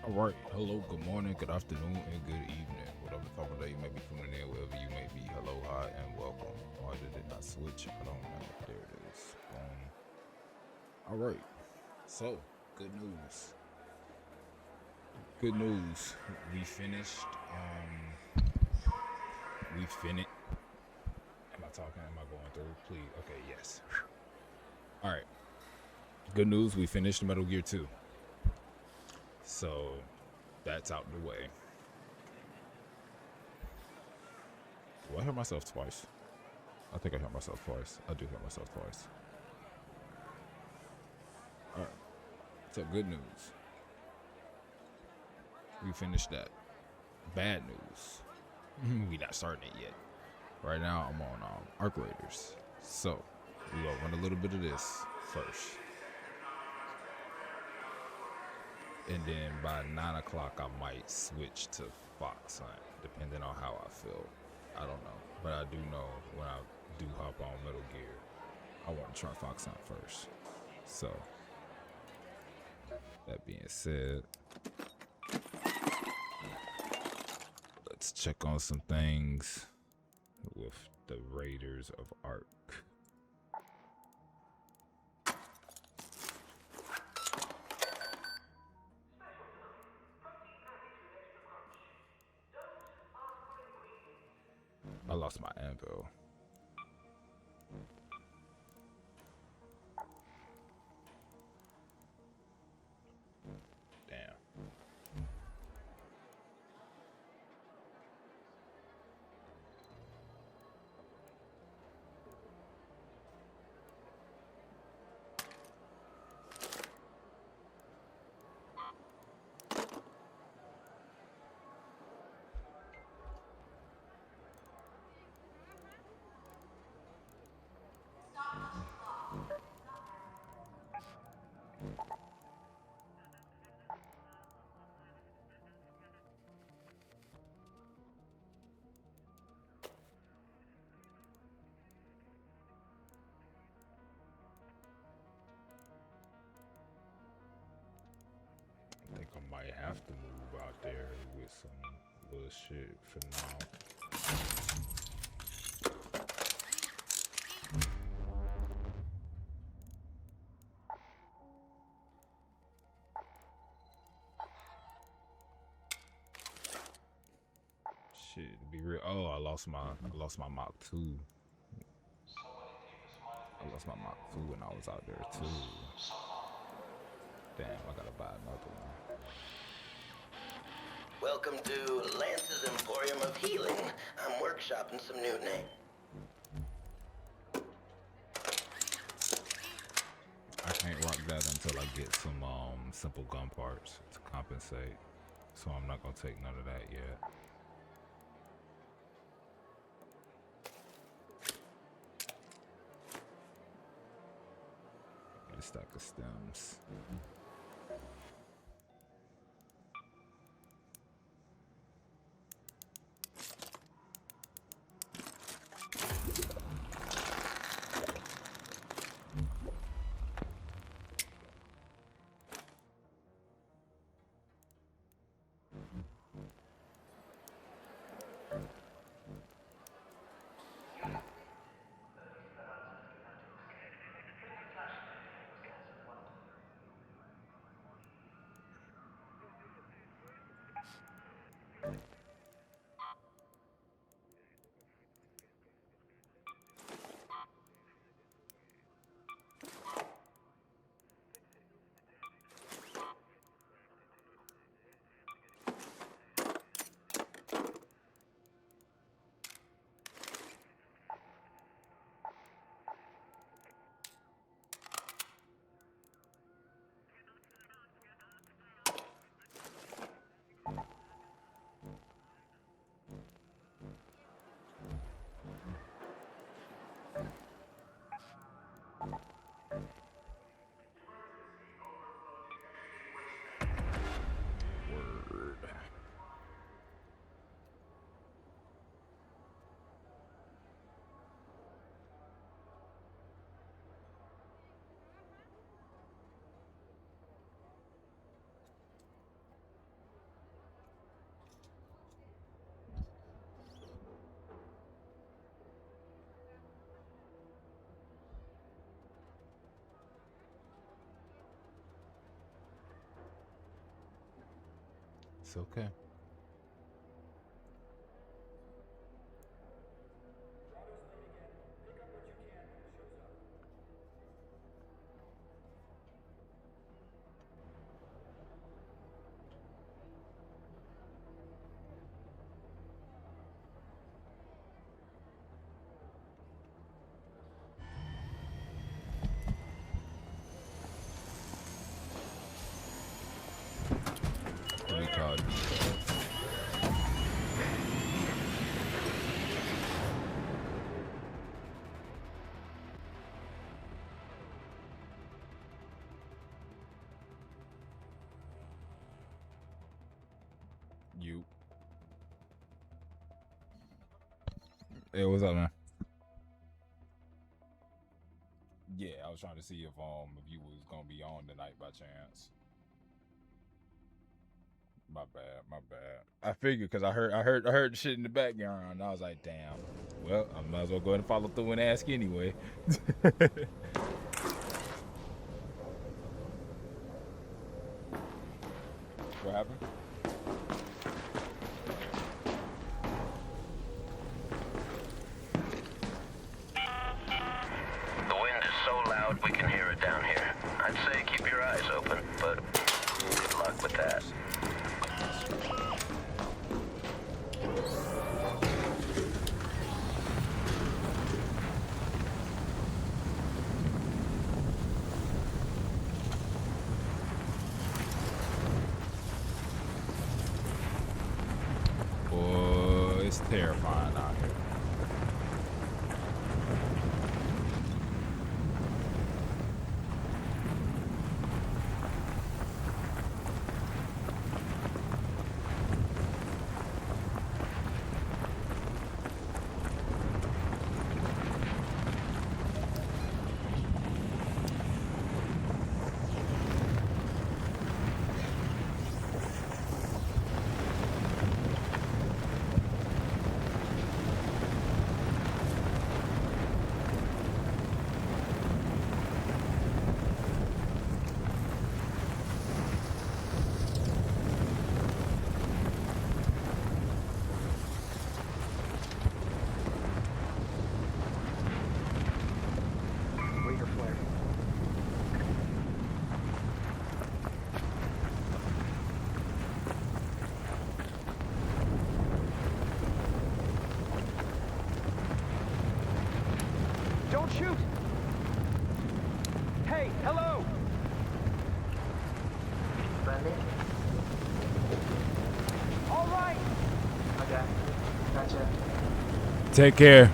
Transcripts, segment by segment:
All right. Hello, good morning, good afternoon, and good evening. Whatever time of day you may be tuning in, wherever you may be. Hello, hi, and welcome. Why did it not switch? I don't know. There it is. Boom. All right. So, good news. Good news. We finished. We finished. Am I talking? Am I going through? Please. Okay. Yes. All right. Good news. We finished Metal Gear 2. So, that's out the way. Do I hear myself twice? I think I heard myself twice. I do hear myself twice. All right. So good news. We finished that. Bad news. We not starting it yet. Right now I'm on Arc Raiders. So we gonna run a little bit of this first. And then by 9 o'clock I might switch to FOXhunt, depending on how I feel. I don't know. But I do know when I do hop on Metal Gear, I want to try FOXhunt first. So that being said, let's check on some things with the Raiders of Arc. I lost my anvil. Damn. I think I might have to move out there with some little shit for now. Shit, to be real. Oh, I lost my Mach 2. I lost my Mach 2 when I was out there too. Damn, I gotta buy another one. Welcome to Lance's Emporium of Healing. I'm workshopping some mutiny. I can't rock that until I get some simple gun parts to compensate. So I'm not gonna take none of that yet. Get a stack of stems. It's okay. Recall. You. Hey, what's up, man? Yeah, I was trying to see if you was gonna be on tonight by chance. My bad. I figured because I heard the shit in the background, and I was like, damn. Well, I might as well go ahead and follow through and ask anyway. What happened? The wind is so loud we can hear it down here. I'd say keep your eyes open, but good luck with that. Boy, it's terrifying out here. Don't shoot! Hey, hello! Friendly? All right! Okay. Gotcha. Take care.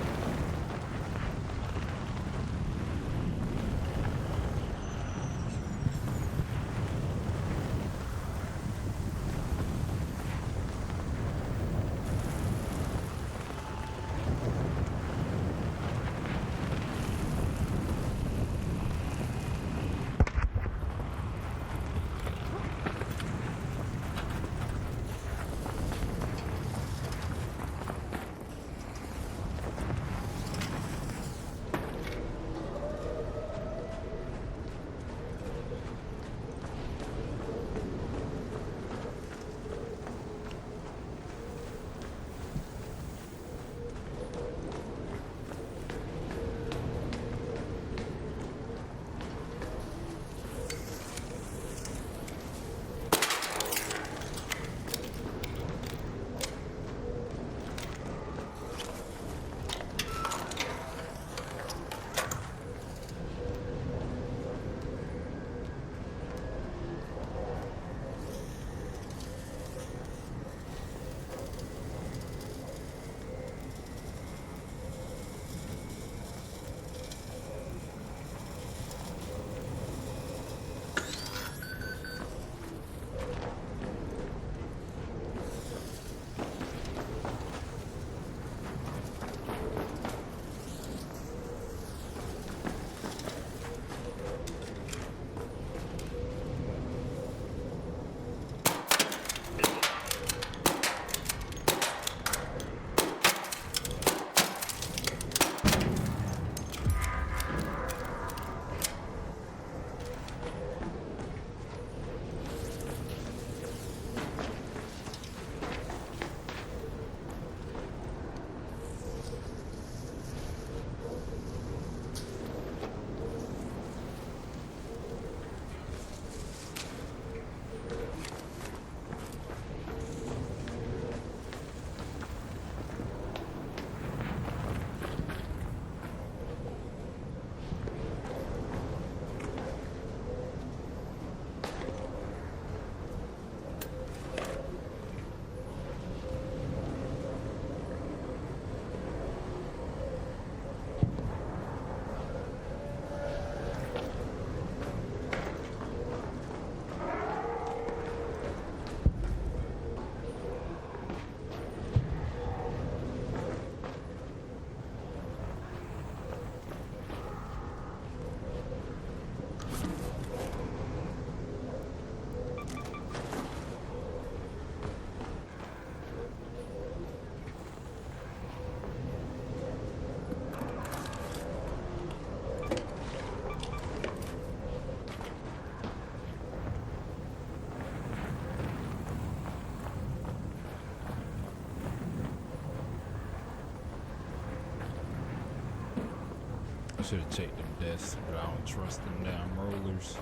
I should have checked them desks, but I don't trust them damn rollers.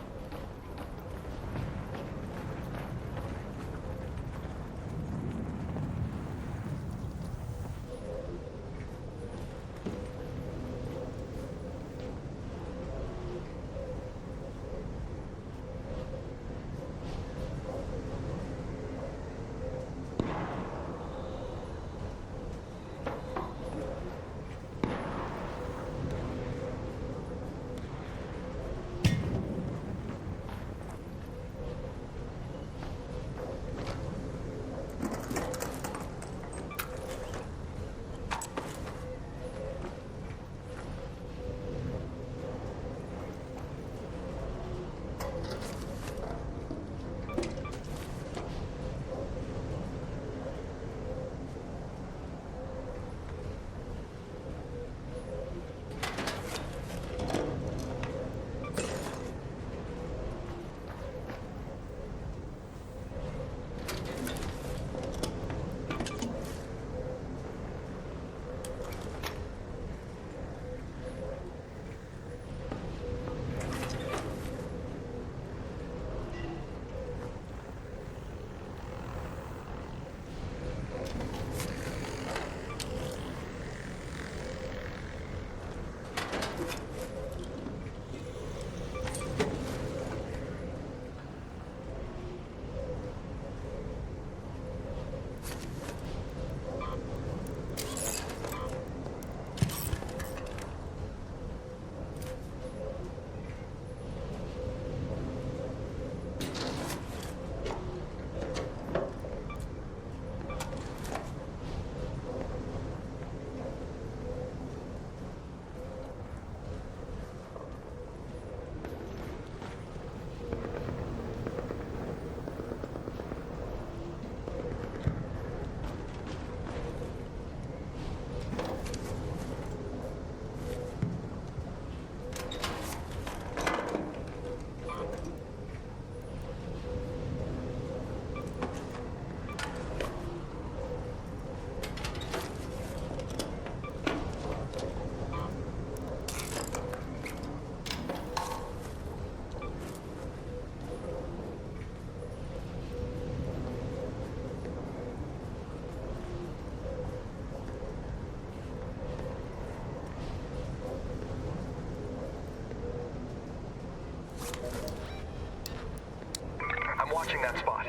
I'm watching that spot.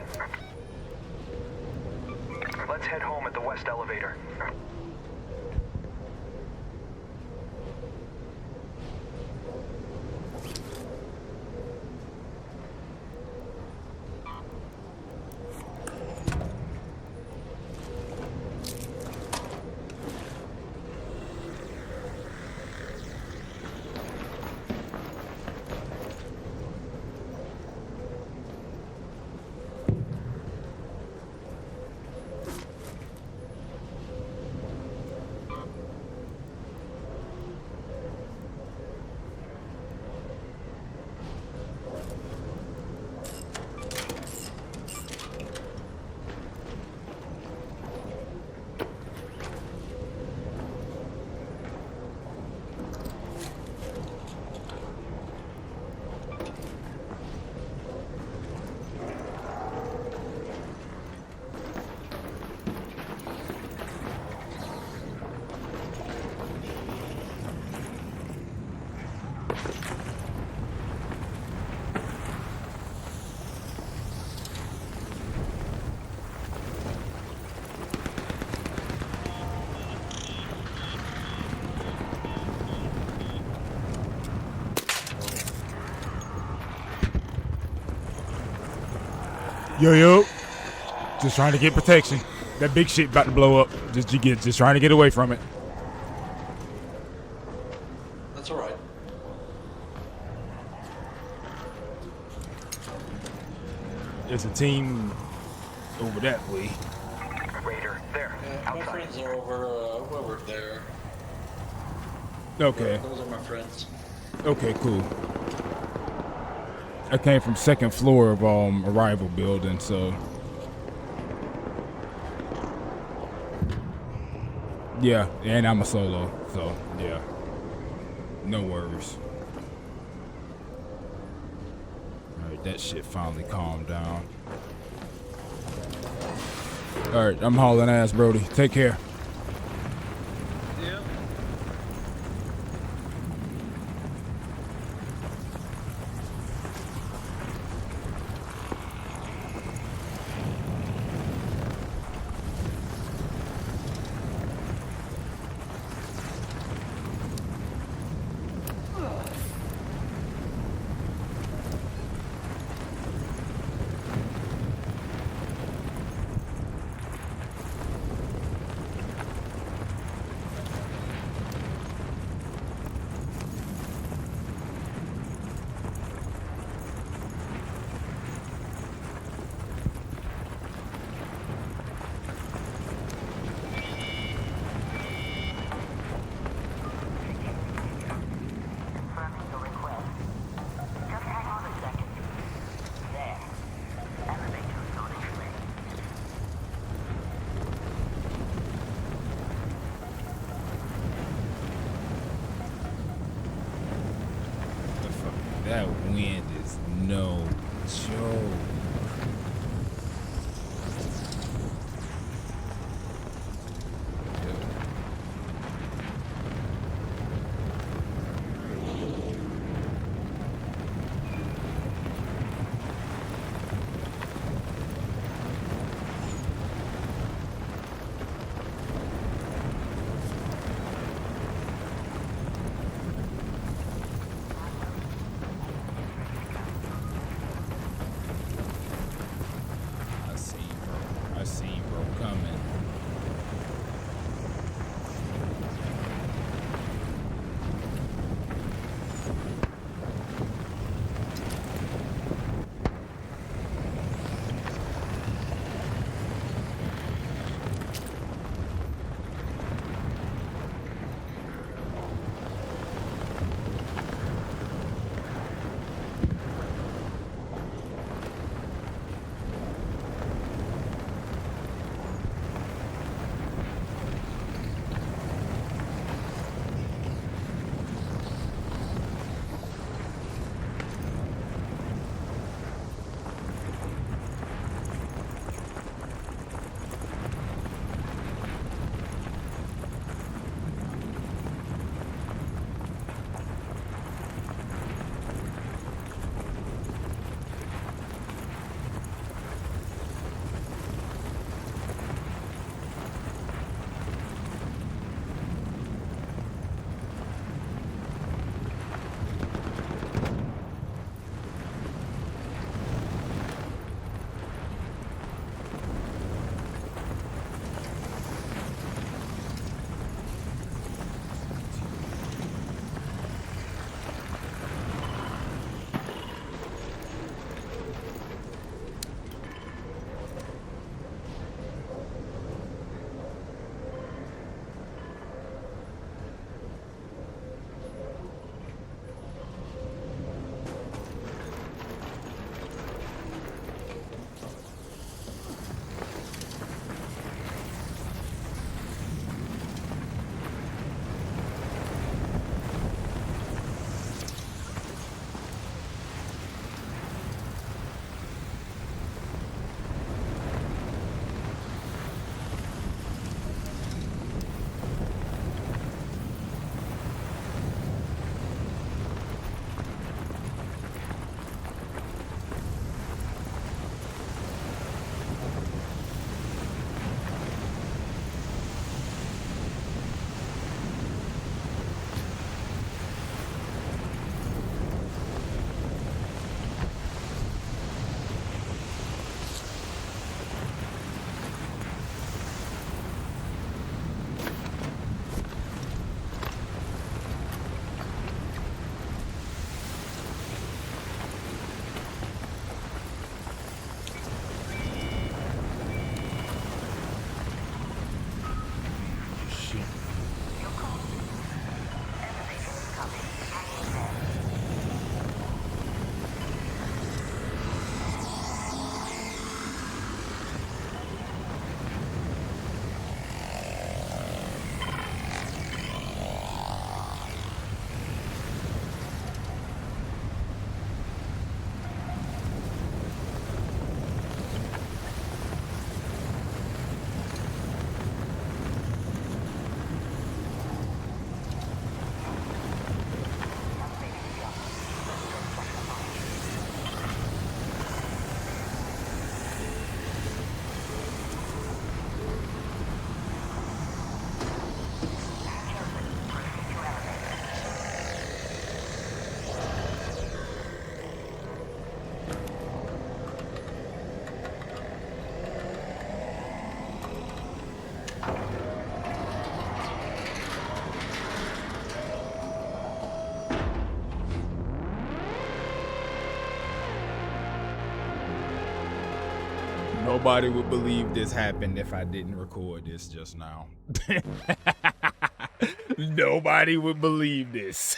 Let's head home at the west elevator. Yo, just trying to get protection. That big shit about to blow up. Just trying to get away from it. That's all right. There's a team over that way. Raider, there, Yeah, my outside. friends are over there. Okay. Those are my friends. Okay, cool. I came from second floor of Arrival building, so yeah, and I'm a solo, so yeah. No worries. Alright, that shit finally calmed down. Alright, I'm hauling ass, Brody. Take care. Yep. Confirming your request. Just hang on a second. There. Elevator is on its way. That wind is no joke. Nobody would believe this happened if I didn't record this just now. Nobody would believe this.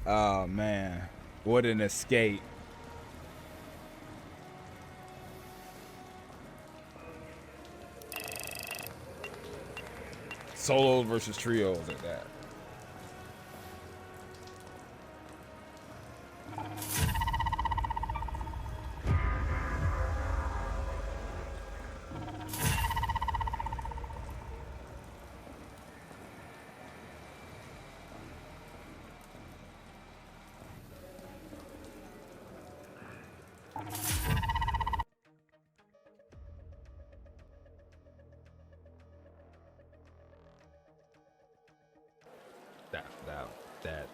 Oh man, what an escape. Solos versus trios at that.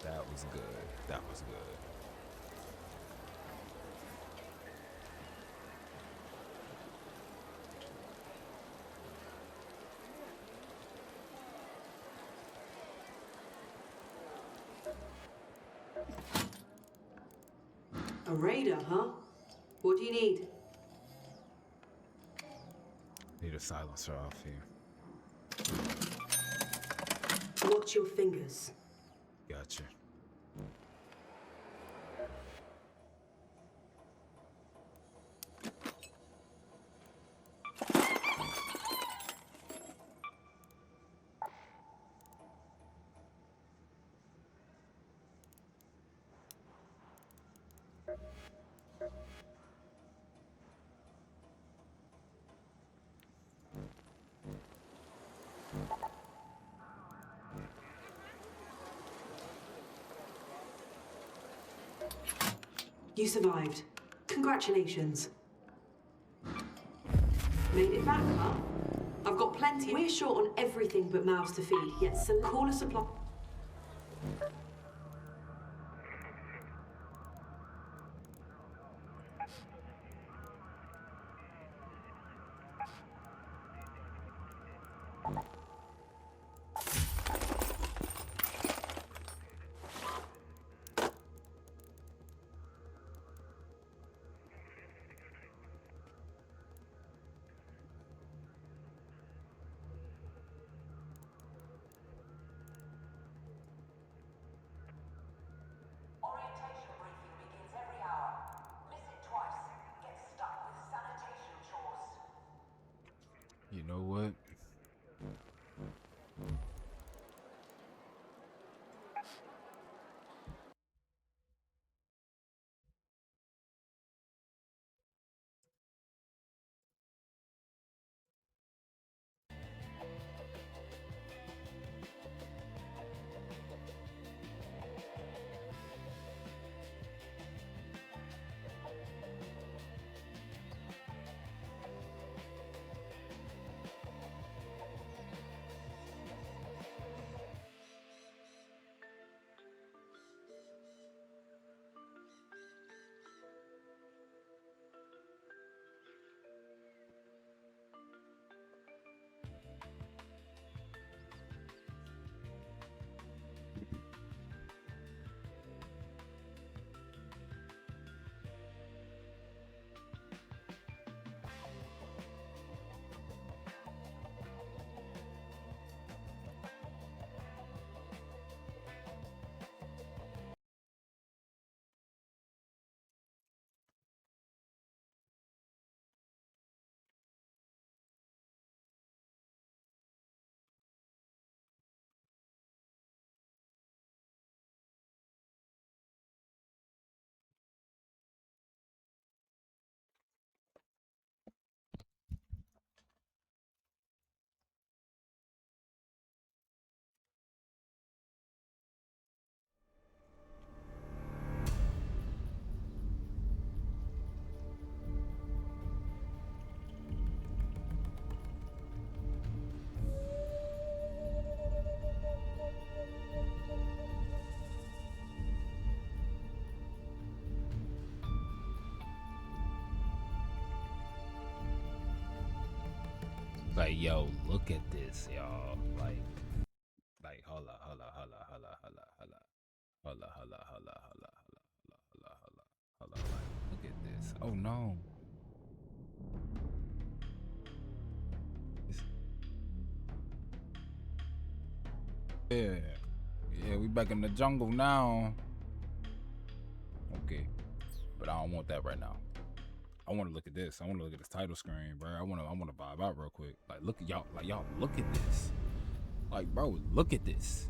That was good. That was good. A raider, huh? What do you need? Need a silencer off here. Watch your fingers. Gotcha. You survived. Congratulations. Made it back, huh? I've got plenty. We're short on everything but mouths to feed, yet call a supply. Like, yo, look at this, y'all. Hold up, hold up, hold up, hold up, hold up, hold up. Hold up, hold up, hold up, hold up, hold up, hold up, hold up, hold up. Like, look at this. Oh no. Yeah. Yeah, we back in the jungle now. Okay. But I don't want that right now. I want to look at this. I want to look at this title screen, bro. I want to vibe out real quick. Like, look at y'all. Like, y'all, look at this. Like, bro, look at this.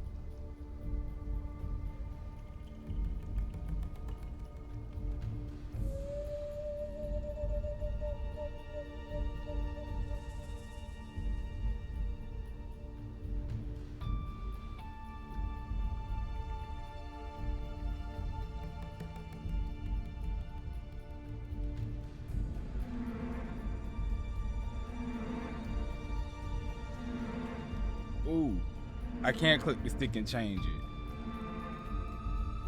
Ooh, I can't click the stick and change it.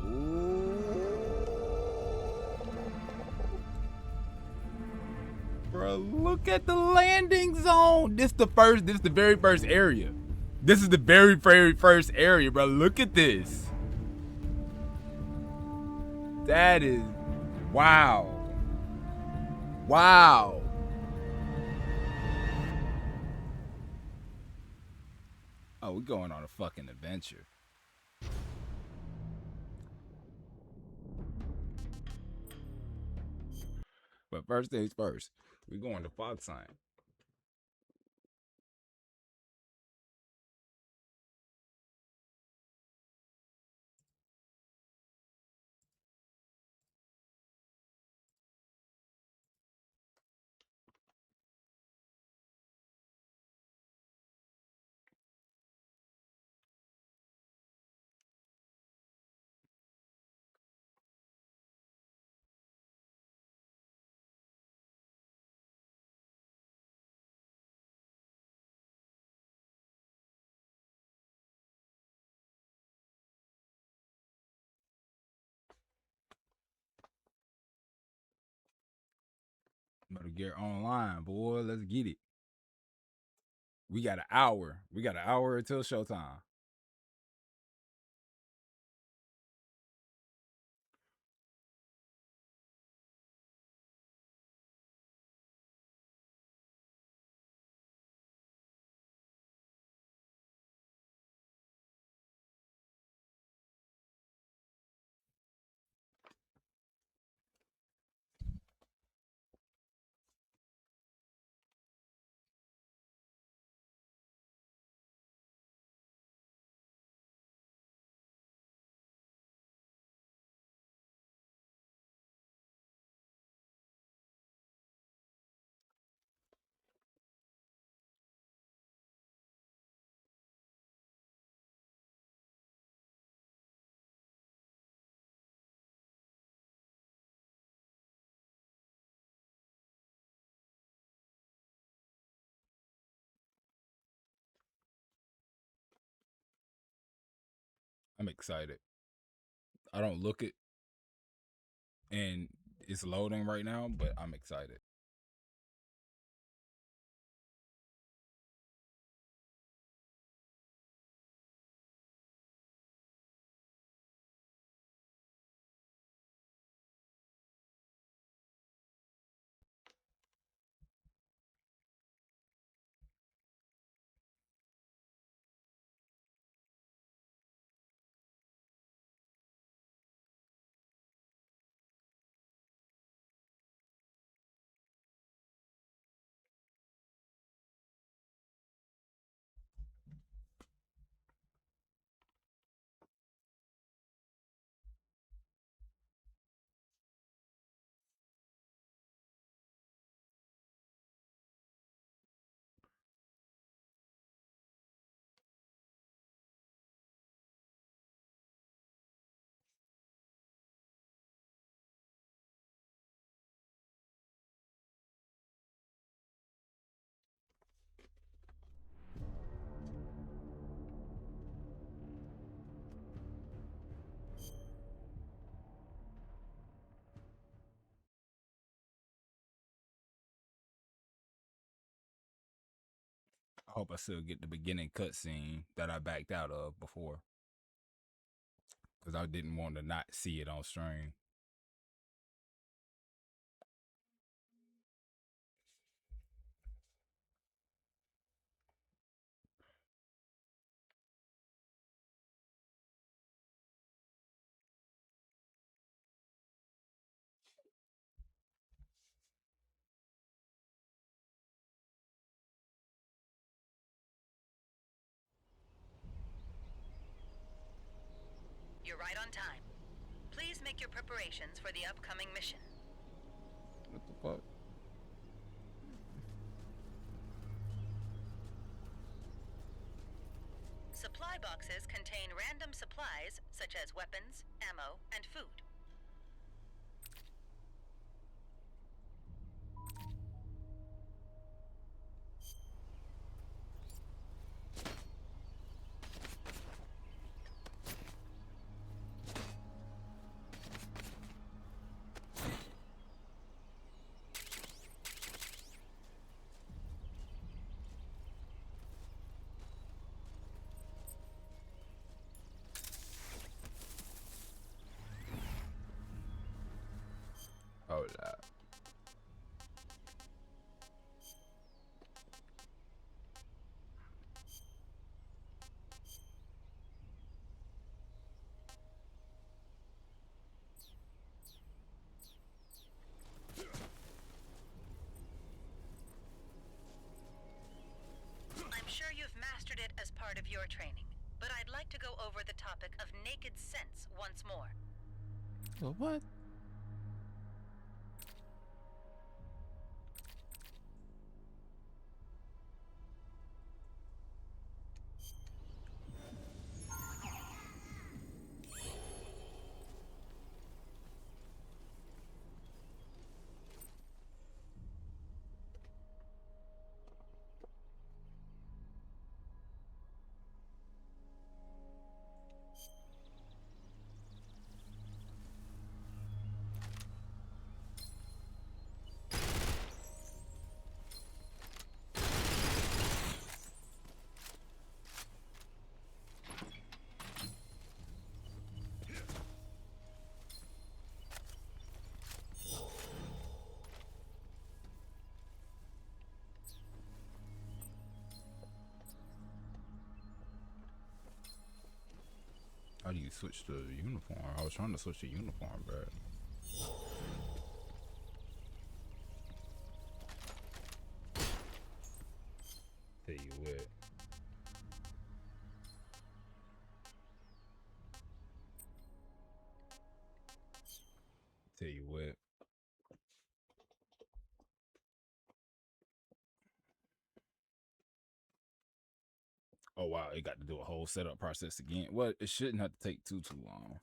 Ooh. Bro, look at the landing zone. This the very first area. This is the very, very first area, bro. Look at this. That is, wow. Wow. Oh, we're going on a fucking adventure. But first things first, we're going to FOXhunt. Better get online, boy. Let's get it. We got an hour. We got an hour until showtime. I'm excited. I don't look it, and it's loading right now, but I'm excited. hope I still get the beginning cutscene that I backed out of before. Because I didn't want to not see it on stream. You're right on time. Please make your preparations for the upcoming mission. What the fuck? Supply boxes contain random supplies such as weapons, ammo, and food. Hold up. I'm sure you've mastered it as part of your training, but I'd like to go over the topic of naked sense once more. What? How do you switch to uniform? I was trying to switch to uniform, bro. Tell you what. Tell you what. Oh wow, it got to do a whole setup process again. Well, it shouldn't have to take too long.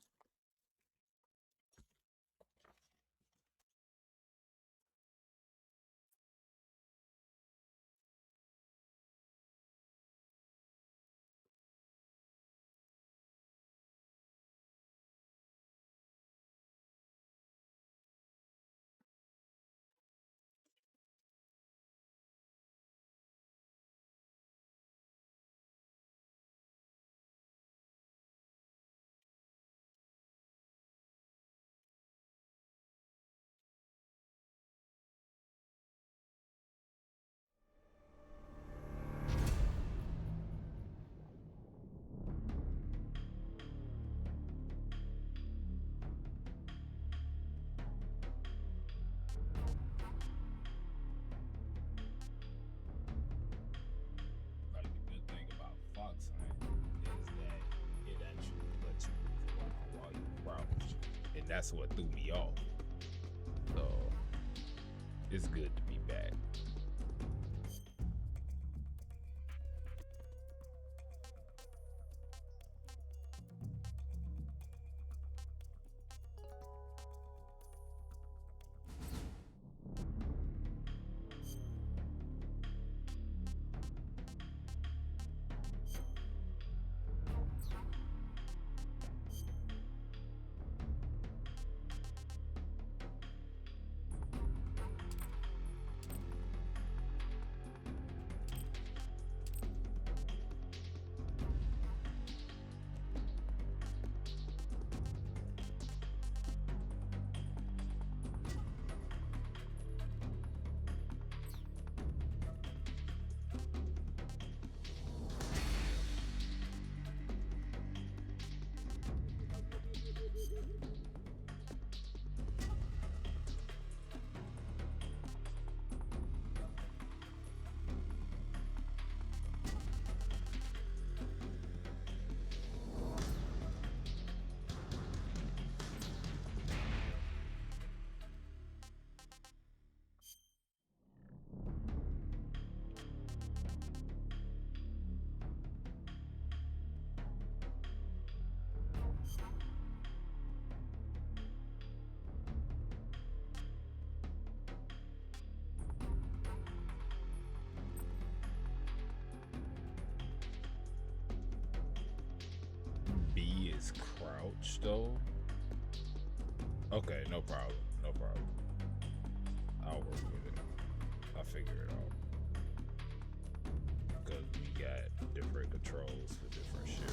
Like the good thing about FOXhunt is that it actually lets you move around while you crouch, and that's what threw me off. So it's good to be back. It's crouch though. Okay, no problem. No problem. I'll work with it. I'll figure it out. Because we got different controls for different shit.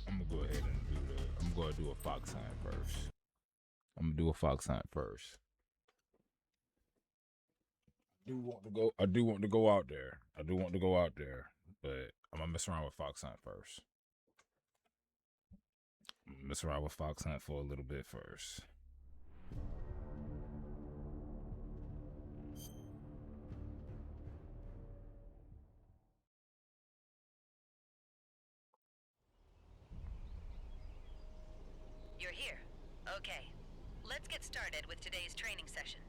I'm gonna go ahead and I'm gonna do a fox hunt first. I'm gonna do a fox hunt first. I do want to go out there. I do want to go out there, but I'm gonna mess around with fox hunt first. Mess around with fox hunt for a little bit first. You're here. Okay. Let's get started with today's training session.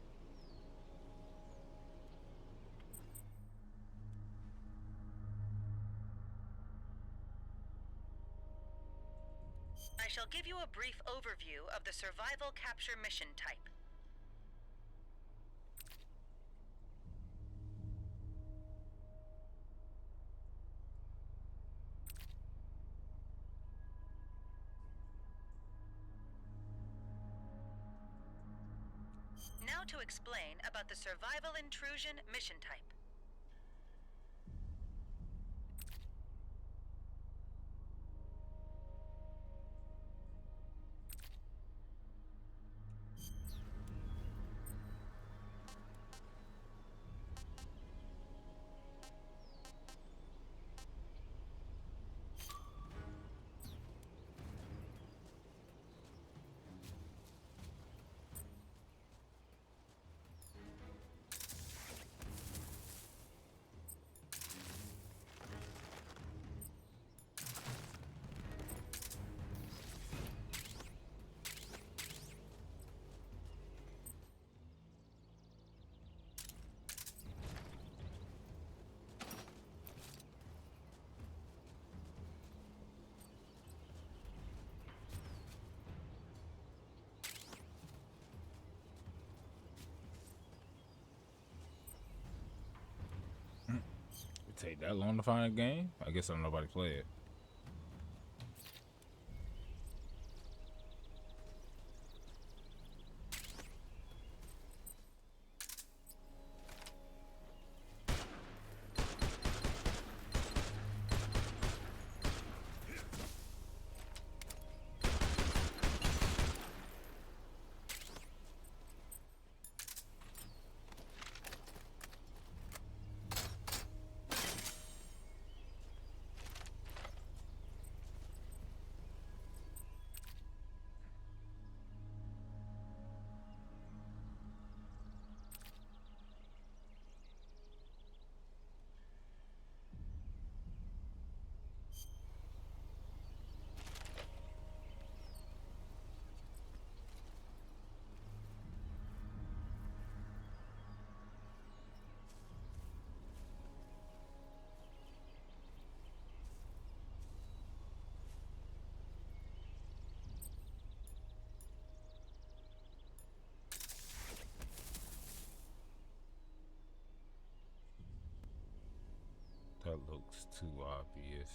I shall give you a brief overview of the survival capture mission type. Now to explain about the survival intrusion mission type. It take that long to find a game? I guess I don't nobody play it. That looks too obvious.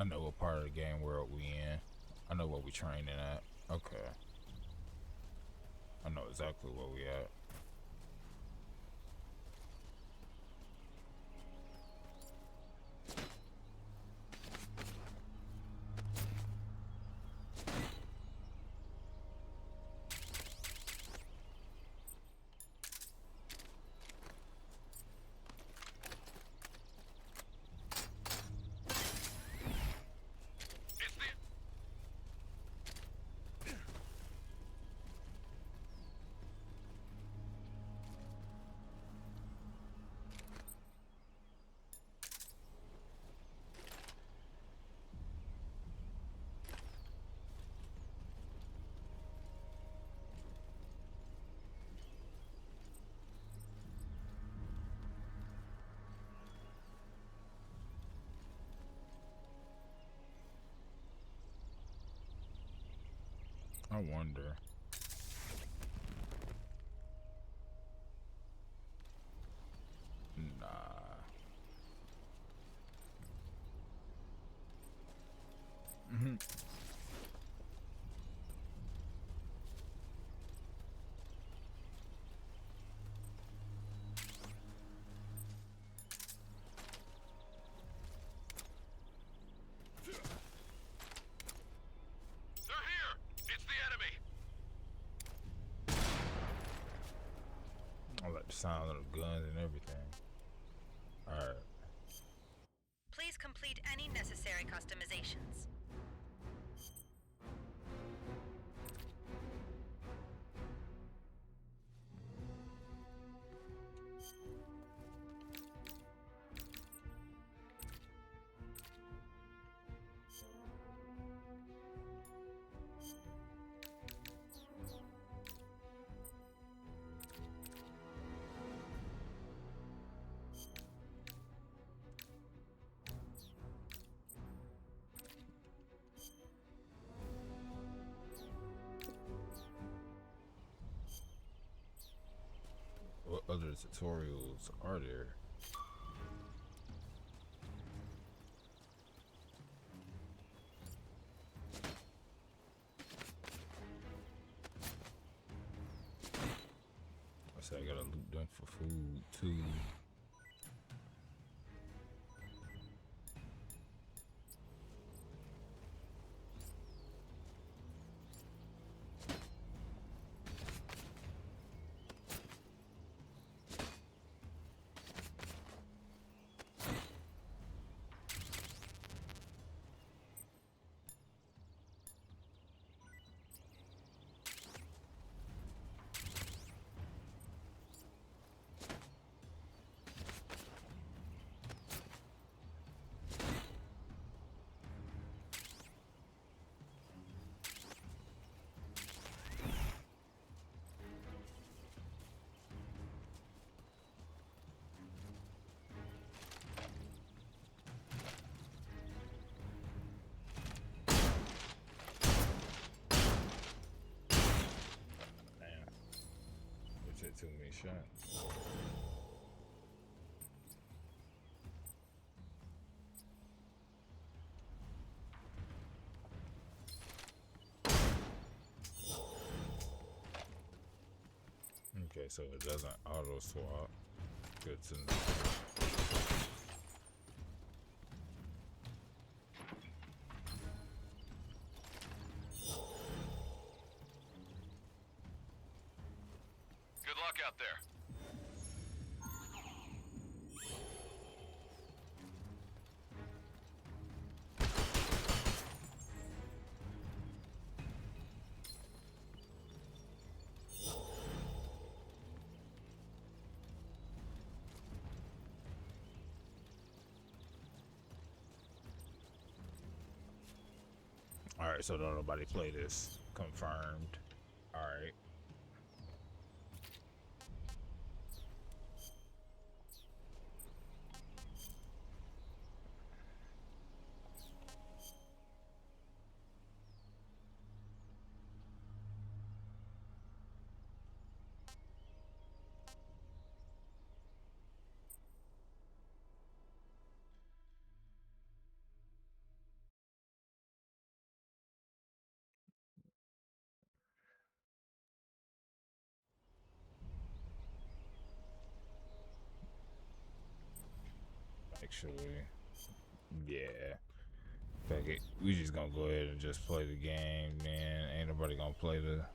I know what part of the game world we in. I know what we training at. Okay. I know exactly where we at. I wonder. Nah. They're here! It's the enemy! I like the sound of the guns and everything. Alright. Please complete any necessary customizations. What other tutorials are there? I said I gotta loot them for food too. Too many shots. Okay, so it doesn't auto swap. Good to know. Good luck out there. Alright, so don't nobody play this. Confirmed. Alright. Actually, yeah. Fuck it. We just gonna go ahead and just play the game, man. Ain't nobody gonna play the.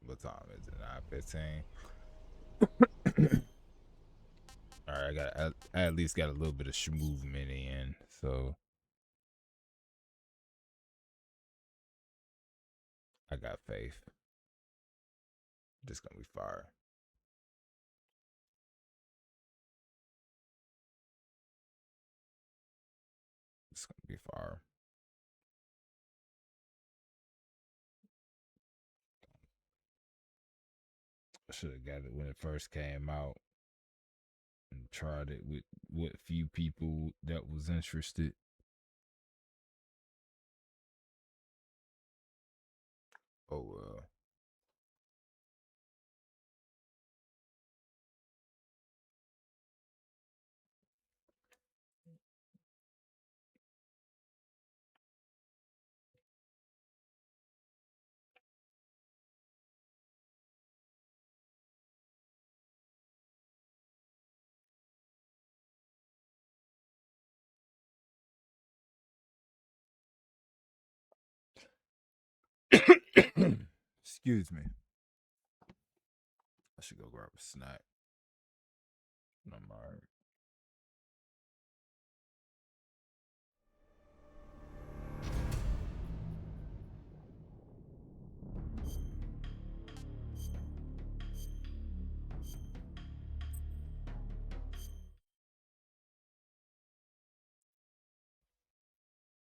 What time is it? 9:15. All right, I at least got a little bit of movement in, so I got faith. This gonna be fire. It's gonna be fire. I should have got it when it first came out and tried it with what few people that was interested. Oh well. Excuse me. I should go grab a snack. I'm alright.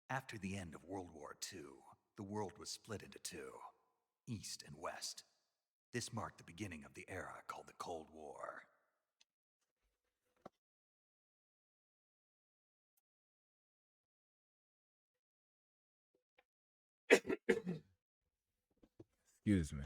After the end of World War II, the world was split into two, East and West. This marked the beginning of the era called the Cold War. Excuse me.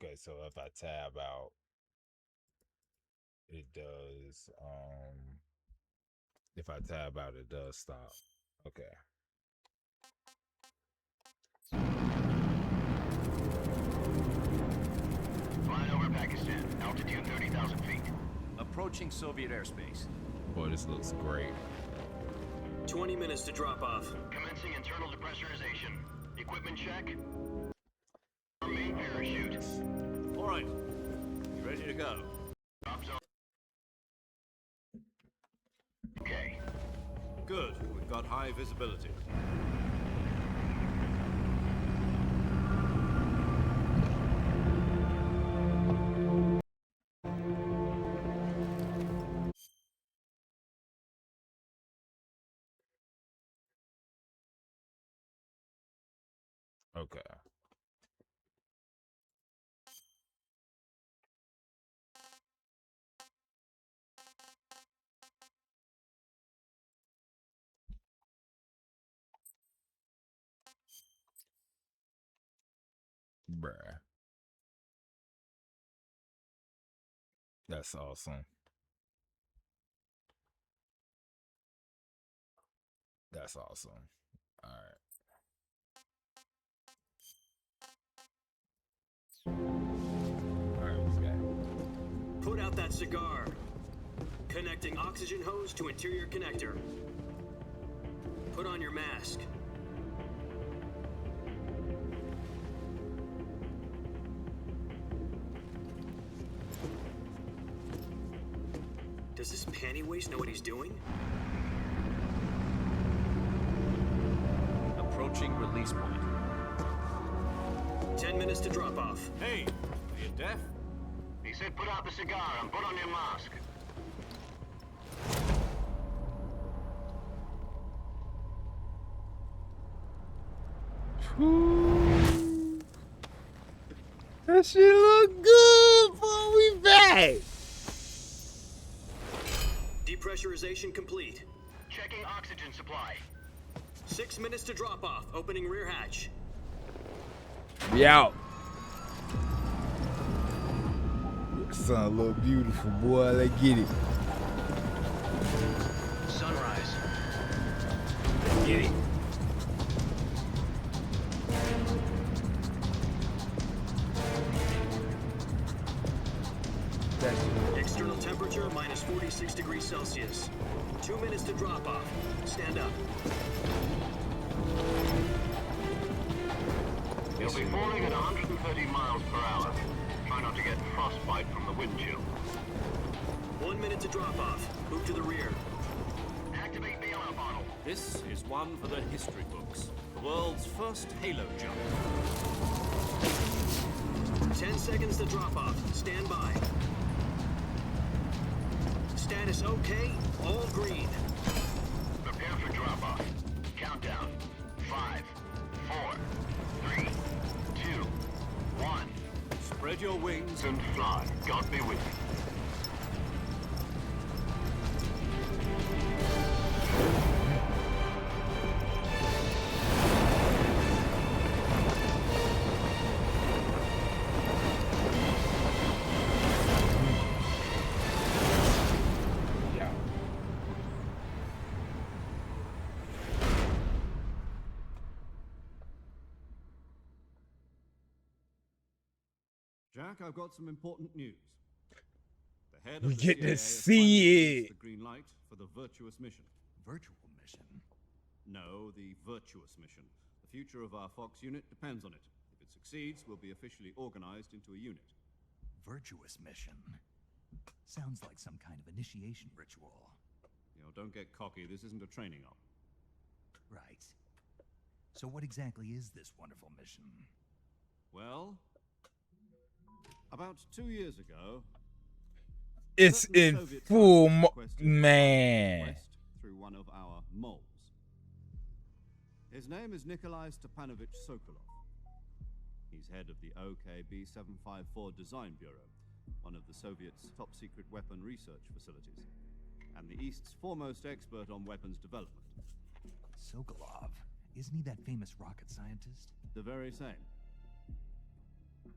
Okay, so if I tab out, it does, if I tab out, it does stop. Okay. Flying over Pakistan, altitude 30,000 feet. Approaching Soviet airspace. Boy, this looks great. 20 minutes to drop off. Commencing internal depressurization. Equipment check. Main parachute. All right. You ready to go? Drop zone. Okay. Good. We've got high visibility. Okay. Bruh. That's awesome. That's awesome. All right. All right, we back. Put out that cigar. Connecting oxygen hose to interior connector. Put on your mask. Does this panty waste know what he's doing? Approaching release point. 10 minutes to drop off. Hey, are you deaf? He said put out the cigar and put on your mask. Ooh. That shit look good, boy. We back. Depressurization complete. Checking oxygen supply. 6 minutes to drop off. Opening rear hatch. We out. Sun look beautiful, boy. Let's get it. Sunrise. Let's get it. External temperature minus 46 degrees Celsius. 2 minutes to drop off. Stand up. You'll be falling at 130 miles per hour. Try not to get frostbite from the wind chill. 1 minute to drop off. Move to the rear. Activate the alarm bottle. This is one for the history books. The world's first halo jump. 10 seconds to drop off. Stand by. Status okay. All green. Prepare for drop off. Countdown. 5, 4, 3, 2, 1. Spread your wings And fly. God be with you. Yeah. Jack, I've got some important news. The head We of the get to CIA has see finally given us it. the green light for the virtuous mission. Virtual mission. No, the virtuous mission. The future of our Fox unit depends on it. If it succeeds, we'll be officially organized into a unit. Virtuous mission. Sounds like some kind of initiation ritual. You know, don't get cocky. This isn't a training op. Right. So what exactly is this wonderful mission? Well, about 2 years ago, It's certain in Soviet full, targets requested man. west through one of our moles. His name is Nikolai Stepanovich Sokolov. He's head of the OKB 754 Design Bureau, one of the Soviets' top-secret weapon research facilities, and the East's foremost expert on weapons development. Sokolov. Isn't he that famous rocket scientist? The very same.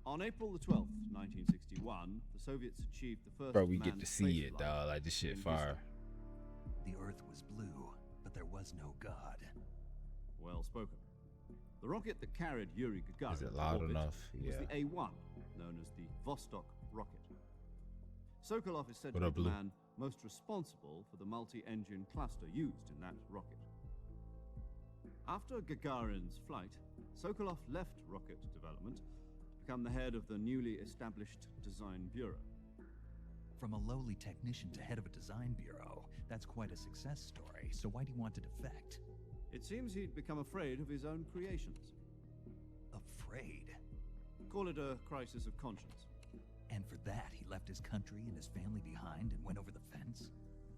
On April the 12th, 1961, the Soviets achieved the first Bro, we get manned to see space it, flight dog. Like, this shit in fire. history. The Earth was blue, but there was no God. Well spoken. The rocket that carried Yuri Gagarin Is it to loud orbit enough? was Yeah. the A1, known as the Vostok rocket. Sokolov is said What to up, be the Blue? man most responsible for the multi-engine cluster used in that rocket. After Gagarin's flight, Sokolov left rocket development to become the head of the newly established Design Bureau. From a lowly technician to head of a design bureau, that's quite a success story. So why do you want to defect? It seems he'd become afraid of his own creations. Afraid? Call it a crisis of conscience. And for that, he left his country and his family behind and went over the fence?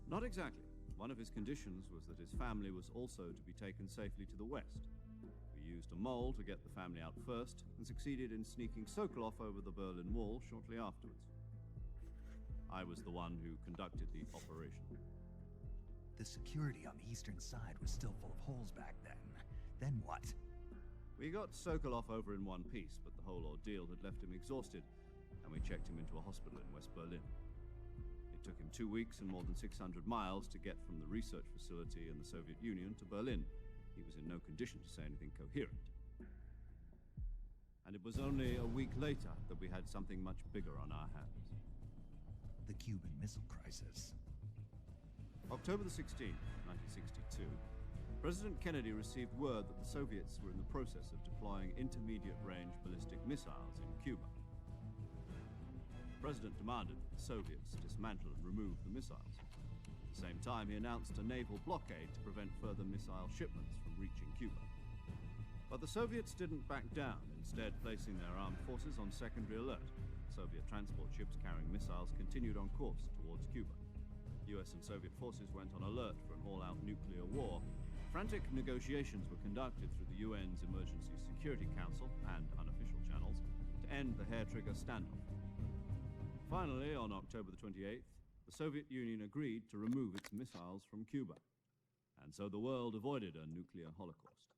Not exactly. One of his conditions was that his family was also to be taken safely to the west. We used a mole to get the family out first and succeeded in sneaking Sokolov over the Berlin Wall shortly afterwards. I was the one who conducted the operation. The security on the eastern side was still full of holes back then. Then what? We got Sokolov over in one piece, but the whole ordeal had left him exhausted, and we checked him into a hospital in West Berlin. It took him 2 weeks and more than 600 miles to get from the research facility in the Soviet Union to Berlin. He was in no condition to say anything coherent. And it was only a week later that we had something much bigger on our hands. The Cuban Missile Crisis. October the 16th, 1962, President Kennedy received word that the Soviets were in the process of deploying intermediate-range ballistic missiles in Cuba. The President demanded that the Soviets dismantle and remove the missiles. At the same time, he announced a naval blockade to prevent further missile shipments from reaching Cuba. But the Soviets didn't back down, instead placing their armed forces on secondary alert. Soviet transport ships carrying missiles continued on course towards Cuba. US and Soviet forces went on alert for an all-out nuclear war. Frantic negotiations were conducted through the UN's Emergency Security Council and unofficial channels to end the hair-trigger standoff. Finally, on October the 28th, the Soviet Union agreed to remove its missiles from Cuba, and so the world avoided a nuclear holocaust.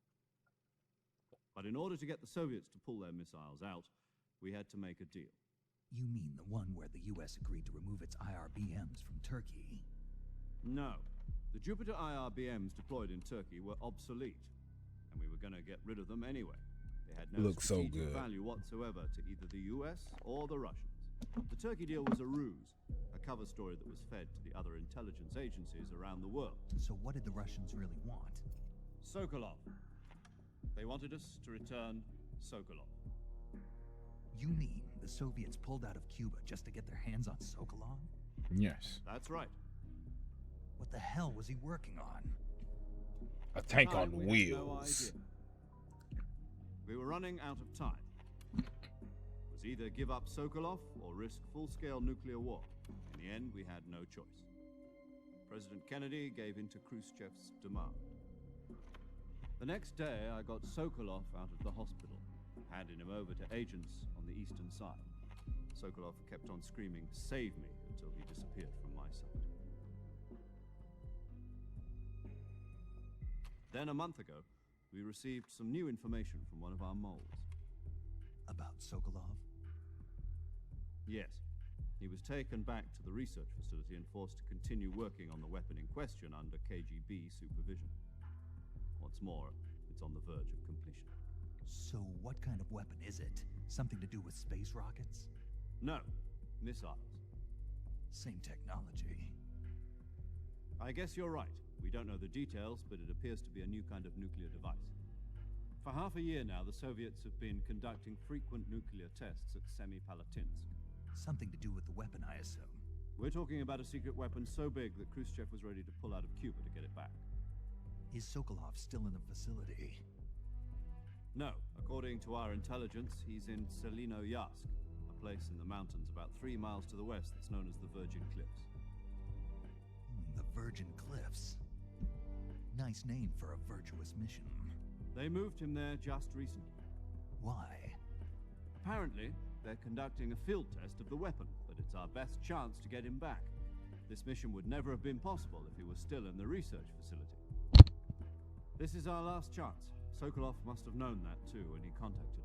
But in order to get the Soviets to pull their missiles out, we had to make a deal. You mean the one where the US agreed to remove its IRBMs from Turkey? No. The Jupiter IRBMs deployed in Turkey were obsolete, and we were going to get rid of them anyway. They had no Looks so strategic good. value whatsoever to either the US or the Russians. The Turkey deal was a ruse, a cover story that was fed to the other intelligence agencies around the world. So what did the Russians really want? Sokolov. They wanted us to return Sokolov. You mean the Soviets pulled out of Cuba just to get their hands on Sokolov? Yes. That's right. What the hell was he working on? A tank on We had no wheels. idea. We were running out of time. It was either give up Sokolov or risk full-scale nuclear war. In the end, we had no choice. President Kennedy gave in to Khrushchev's demand. The next day, I got Sokolov out of the hospital, handing him over to agents on the eastern side. Sokolov kept on screaming, "Save me," until he disappeared from my sight. Then a month ago, we received some new information from one of our moles. About Sokolov? Yes. He was taken back to the research facility and forced to continue working on the weapon in question under KGB supervision. What's more, it's on the verge of completion. So what kind of weapon is it? Something to do with space rockets? No, missiles. Same technology. I guess you're right. We don't know the details, but it appears to be a new kind of nuclear device. For half a year now, the Soviets have been conducting frequent nuclear tests at Semipalatinsk. Something to do with the weapon, I assume. We're talking about a secret weapon so big that Khrushchev was ready to pull out of Cuba to get it back. Is Sokolov still in the facility? No, according to our intelligence, he's in Selino-Yarsk, a place in the mountains about 3 miles to the west that's known as the Virgin Cliffs. The Virgin Cliffs. Nice name for a virtuous mission. They moved him there just recently. Why? Apparently, they're conducting a field test of the weapon, but it's our best chance to get him back. This mission would never have been possible if he was still in the research facility. This is our last chance. Sokolov must have known that too when he contacted us.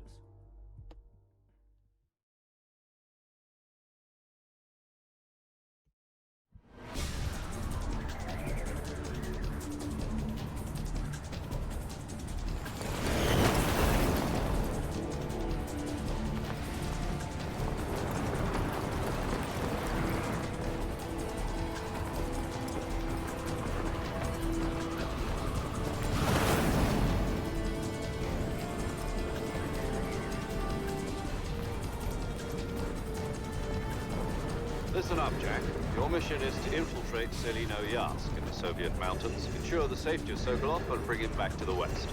Listen up, Jack. Your mission is to infiltrate Selino-Yarsk in the Soviet mountains, ensure the safety of Sokolov, and bring him back to the west.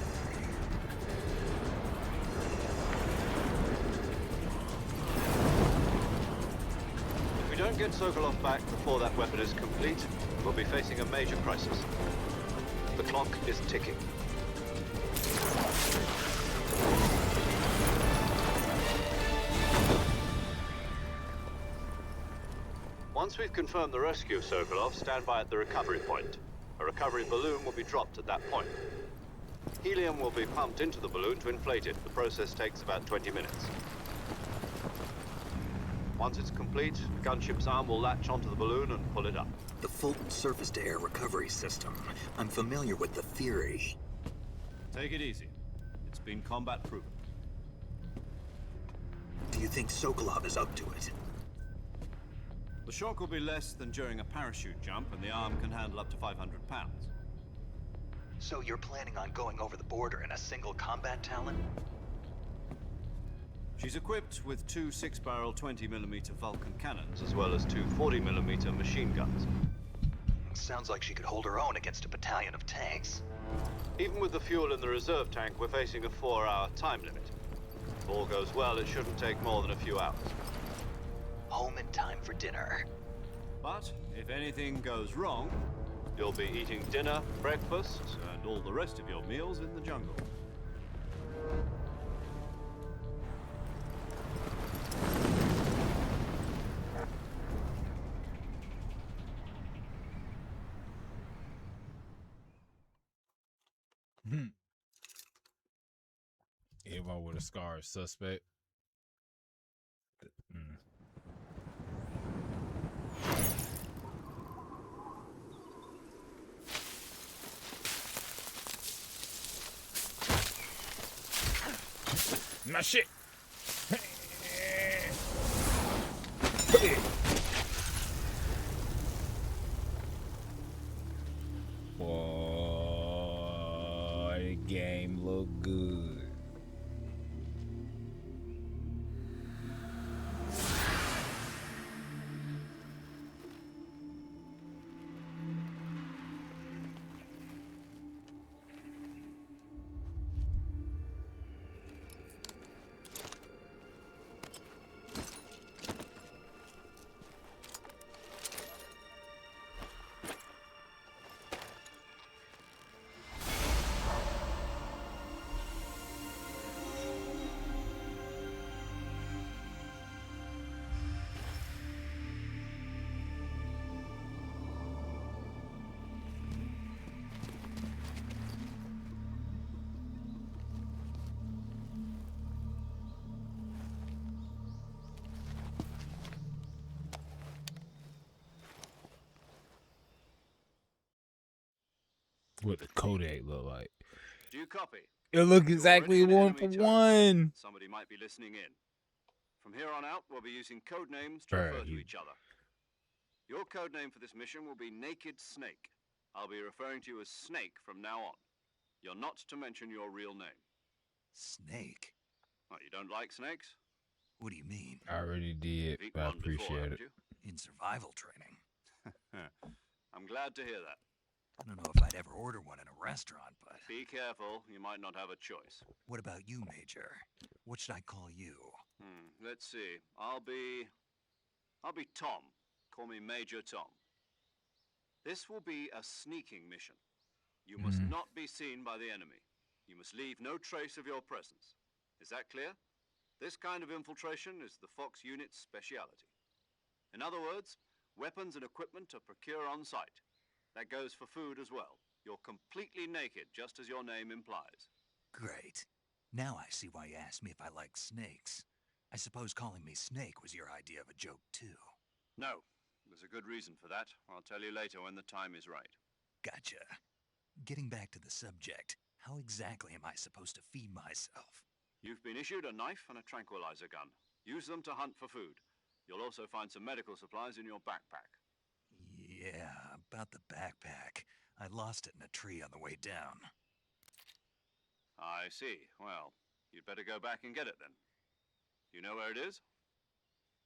If we don't get Sokolov back before that weapon is complete, we'll be facing a major crisis. The clock is ticking. Once we've confirmed the rescue of Sokolov, stand by at the recovery point. A recovery balloon will be dropped at that point. Helium will be pumped into the balloon to inflate it. The process takes about 20 minutes. Once it's complete, the gunship's arm will latch onto the balloon and pull it up. The Fulton surface-to-air recovery system. I'm familiar with the theory. Take it easy. It's been combat proven. Do you think Sokolov is up to it? The shock will be less than during a parachute jump, and the arm can handle up to 500 pounds. So you're planning on going over the border in a single combat Talon? She's equipped with 2 6-barrel 20mm Vulcan cannons, as well as 2 40mm machine guns. Sounds like she could hold her own against a battalion of tanks. Even with the fuel in the reserve tank, we're facing a 4-hour time limit. If all goes well, it shouldn't take more than a few hours. Home in time for dinner. But if anything goes wrong, You'll be eating dinner, breakfast, and all the rest of your meals in the jungle. Everyone with a scar is suspect. My shit. Boy, the game look good. What the Kodak look like? Do you copy? It look You're exactly already in one for enemy territory. one. Somebody might be listening in. From here on out, we'll be using code names to Bruh, refer to you- each other. Your code name for this mission will be Naked Snake. I'll be referring to you as Snake from now on. You're not to mention your real name. Snake? What, you don't like snakes? What do you mean? I already did, You've eaten but I one before, appreciate haven't it. you? In survival training? I'm glad to hear that. I don't know if I'd ever order one in a restaurant, but... Be careful, you might not have a choice. What about you, Major? What should I call you? Let's see. I'll be Tom. Call me Major Tom. This will be a sneaking mission. You must not be seen by the enemy. You must leave no trace of your presence. Is that clear? This kind of infiltration is the Fox unit's speciality. In other words, weapons and equipment are procured on site. That goes for food as well. You're completely naked, just as your name implies. Great. Now I see why you asked me if I like snakes. I suppose calling me Snake was your idea of a joke, too. No, there's a good reason for that. I'll tell you later when the time is right. Gotcha. Getting back to the subject, how exactly am I supposed to feed myself? You've been issued a knife and a tranquilizer gun. Use them to hunt for food. You'll also find some medical supplies in your backpack. Yeah, about the backpack. I lost it in a tree on the way down. I see. Well, you'd better go back and get it then. You know where it is?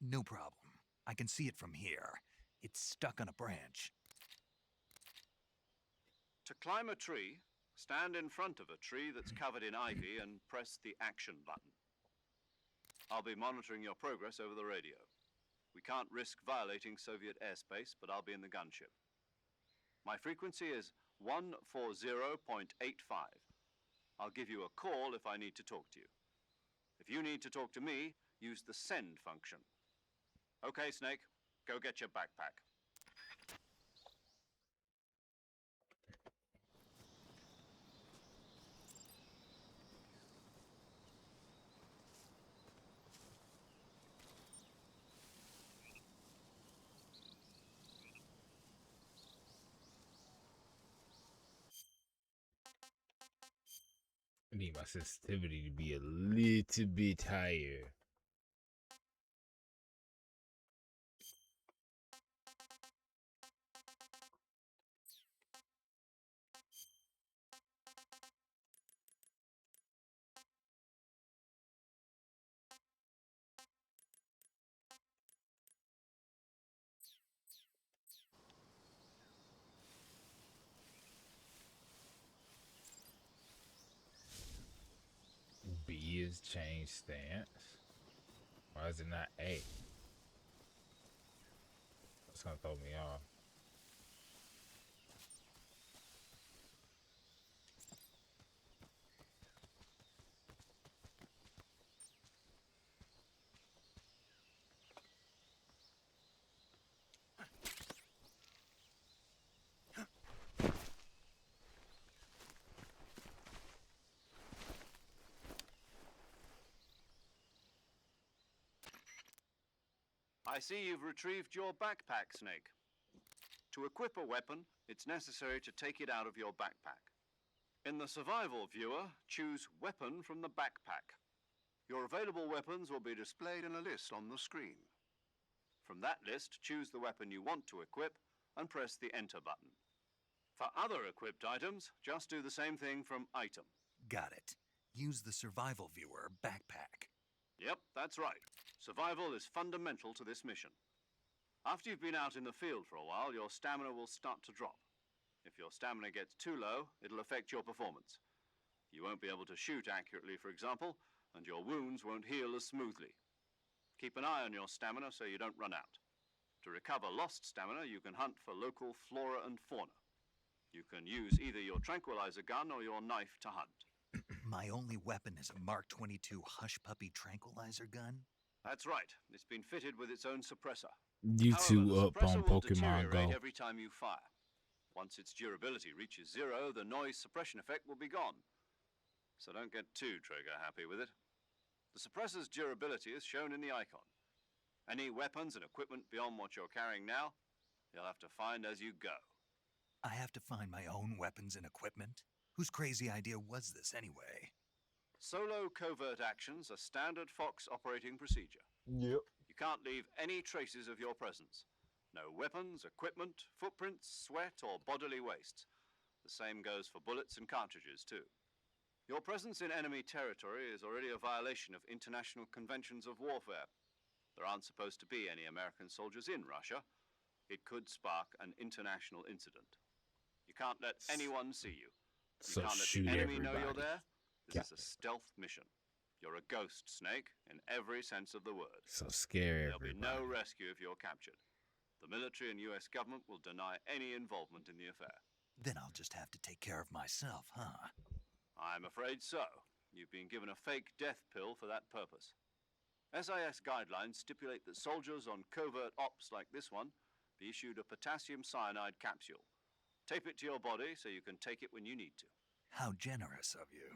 No problem. I can see it from here. It's stuck on a branch. To climb a tree, stand in front of a tree that's covered in ivy and press the action button. I'll be monitoring your progress over the radio. We can't risk violating Soviet airspace, but I'll be in the gunship. My frequency is 140.85. I'll give you a call if I need to talk to you. If you need to talk to me, use the send function. Okay, Snake, go get your backpack. I need my sensitivity to be a little bit higher. B is change stance. Why is it not A? That's gonna throw me off. I see you've retrieved your backpack, Snake. To equip a weapon, it's necessary to take it out of your backpack. In the survival viewer, choose Weapon from the backpack. Your available weapons will be displayed in a list on the screen. From that list, choose the weapon you want to equip and press the Enter button. For other equipped items, just do the same thing from Item. Got it. Use the survival viewer backpack. Yep, that's right. Survival is fundamental to this mission. After you've been out in the field for a while, your stamina will start to drop. If your stamina gets too low, it'll affect your performance. You won't be able to shoot accurately, for example, and your wounds won't heal as smoothly. Keep an eye on your stamina so you don't run out. To recover lost stamina, you can hunt for local flora and fauna. You can use either your tranquilizer gun or your knife to hunt. My only weapon is a Mark 22 Hush Puppy tranquilizer gun? That's right. It's been fitted with its own suppressor. You However, two the up on suppressor will Pokemon deteriorate Go. every time you fire. Once its durability reaches 0, the noise suppression effect will be gone. So don't get too trigger happy with it. The suppressor's durability is shown in the icon. Any weapons and equipment beyond what you're carrying now, you'll have to find as you go. I have to find my own weapons and equipment? Whose crazy idea was this anyway? Solo covert actions are standard Fox operating procedure. Yep. You can't leave any traces of your presence. No weapons, equipment, footprints, sweat, or bodily wastes. The same goes for bullets and cartridges, too. Your presence in enemy territory is already a violation of international conventions of warfare. There aren't supposed to be any American soldiers in Russia. It could spark an international incident. You can't let anyone see you. You So can't let shoot the enemy know you're everybody. there. This Got is a stealth mission. You're a ghost, Snake, in every sense of the word. So scare There'll be everybody. no rescue if you're captured. The military and US government will deny any involvement in the affair. Then I'll just have to take care of myself, huh? I'm afraid so. You've been given a fake death pill for that purpose. SIS guidelines stipulate that soldiers on covert ops like this one be issued a potassium cyanide capsule. Tape it to your body so you can take it when you need to. How generous of you.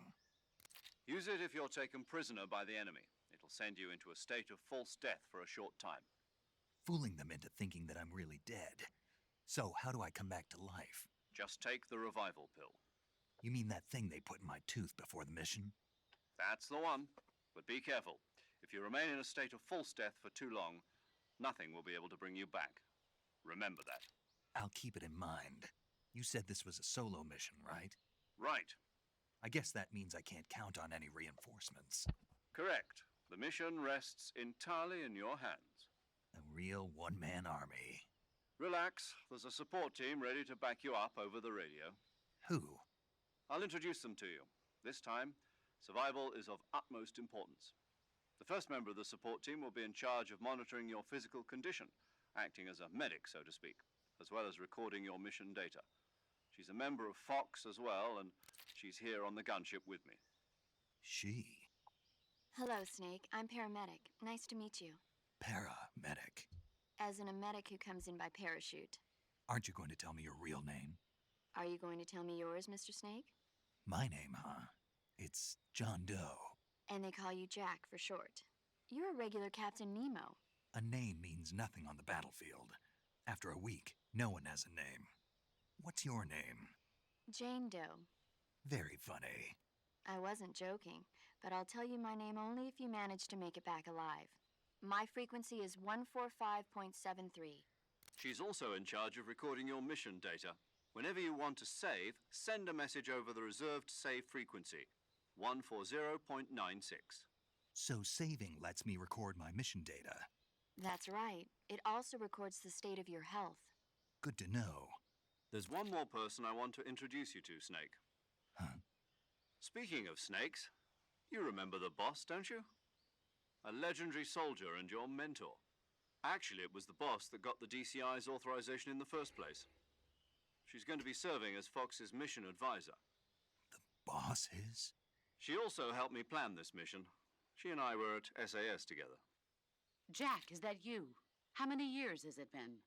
Use it if you're taken prisoner by the enemy. It'll send you into a state of false death for a short time. Fooling them into thinking that I'm really dead. So, how do I come back to life? Just take the revival pill. You mean that thing they put in my tooth before the mission? That's the one. But be careful. If you remain in a state of false death for too long, nothing will be able to bring you back. Remember that. I'll keep it in mind. You said this was a solo mission, right? Right. I guess that means I can't count on any reinforcements. Correct. The mission rests entirely in your hands. A real one-man army. Relax. There's a support team ready to back you up over the radio. Who? I'll introduce them to you. This time, survival is of utmost importance. The first member of the support team will be in charge of monitoring your physical condition, acting as a medic, so to speak, as well as recording your mission data. She's a member of Fox as well, and she's here on the gunship with me. She. Hello, Snake. I'm paramedic. Nice to meet you. Paramedic. As in a medic who comes in by parachute. Aren't you going to tell me your real name? Are you going to tell me yours, Mr. Snake? My name, huh? It's John Doe. And they call you Jack for short. You're a regular Captain Nemo. A name means nothing on the battlefield. After a week, no one has a name. What's your name? Jane Doe. Very funny. I wasn't joking, but I'll tell you my name only if you manage to make it back alive. My frequency is 145.73. She's also in charge of recording your mission data. Whenever you want to save, send a message over the reserved save frequency, 140.96. So saving lets me record my mission data. That's right. It also records the state of your health. Good to know. There's one more person I want to introduce you to, Snake. Huh? Speaking of snakes, you remember the boss, don't you? A legendary soldier and your mentor. Actually, it was the boss that got the DCI's authorization in the first place. She's going to be serving as Fox's mission advisor. The boss is? She also helped me plan this mission. She and I were at SAS together. Jack, is that you? How many years has it been?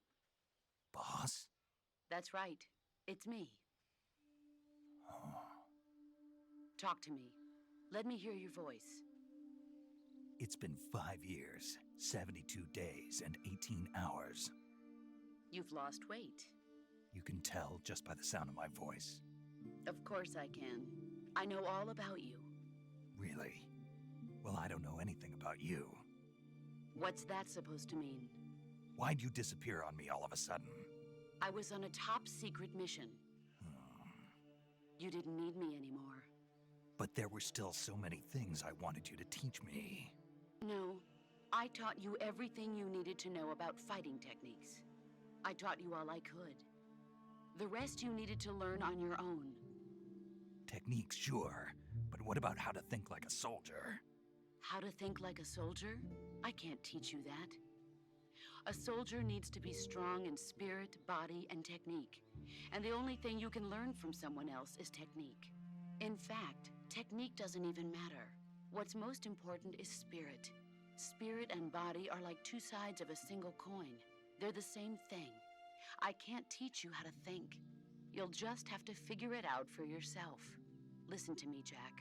Boss? That's right. It's me. Oh. Talk to me. Let me hear your voice. It's been 5 years, 72 days, and 18 hours. You've lost weight. You can tell just by the sound of my voice. Of course I can. I know all about you. Really? Well, I don't know anything about you. What's that supposed to mean? Why'd you disappear on me all of a sudden? I was on a top-secret mission. You didn't need me anymore. But there were still so many things I wanted you to teach me. No, I taught you everything you needed to know about fighting techniques. I taught you all I could. The rest you needed to learn on your own. Techniques, sure. But what about how to think like a soldier? How to think like a soldier? I can't teach you that. A soldier needs to be strong in spirit, body, and technique. And the only thing you can learn from someone else is technique. In fact, technique doesn't even matter. What's most important is spirit. Spirit and body are like two sides of a single coin. They're the same thing. I can't teach you how to think. You'll just have to figure it out for yourself. Listen to me, Jack.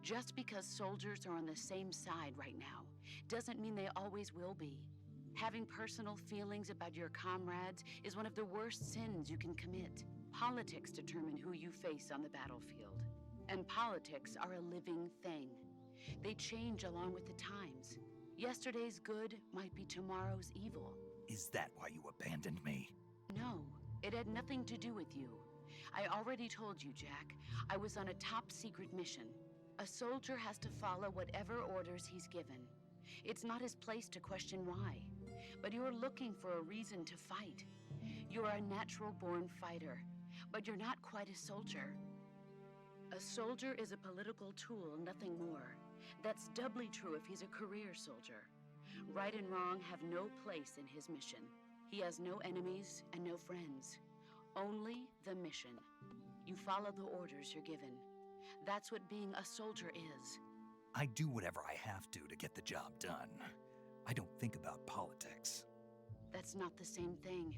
Just because soldiers are on the same side right now doesn't mean they always will be. Having personal feelings about your comrades is one of the worst sins you can commit. Politics determine who you face on the battlefield. And politics are a living thing. They change along with the times. Yesterday's good might be tomorrow's evil. Is that why you abandoned me? No, it had nothing to do with you. I already told you, Jack. I was on a top-secret mission. A soldier has to follow whatever orders he's given. It's not his place to question why. But you're looking for a reason to fight. You're a natural-born fighter, but you're not quite a soldier. A soldier is a political tool, nothing more. That's doubly true if he's a career soldier. Right and wrong have no place in his mission. He has no enemies and no friends. Only the mission. You follow the orders you're given. That's what being a soldier is. I do whatever I have to get the job done. I don't think about politics. That's not the same thing.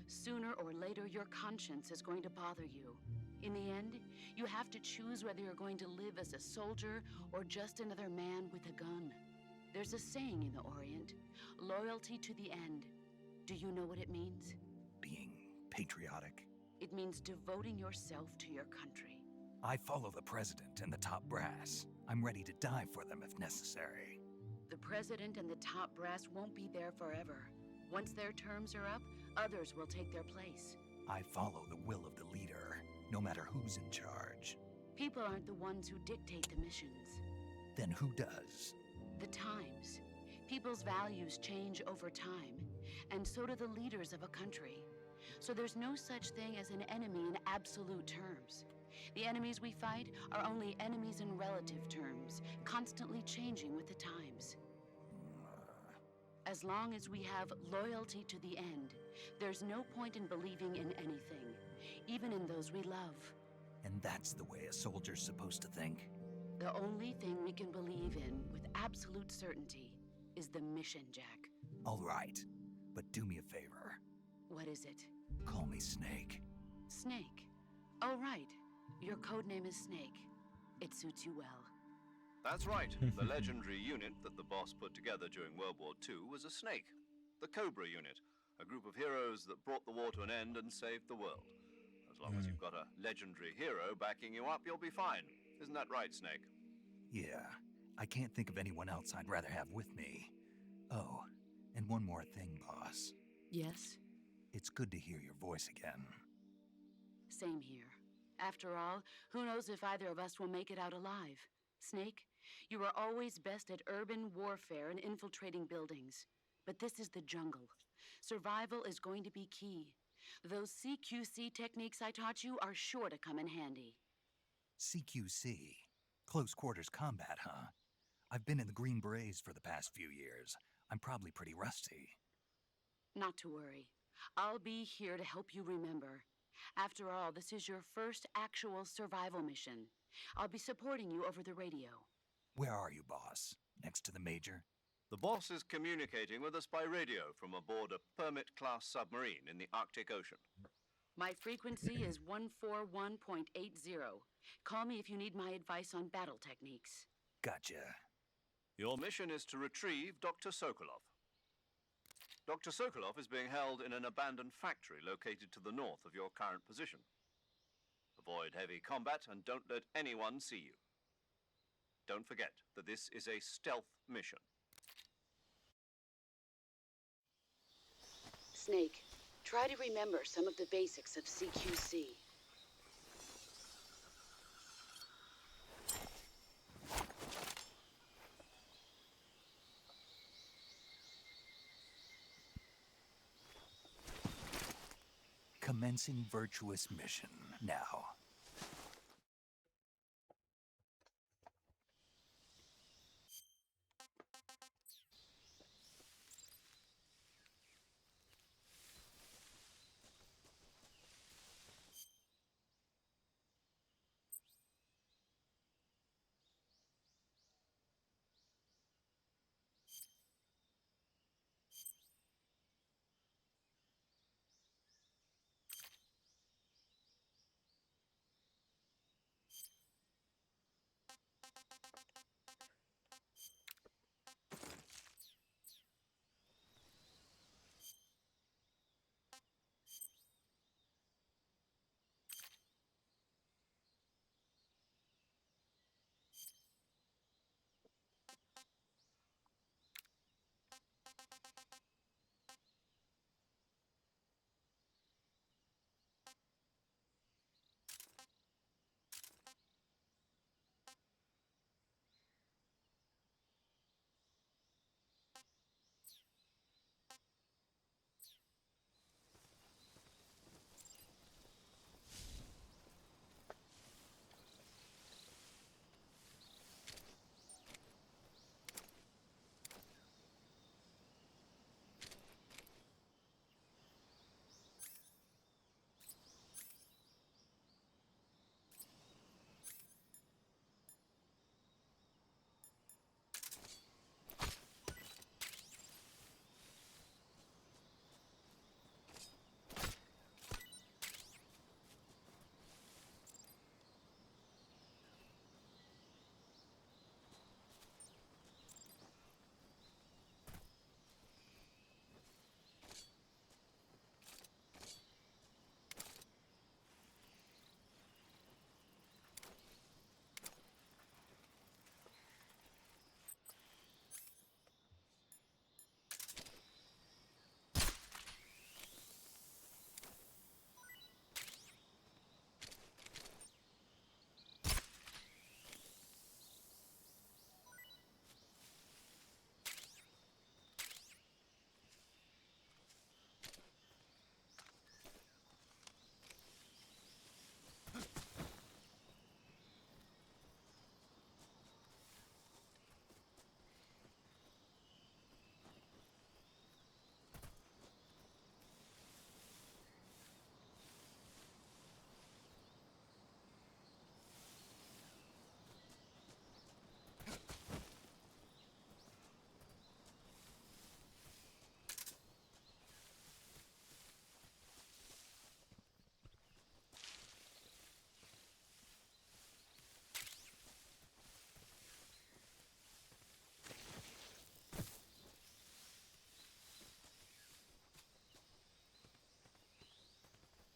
Sooner or later, your conscience is going to bother you. In the end, you have to choose whether you're going to live as a soldier or just another man with a gun. There's a saying in the Orient, loyalty to the end. Do you know what it means? Being patriotic. It means devoting yourself to your country. I follow the president and the top brass. I'm ready to die for them if necessary. The president and the top brass won't be there forever. Once their terms are up, others will take their place. I follow the will of the leader, no matter who's in charge. People aren't the ones who dictate the missions. Then who does? The times. People's values change over time, and so do the leaders of a country. So there's no such thing as an enemy in absolute terms. The enemies we fight are only enemies in relative terms, constantly changing with the times. As long as we have loyalty to the end, there's no point in believing in anything, even in those we love. And that's the way a soldier's supposed to think? The only thing we can believe in with absolute certainty is the mission, Jack. All right, but do me a favor. What is it? Call me Snake. Snake. Oh, right. Your code name is Snake. It suits you well. That's right. The legendary unit that the boss put together during World War II was a snake. The Cobra unit. A group of heroes that brought the war to an end and saved the world. As long as you've got a legendary hero backing you up, you'll be fine. Isn't that right, Snake? Yeah. I can't think of anyone else I'd rather have with me. Oh, and one more thing, boss. Yes? It's good to hear your voice again. Same here. After all, who knows if either of us will make it out alive? Snake, you are always best at urban warfare and infiltrating buildings. But this is the jungle. Survival is going to be key. Those CQC techniques I taught you are sure to come in handy. CQC? Close quarters combat, huh? I've been in the Green Berets for the past few years. I'm probably pretty rusty. Not to worry. I'll be here to help you remember. After all, this is your first actual survival mission. I'll be supporting you over the radio. Where are you, boss? Next to the Major? The boss is communicating with us by radio from aboard a Permit-class submarine in the Arctic Ocean. My frequency is 141.80. Call me if you need my advice on battle techniques. Gotcha. Your mission is to retrieve Dr. Sokolov. Dr. Sokolov is being held in an abandoned factory located to the north of your current position. Avoid heavy combat and don't let anyone see you. Don't forget that this is a stealth mission. Snake, try to remember some of the basics of CQC. Commencing virtuous mission now.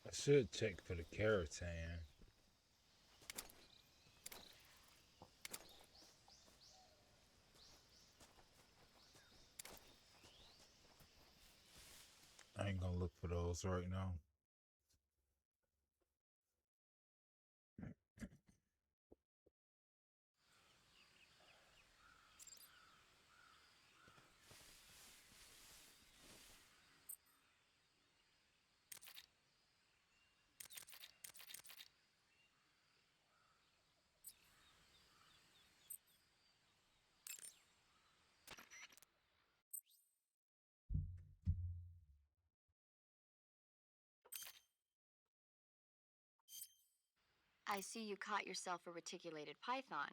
I should check for the keratin. I ain't gonna look for those right now. I see you caught yourself a reticulated python.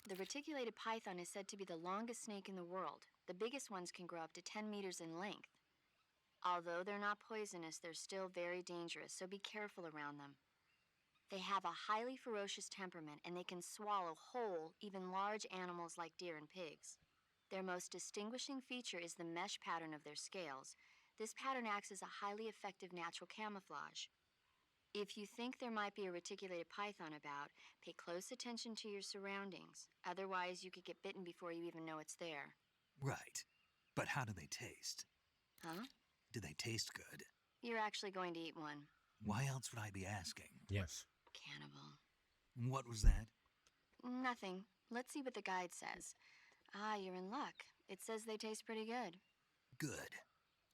The reticulated python is said to be the longest snake in the world. The biggest ones can grow up to 10 meters in length. Although they're not poisonous, they're still very dangerous, so be careful around them. They have a highly ferocious temperament, and they can swallow whole, even large animals like deer and pigs. Their most distinguishing feature is the mesh pattern of their scales. This pattern acts as a highly effective natural camouflage. If you think there might be a reticulated python about, pay close attention to your surroundings. Otherwise, you could get bitten before you even know it's there. Right. But how do they taste? Huh? Do they taste good? You're actually going to eat one. Why else would I be asking? Yes. Cannibal. What was that? Nothing. Let's see what the guide says. Ah, you're in luck. It says they taste pretty good. Good.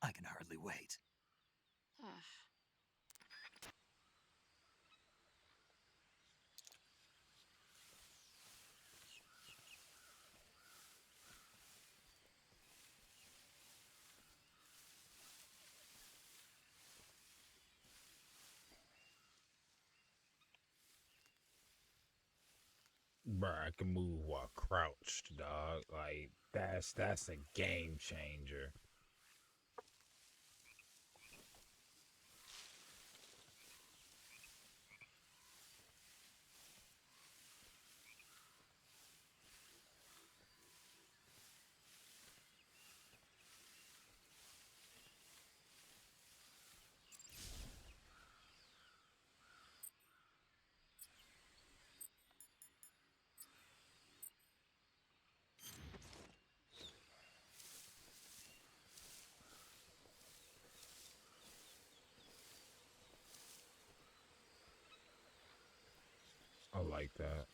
I can hardly wait. Ugh. Bruh, I can move while crouched, dog. Like, that's a game changer. I like that.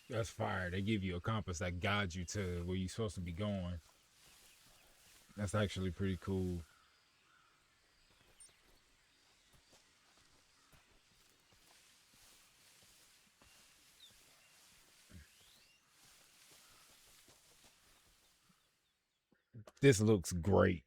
That's fire. They give you a compass that guides you to where you're supposed to be going. That's actually pretty cool. This looks great.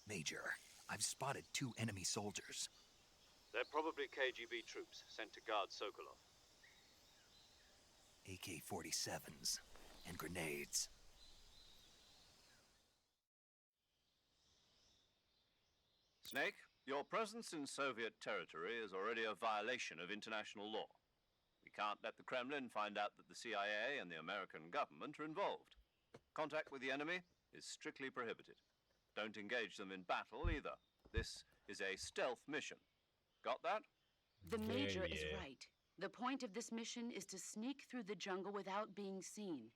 Major, I've spotted 2 enemy soldiers. They're probably KGB troops sent to guard Sokolov. AK-47s and grenades. Snake, your presence in Soviet territory is already a violation of international law. We can't let the Kremlin find out that the CIA and the American government are involved. Contact with the enemy is strictly prohibited. Don't engage them in battle either. This is a stealth mission. Got that? The Major is yeah. right. The point of this mission is to sneak through the jungle without being seen.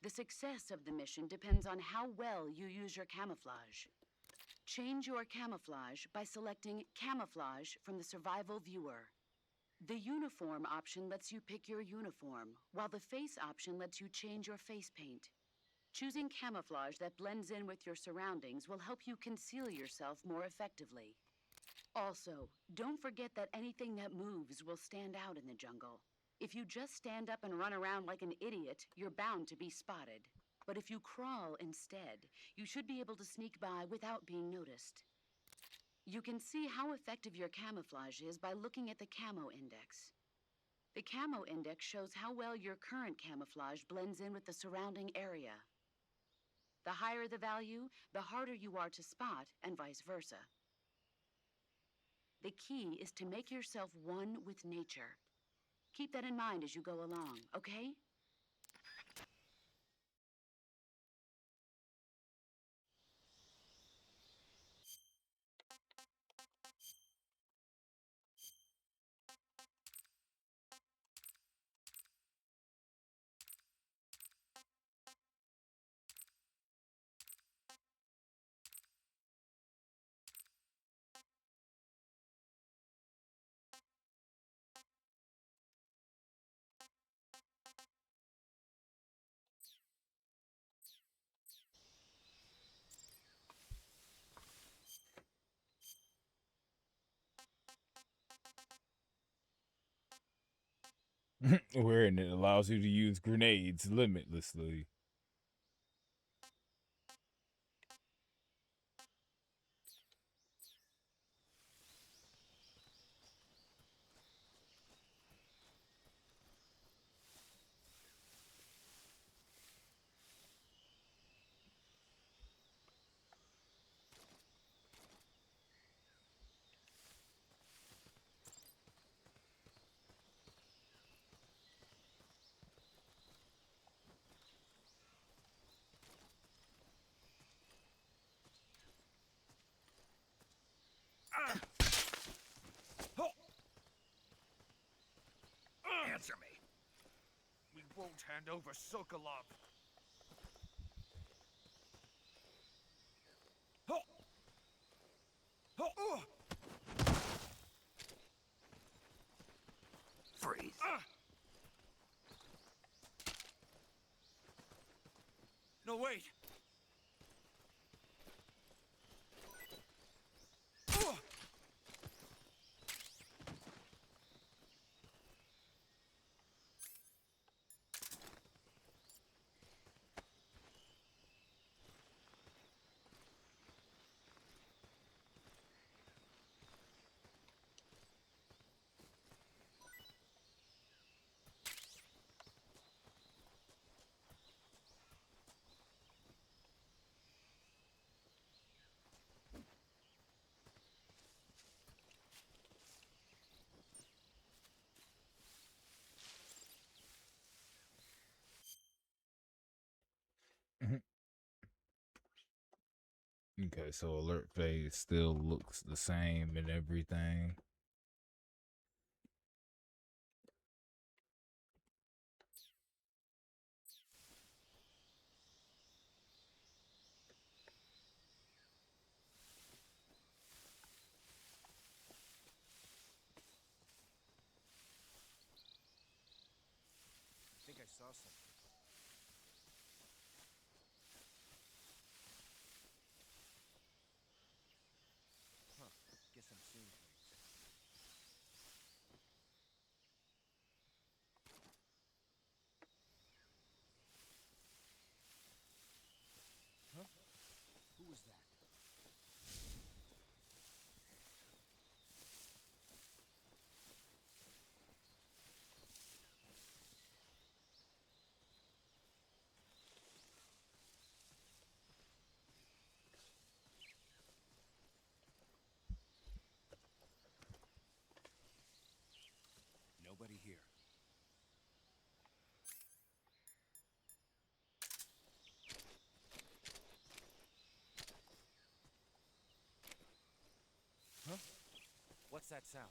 The success of the mission depends on how well you use your camouflage. Change your camouflage by selecting Camouflage from the Survival Viewer. The uniform option lets you pick your uniform, while the face option lets you change your face paint. Choosing camouflage that blends in with your surroundings will help you conceal yourself more effectively. Also, don't forget that anything that moves will stand out in the jungle. If you just stand up and run around like an idiot, you're bound to be spotted. But if you crawl instead, you should be able to sneak by without being noticed. You can see how effective your camouflage is by looking at the camo index. The camo index shows how well your current camouflage blends in with the surrounding area. The higher the value, the harder you are to spot, and vice versa. The key is to make yourself one with nature. Keep that in mind as you go along, okay? Wherein it allows you to use grenades limitlessly. Answer me. We won't hand over Sokolov. Freeze. No, wait. Okay, so alert phase still looks the same and everything. I think I saw something. Huh. Guess I'm seeing things. Huh? Who was that? Nobody here. Huh? What's that sound?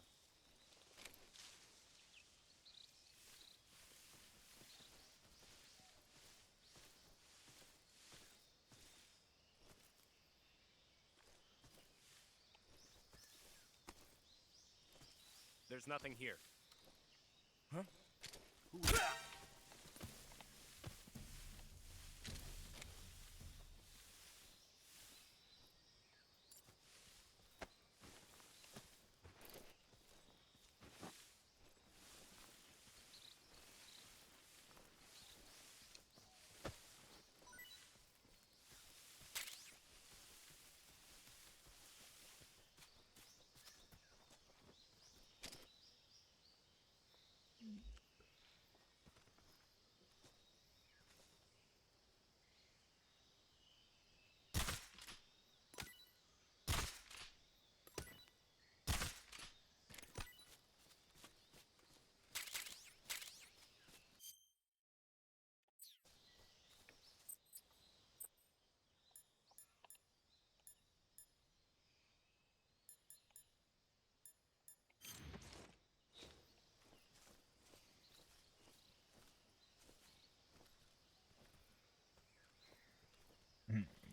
There's nothing here. Huh?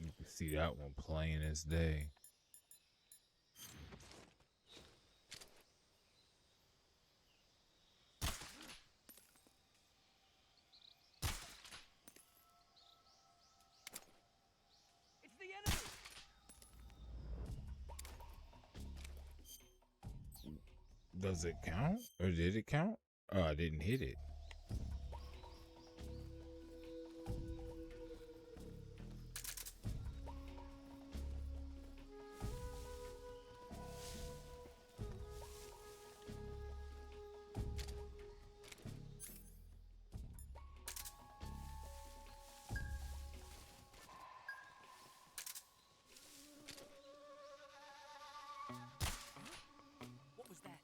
You can see that one plain as day. It's the enemy! Does it count? Or did it count? Oh, I didn't hit it. What was that?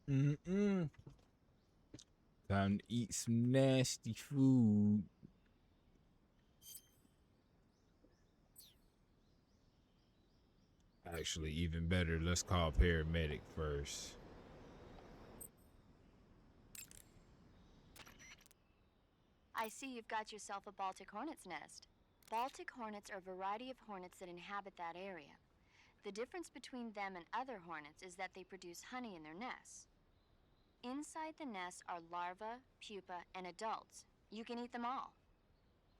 Mm-mm. Time to eat some nasty food. Actually, even better, let's call paramedic first. I see you've got yourself a Baltic hornet's nest. Baltic hornets are a variety of hornets that inhabit that area. The difference between them and other hornets is that they produce honey in their nests. Inside the nests are larvae, pupa, and adults. You can eat them all.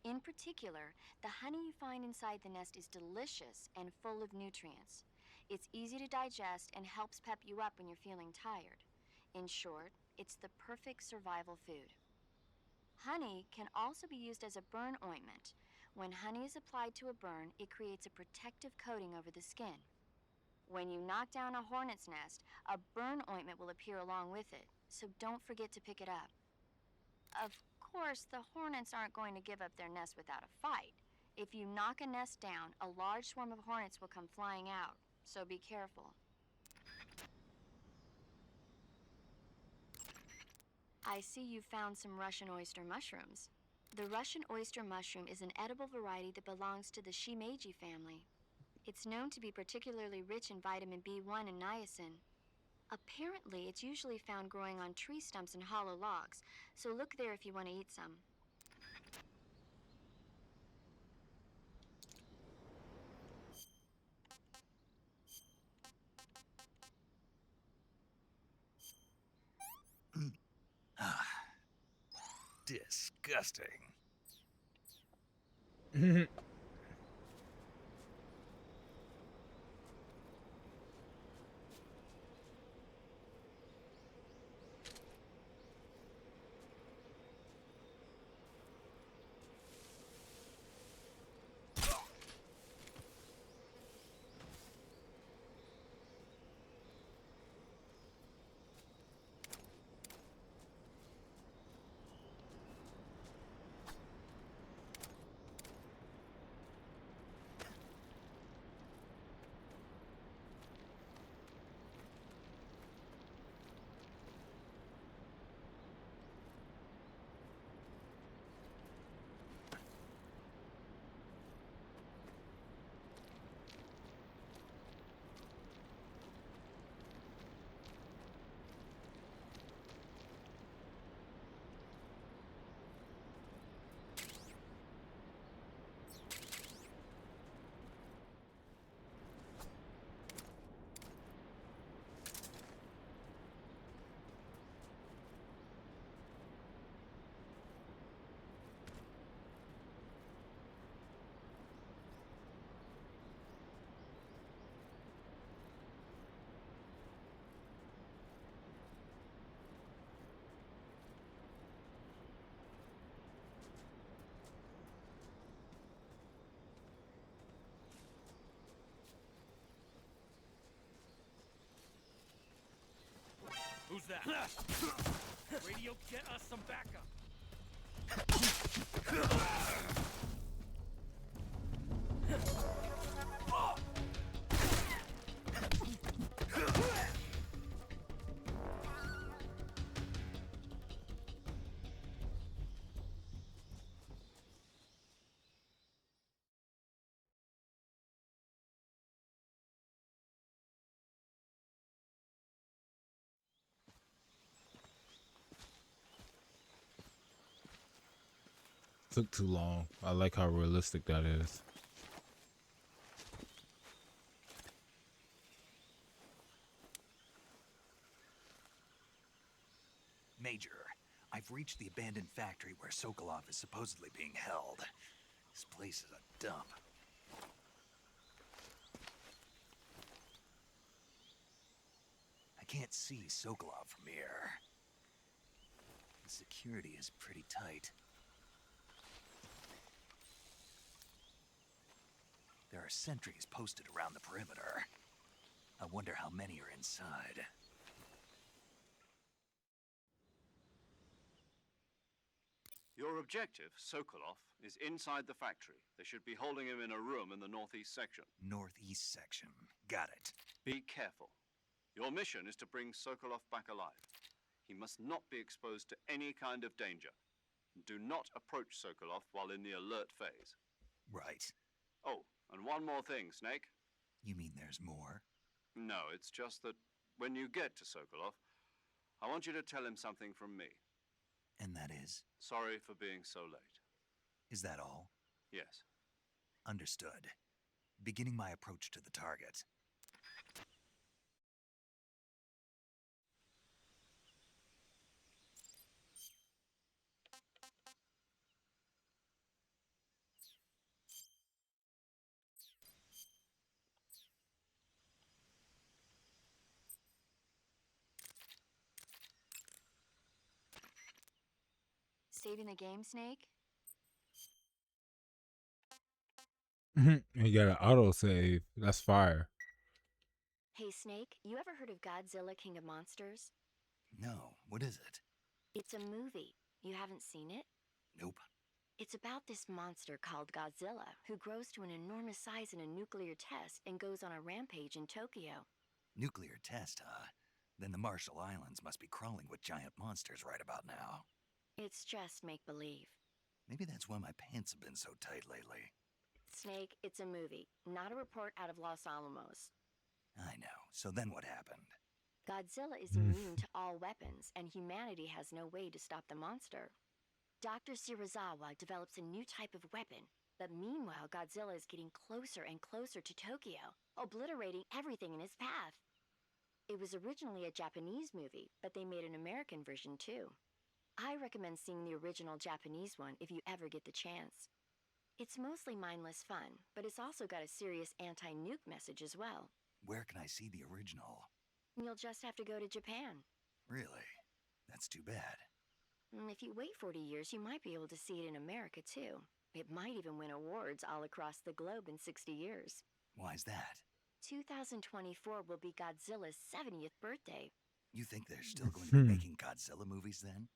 In particular, the honey you find inside the nest is delicious and full of nutrients. It's easy to digest and helps pep you up when you're feeling tired. In short, it's the perfect survival food. Honey can also be used as a burn ointment. When honey is applied to a burn, it creates a protective coating over the skin. When you knock down a hornet's nest, a burn ointment will appear along with it, so don't forget to pick it up. Of course, the hornets aren't going to give up their nest without a fight. If you knock a nest down, a large swarm of hornets will come flying out, so be careful. I see you found some Russian oyster mushrooms. The Russian oyster mushroom is an edible variety that belongs to the shimeji family. It's known to be particularly rich in vitamin B1 and niacin. Apparently, it's usually found growing on tree stumps and hollow logs, so look there if you want to eat some. Disgusting. Who's that? Radio, get us some backup. Took too long. I like how realistic that is. Major, I've reached the abandoned factory where Sokolov is supposedly being held. This place is a dump. I can't see Sokolov from here. The security is pretty tight. There are sentries posted around the perimeter. I wonder how many are inside. Your objective, Sokolov, is inside the factory. They should be holding him in a room in the northeast section. Northeast section. Got it. Be careful. Your mission is to bring Sokolov back alive. He must not be exposed to any kind of danger. Do not approach Sokolov while in the alert phase. Right. Oh, and one more thing, Snake. You mean there's more? No, it's just that when you get to Sokolov, I want you to tell him something from me. And that is? Sorry for being so late. Is that all? Yes. Understood. Beginning my approach to the target. Saving the game, Snake? You got an autosave. That's fire. Hey, Snake, you ever heard of Godzilla King of Monsters? No, what is it? It's a movie. You haven't seen it? Nope. It's about this monster called Godzilla, who grows to an enormous size in a nuclear test and goes on a rampage in Tokyo. Nuclear test, huh? Then the Marshall Islands must be crawling with giant monsters right about now. It's just make-believe. Maybe that's why my pants have been so tight lately. Snake, it's a movie, not a report out of Los Alamos. I know. So then what happened? Godzilla is immune to all weapons, and humanity has no way to stop the monster. Dr. Shirazawa develops a new type of weapon, but meanwhile Godzilla is getting closer and closer to Tokyo, obliterating everything in his path. It was originally a Japanese movie, but they made an American version too. I recommend seeing the original Japanese one if you ever get the chance. It's mostly mindless fun, but it's also got a serious anti-nuke message as well. Where can I see the original? You'll just have to go to Japan. Really? That's too bad. If you wait 40 years, you might be able to see it in America too. It might even win awards all across the globe in 60 years. Why's that? 2024 will be Godzilla's 70th birthday. You think they're still going to be making Godzilla movies then?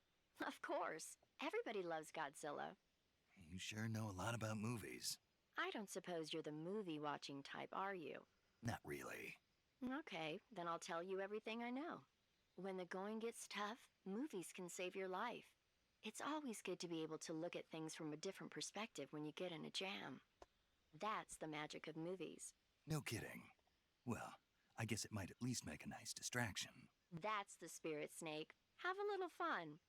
Of course. Everybody loves Godzilla. You sure know a lot about movies. I don't suppose you're the movie-watching type, are you? Not really. Okay, then I'll tell you everything I know. When the going gets tough, movies can save your life. It's always good to be able to look at things from a different perspective when you get in a jam. That's the magic of movies. No kidding. Well, I guess it might at least make a nice distraction. That's the spirit, Snake. Have a little fun.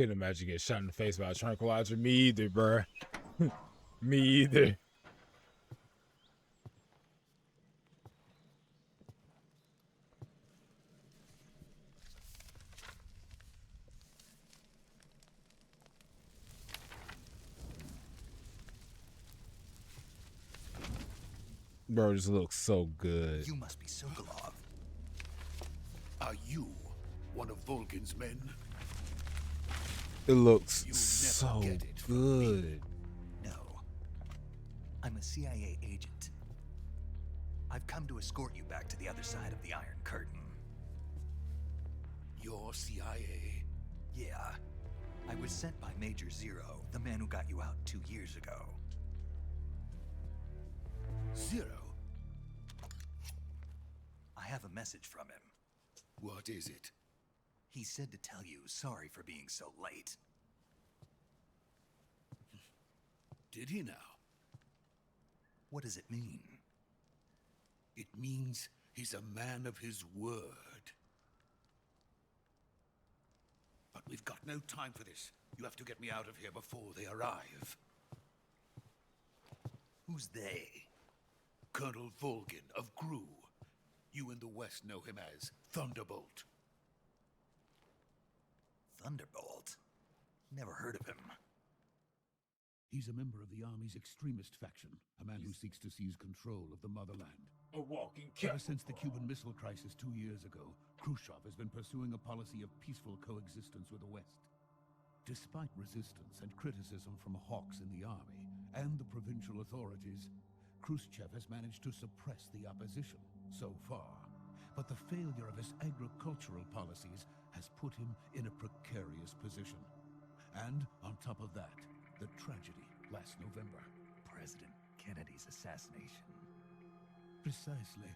Couldn't imagine getting shot in the face by a tranquilizer. Me either, bruh. Me either. Bro, this looks so good. You must be Sokolov. Are you one of Volgin's men? It looks You so never get it from good. No. I'm a CIA agent. I've come to escort you back to the other side of the Iron Curtain. You're CIA? Yeah. I was sent by Major Zero, the man who got you out 2 years ago. Zero? I have a message from him. What is it? He said to tell you sorry for being so late. Did he now? What does it mean? It means he's a man of his word. But we've got no time for this. You have to get me out of here before they arrive. Who's they? Colonel Volgin of Gru. You in the West know him as Thunderbolt. Thunderbolt? Never heard of him. He's a member of the Army's extremist faction, a man who seeks to seize control of the motherland. A walking Ever since the Cuban Missile Crisis 2 years ago, Khrushchev has been pursuing a policy of peaceful coexistence with the West. Despite resistance and criticism from hawks in the army and the provincial authorities, Khrushchev has managed to suppress the opposition so far. But the failure of his agricultural policies has put him in a precarious position. And on top of that, the tragedy last November. President Kennedy's assassination. Precisely.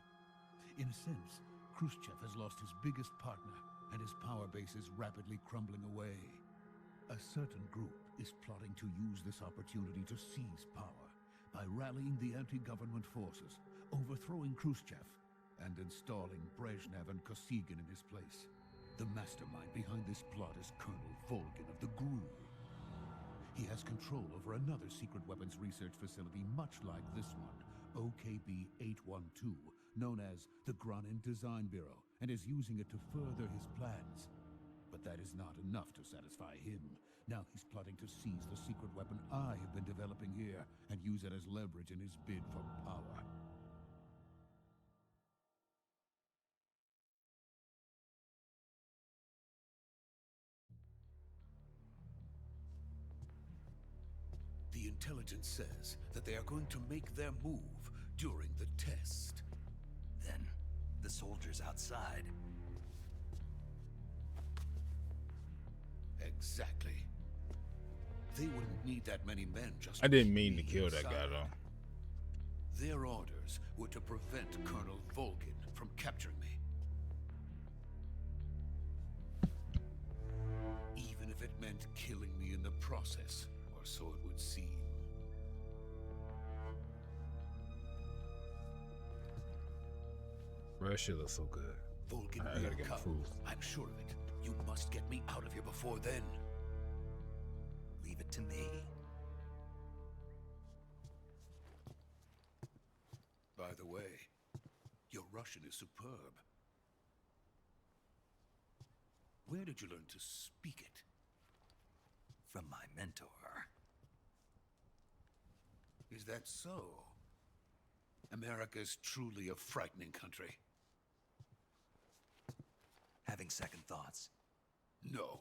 In a sense, Khrushchev has lost his biggest partner, and his power base is rapidly crumbling away. A certain group is plotting to use this opportunity to seize power by rallying the anti-government forces, overthrowing Khrushchev, and installing Brezhnev and Kosygin in his place. The mastermind behind this plot is Colonel Volgin of the GRU. He has control over another secret weapons research facility much like this one, OKB-812, known as the Granin Design Bureau, and is using it to further his plans. But that is not enough to satisfy him. Now he's plotting to seize the secret weapon I have been developing here and use it as leverage in his bid for power. The intelligence says that they are going to make their move during the test. Then, the soldiers outside. Exactly. They wouldn't need that many men just I to didn't keep mean to me kill that inside. guy though. Their orders were to prevent Colonel Volgin from capturing me. Even if it meant killing me in the process, or so it would seem. Bro, that shit looks so good. Volgin I gotta will get my come. food. I'm sure of it. You must get me out of here before then. Leave it to me. By the way, your Russian is superb. Where did you learn to speak it? From my mentor. Is that so? America's truly a frightening country. Having second thoughts. No.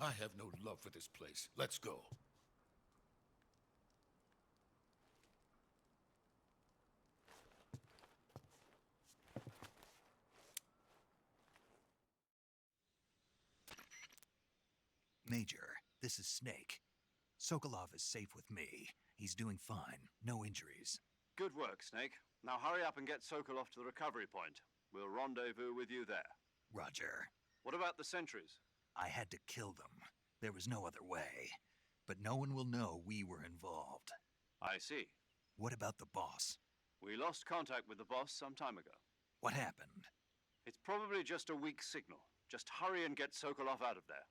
I have no love for this place. Let's go. Major, this is Snake. Sokolov is safe with me. He's doing fine. No injuries. Good work, Snake. Now hurry up and get Sokolov to the recovery point. We'll rendezvous with you there. Roger. What about the sentries? I had to kill them. There was no other way. But no one will know we were involved. I see. What about the boss? We lost contact with the boss some time ago. What happened? It's probably just a weak signal. Just hurry and get Sokolov out of there.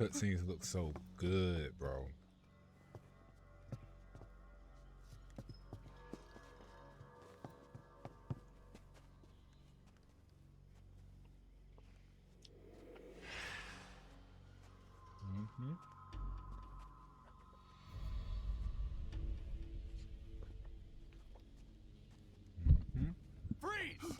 Cutscenes look so good, bro. Mm-hmm. Mm-hmm. Freeze!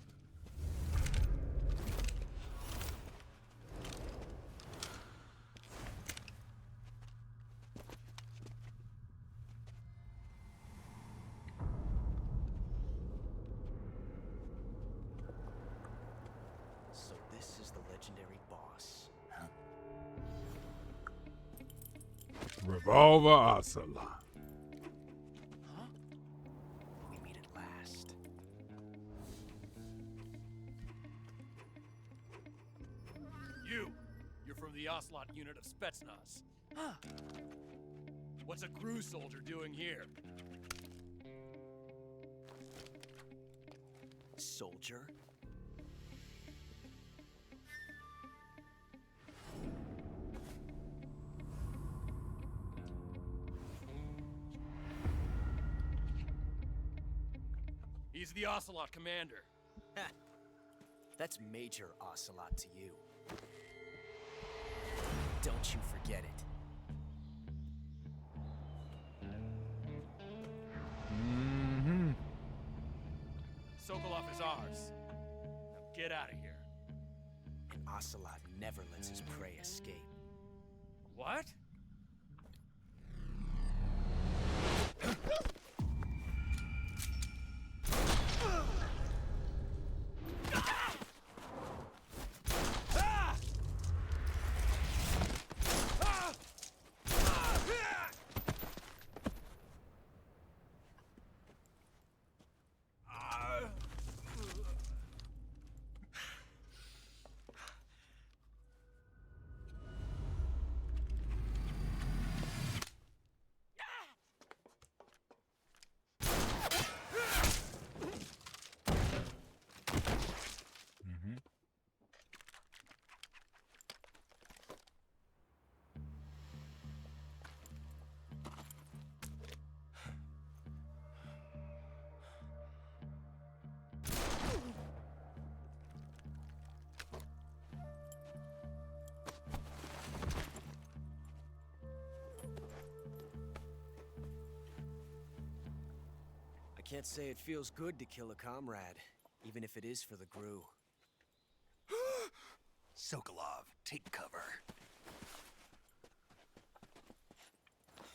So this is the legendary boss. Revolver Ocelot. Huh? We meet at last. You're from the Ocelot unit of Spetsnaz. Huh. What's a crew soldier doing here? Soldier? He's the Ocelot commander. That's Major Ocelot to you. Don't you forget it. Mm-hmm. Sokolov is ours. Now get out of here. And Ocelot never lets his prey escape. What? I can't say it feels good to kill a comrade, even if it is for the GRU. Sokolov, take cover.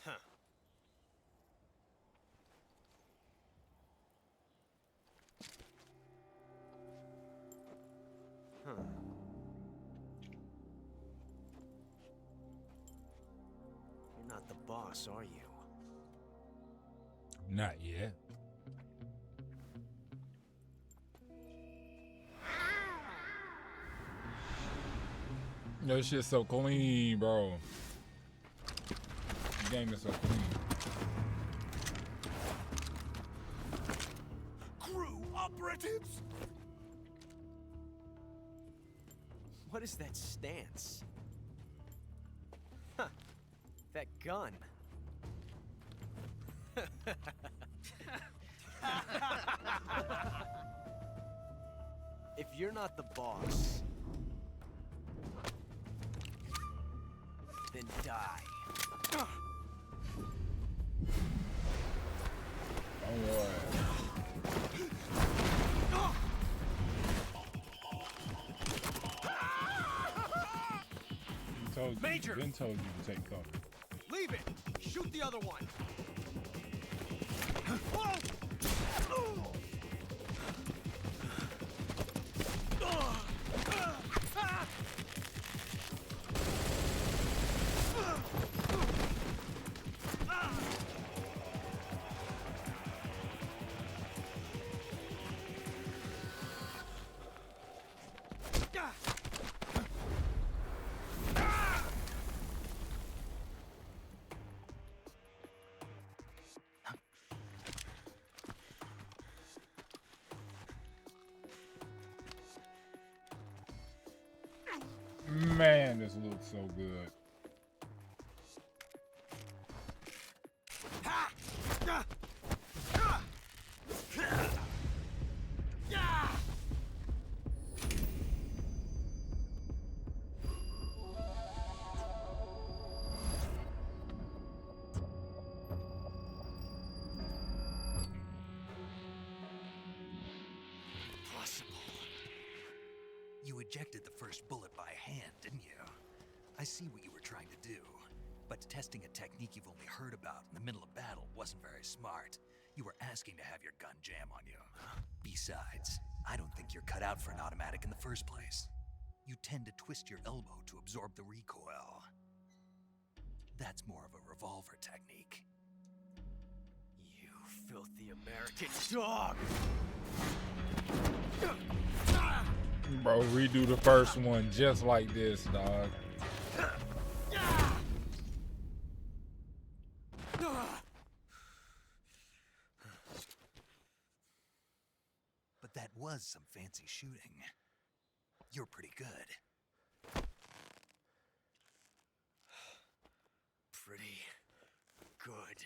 Huh. Huh. You're not the boss, are you? Not yet. Yo, this shit's so clean, bro. The game is so clean. Crew operatives! What is that stance? Huh. That gun. If you're not the boss, then die. Don't worry. Major! Ben told you to take cover. Leave it! Shoot the other one! Man, this looks so good. ejected the first bullet by hand, didn't you? I see what you were trying to do. But testing a technique you've only heard about in the middle of battle wasn't very smart. You were asking to have your gun jam on you. Besides, I don't think you're cut out for an automatic in the first place. You tend to twist your elbow to absorb the recoil. That's more of a revolver technique. You filthy American dog! Bro, redo the first one just like this, dog. But that was some fancy shooting. You're pretty good. Pretty good.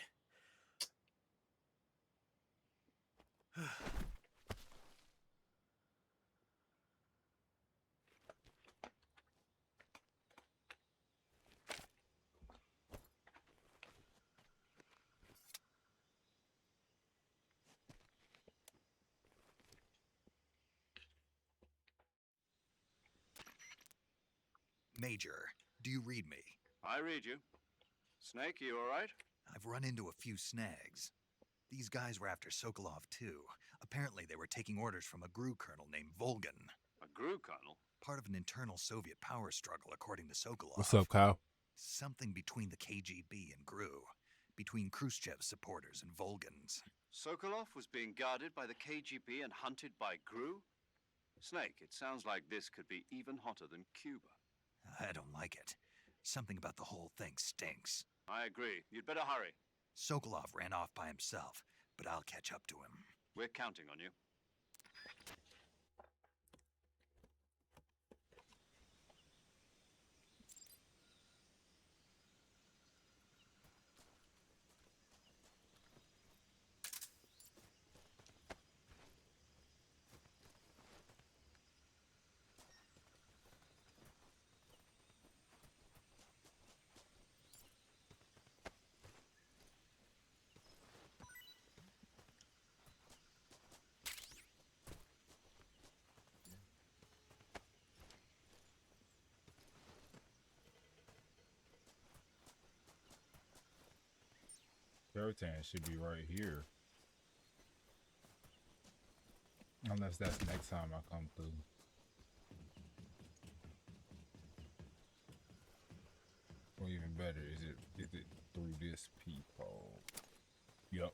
Major, do you read me? I read you. Snake, you all right? I've run into a few snags. These guys were after Sokolov too. Apparently they were taking orders from a GRU colonel named Volgan. A GRU colonel? Part of an internal Soviet power struggle, according to Sokolov. What's up, Kyle? Something between the KGB and GRU. Between Khrushchev's supporters and Volgan's. Sokolov was being guarded by the KGB and hunted by GRU? Snake, it sounds like this could be even hotter than Cuba. I don't like it. Something about the whole thing stinks. I agree. You'd better hurry. Sokolov ran off by himself, but I'll catch up to him. We're counting on you. Keratin should be right here. Unless that's next time I come through. Or even better, is it through this peephole? Yup.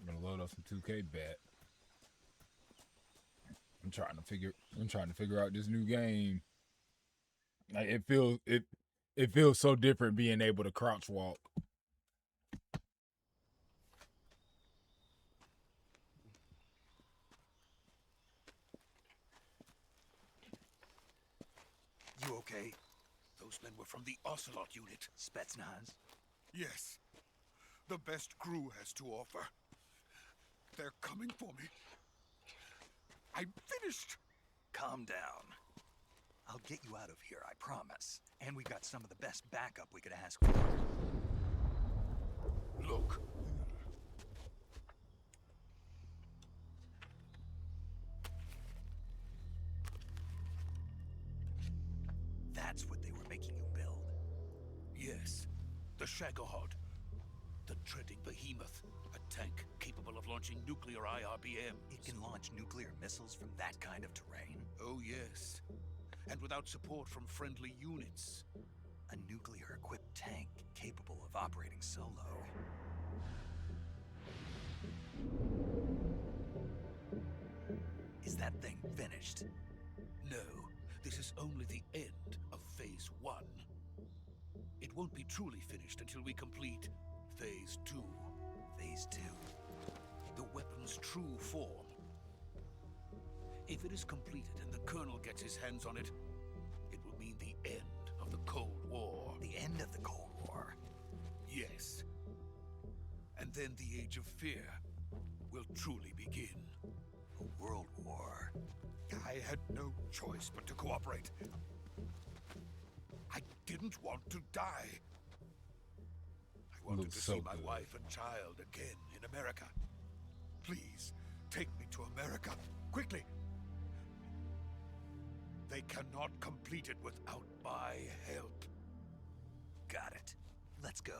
I'm gonna load up some 2K bet. I'm trying to figure out this new game. Like it feels so different being able to crouch walk. You okay? Those men were from the Ocelot unit. Spetsnaz? Yes. The best GRU has to offer. They're coming for me. I'm finished. Calm down. I'll get you out of here, I promise. And we've got some of the best backup we could ask for. Look. That's what they were making you build? Yes. The Shagohod. The treading behemoth. A tank capable of launching nuclear IRBMs. It can launch nuclear missiles from that kind of terrain? Oh, yes. And without support from friendly units. A nuclear-equipped tank capable of operating solo. Is that thing finished? No. This is only the end of Phase 1. It won't be truly finished until we complete Phase 2. Phase 2? The weapon's true form. If it is completed and the Colonel gets his hands on it, it will mean the end of the Cold War. The end of the Cold War? Yes. And then the Age of Fear will truly begin. A world war. I had no choice but to cooperate. I didn't want to die. I wanted to see my wife and child again in America. Please, take me to America, quickly. They cannot complete it without my help. Got it. Let's go.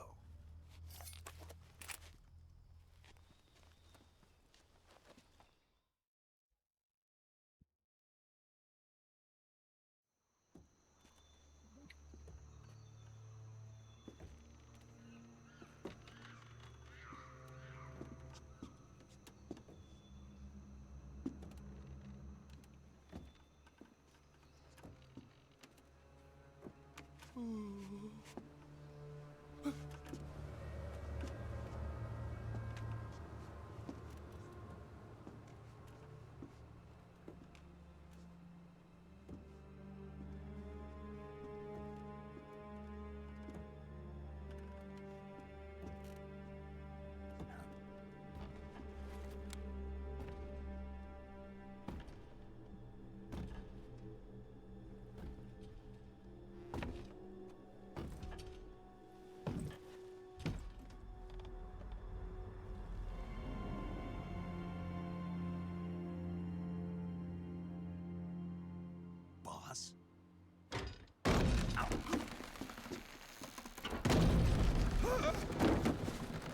Boss?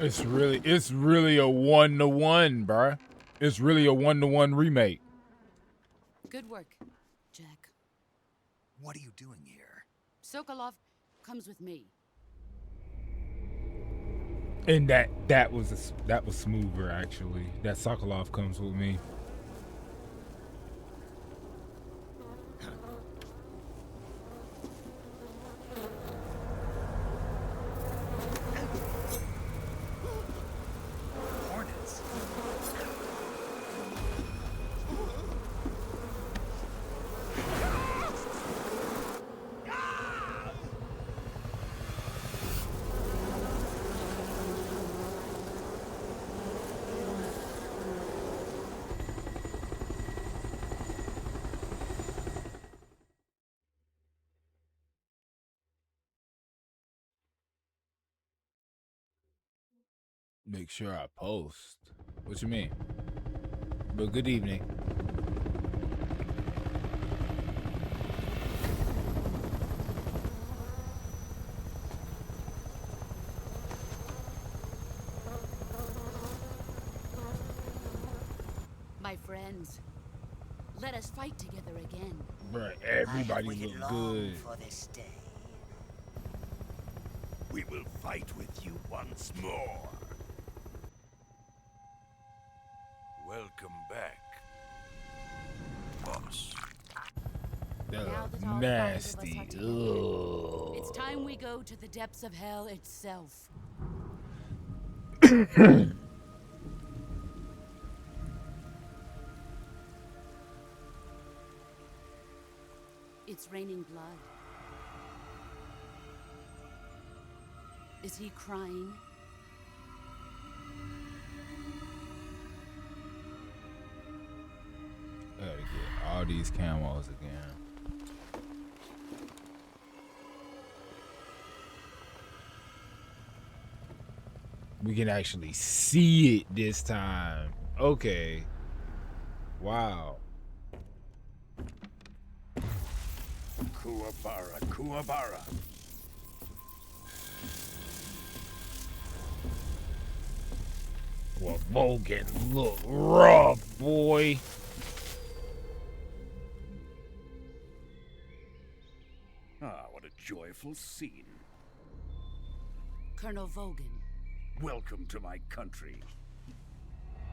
It's really a 1-to-1, bruh. It's really a 1-to-1 remake. Good work, Jack. What are you doing here? Sokolov comes with me. And that was smoother actually. That Sokolov comes with me. Hornets. Make sure I post. What you mean? But good evening. My friends, let us fight together again. Bruh, everybody look good. For this day. We will fight with you once more. Welcome back, boss. Now that all 5 of us Nasty. are together, it's time we go to the depths of hell itself. It's raining blood. Is he crying? I gotta get all these camos again. We can actually see it this time. Okay. Wow. Kuwabara, Kuwabara. Well, Vulcan look rough, boy. Ah, what a joyful scene. Colonel Vogan. Welcome to my country.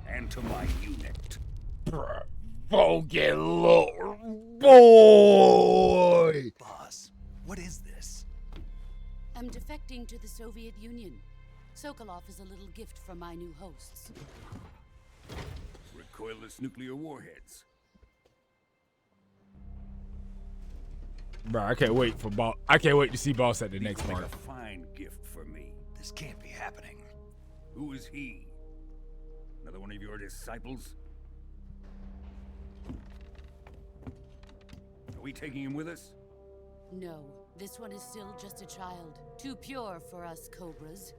And to my unit. Vulcan look, boy. Boss, what is this? I'm defecting to the Soviet Union. Sokolov is a little gift from my new hosts. Recoilless nuclear warheads. Bro, I can't wait for boss. I can't wait to see boss at the next These make part. a fine gift for me. This can't be happening. Who is he? Another one of your disciples? Are we taking him with us? No, this one is still just a child. Too pure for us Cobras.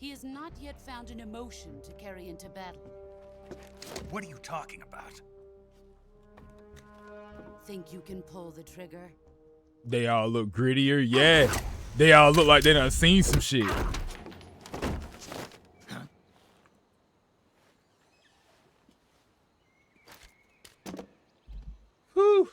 He has not yet found an emotion to carry into battle. What are you talking about? Think you can pull the trigger? They all look grittier. Yeah. They all look like they done seen some shit. Whew.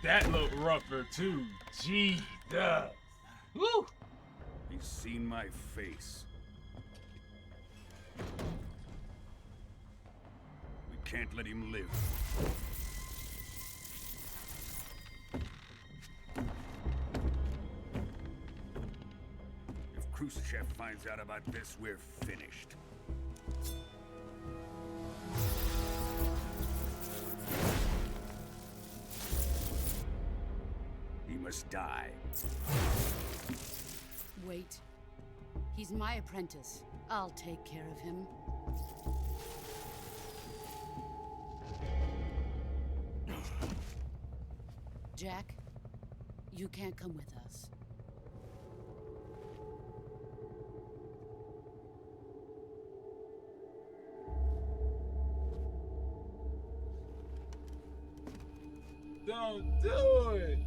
That looked rougher too. Jesus. Woo. He's seen my face. We can't let him live. If Khrushchev finds out about this, we're finished. He must die. Wait. He's my apprentice. I'll take care of him. Jack, you can't come with us. Don't do it.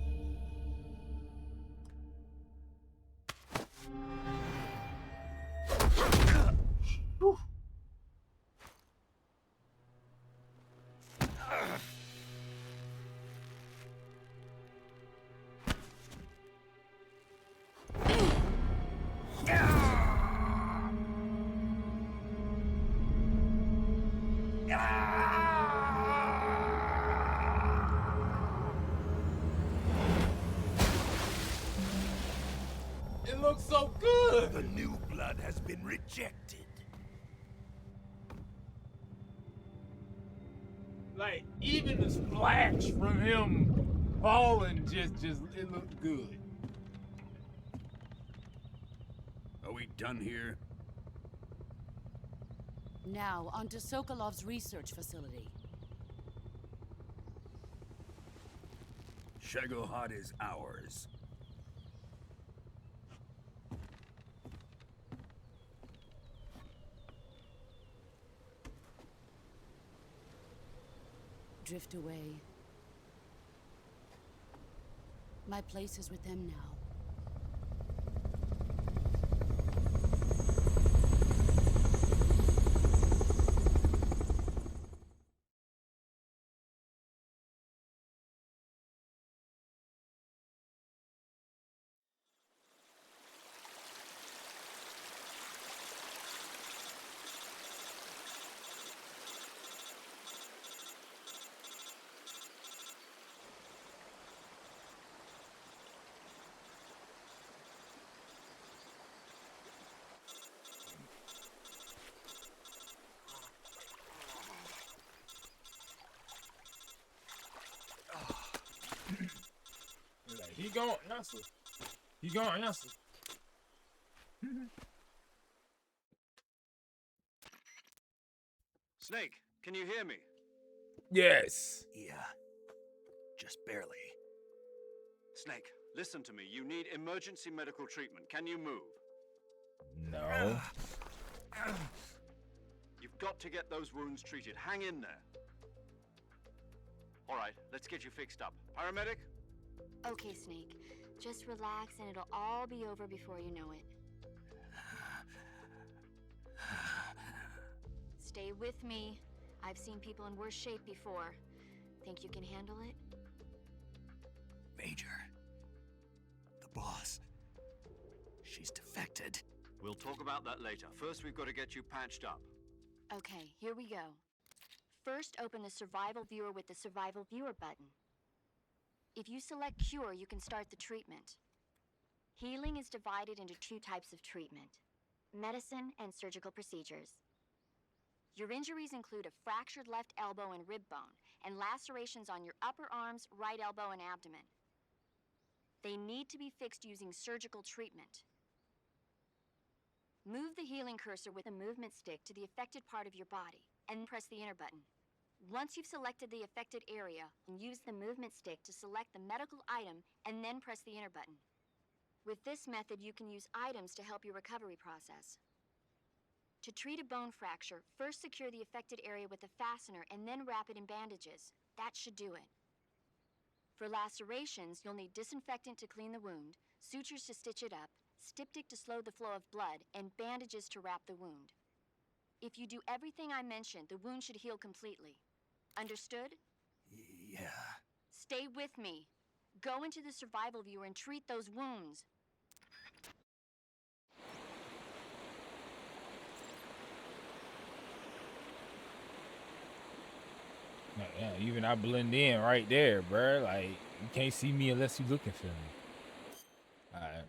It looks so good. The new blood has been rejected. Like even the splash from him falling just it looked good. Are we done here? Now, onto Sokolov's research facility. Shagohod is ours. Drift away. My place is with them now. He gonna answer. He gonna answer. Snake, can you hear me? Yes. Yeah. Just barely. Snake, listen to me. You need emergency medical treatment. Can you move? No. You've got to get those wounds treated. Hang in there. All right, let's get you fixed up. Paramedic? Okay, Snake. Just relax and it'll all be over before you know it. Stay with me. I've seen people in worse shape before. Think you can handle it? Major. The boss. She's defected. We'll talk about that later. First, we've got to get you patched up. Okay, here we go. First, open the Survival Viewer with the Survival Viewer button. If you select Cure, you can start the treatment. Healing is divided into two types of treatment: medicine and surgical procedures. Your injuries include a fractured left elbow and rib bone, and lacerations on your upper arms, right elbow, and abdomen. They need to be fixed using surgical treatment. Move the healing cursor with a movement stick to the affected part of your body, and press the enter button. Once you've selected the affected area, use the movement stick to select the medical item, and then press the enter button. With this method, you can use items to help your recovery process. To treat a bone fracture, first secure the affected area with a fastener and then wrap it in bandages. That should do it. For lacerations, you'll need disinfectant to clean the wound, sutures to stitch it up, styptic to slow the flow of blood, and bandages to wrap the wound. If you do everything I mentioned, the wound should heal completely. Understood? Yeah. Stay with me. Go into the survival viewer and treat those wounds. Yeah, even I blend in right there, bruh. Like, you can't see me unless you looking for me. All right.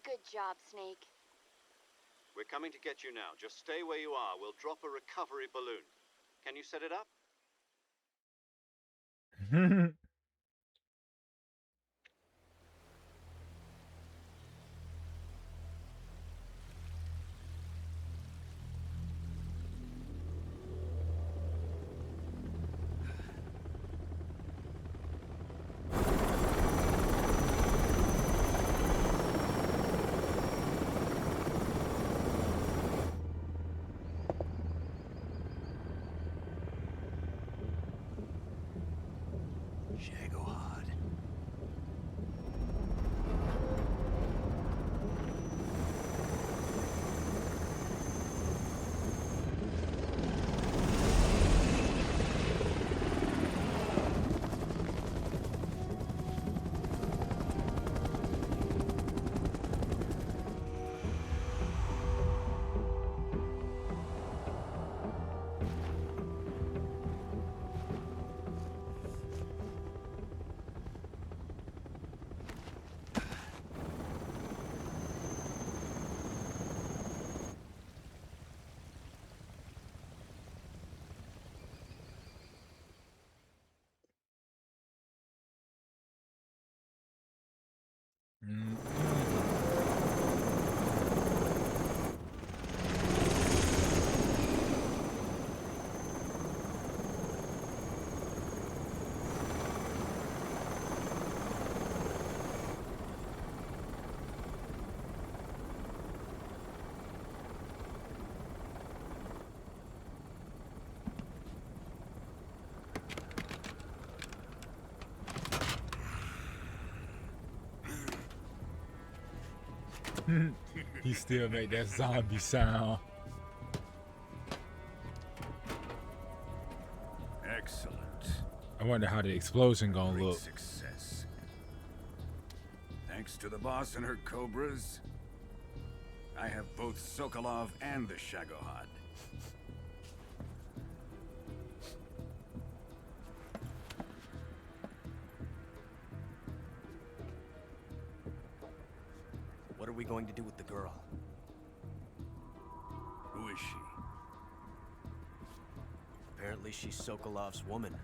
Good job, Snake. We're coming to get you now. Just stay where you are. We'll drop a recovery balloon. Can you set it up? Shagohod. He still make that zombie sound. Excellent. I wonder how the explosion gonna Great look. success. Thanks to the boss and her cobras, I have both Sokolov and the Shagohod. What are we going to do with the girl? Who is she? Apparently she's Sokolov's woman.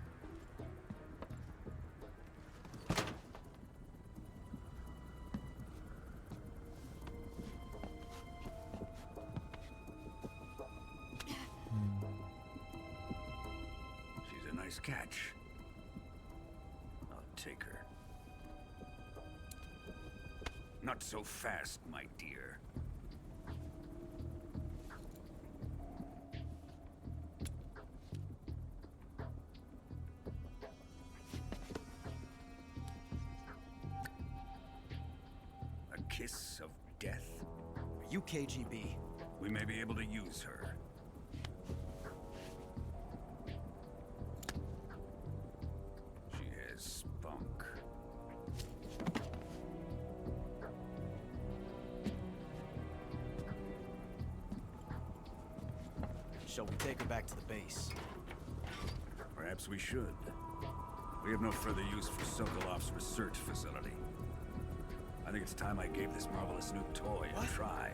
She's a nice catch. I'll take her. Not so fast, my dear. A kiss of death? Are you KGB? We may be able to use her. She has spunk. Shall we take her back to the base? Perhaps we should. We have no further use for Sokolov's research facility. I think it's time I gave this marvelous new toy a try.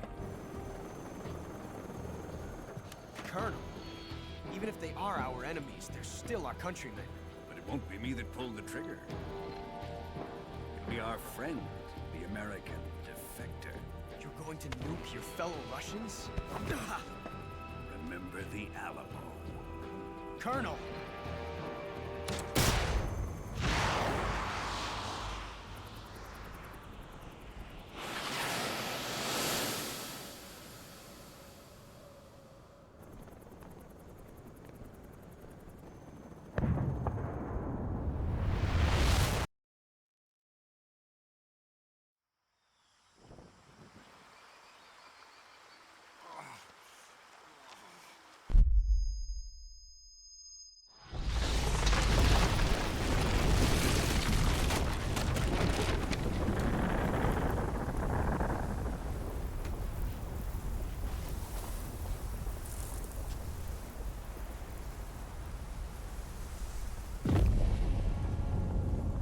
Colonel, even if they are our enemies, they're still our countrymen. But it won't be me that pulled the trigger. It'll be our friend, the American defector. You're going to nuke your fellow Russians? Remember the Alamo. Colonel!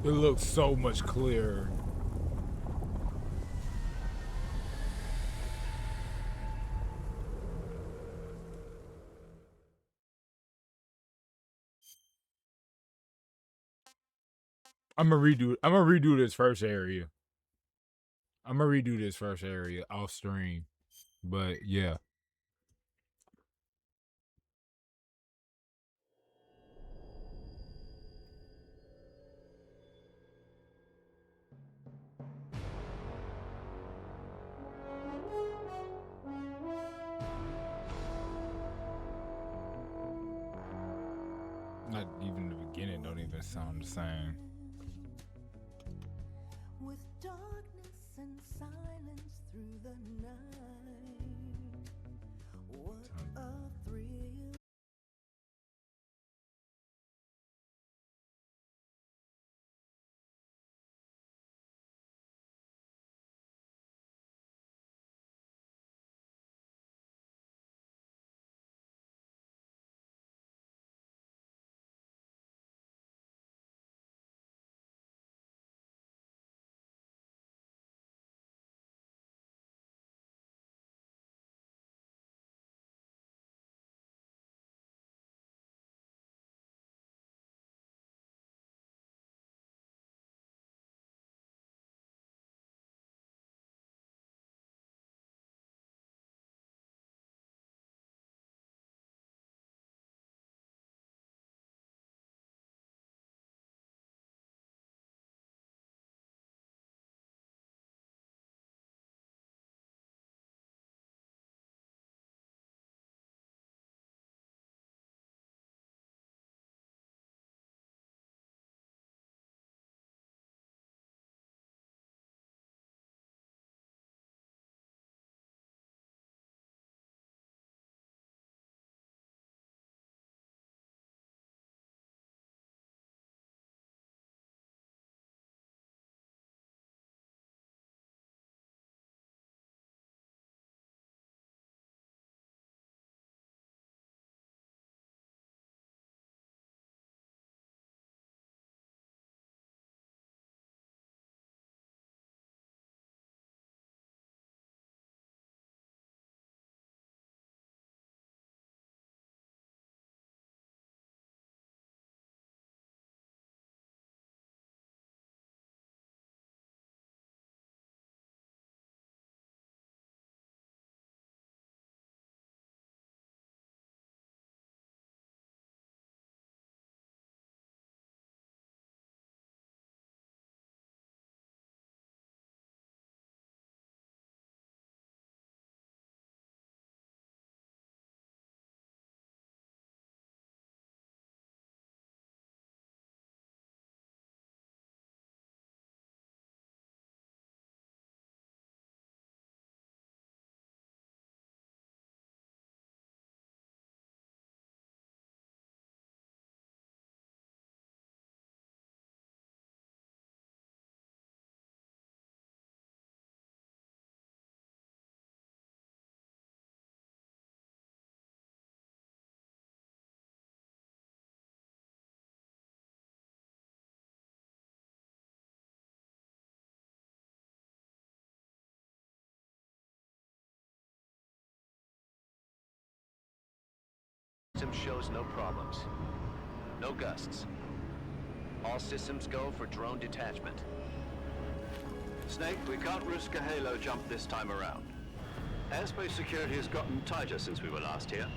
It looks so much clearer. I'm gonna redo this first area. I'm gonna redo this first area off stream. But yeah. Not even the beginning don't even sound the same. With darkness and silence through the night, what a thrill. system shows no problems. No gusts. All systems go for drone detachment. Snake, we can't risk a halo jump this time around. Airspace security has gotten tighter since we were last here.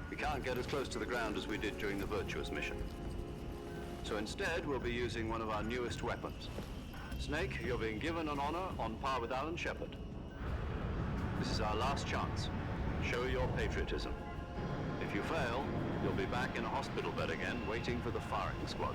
We can't get as close to the ground as we did during the Virtuous mission. So instead, we'll be using one of our newest weapons. Snake, you're being given an honor on par with Alan Shepard. This is our last chance. Show your patriotism. If you fail, you'll be back in a hospital bed again, waiting for the firing squad.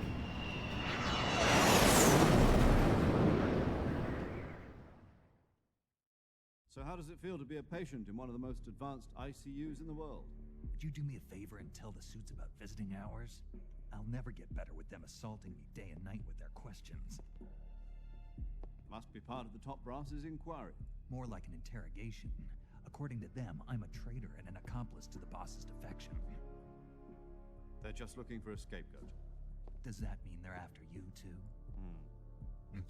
So how does it feel to be a patient in one of the most advanced ICUs in the world? Would you do me a favor and tell the suits about visiting hours? I'll never get better with them assaulting me day and night with their questions. Must be part of the top brass's inquiry. More like an interrogation. According to them, I'm a traitor and an accomplice to the boss's defection. They're just looking for a scapegoat. Does that mean they're after you too?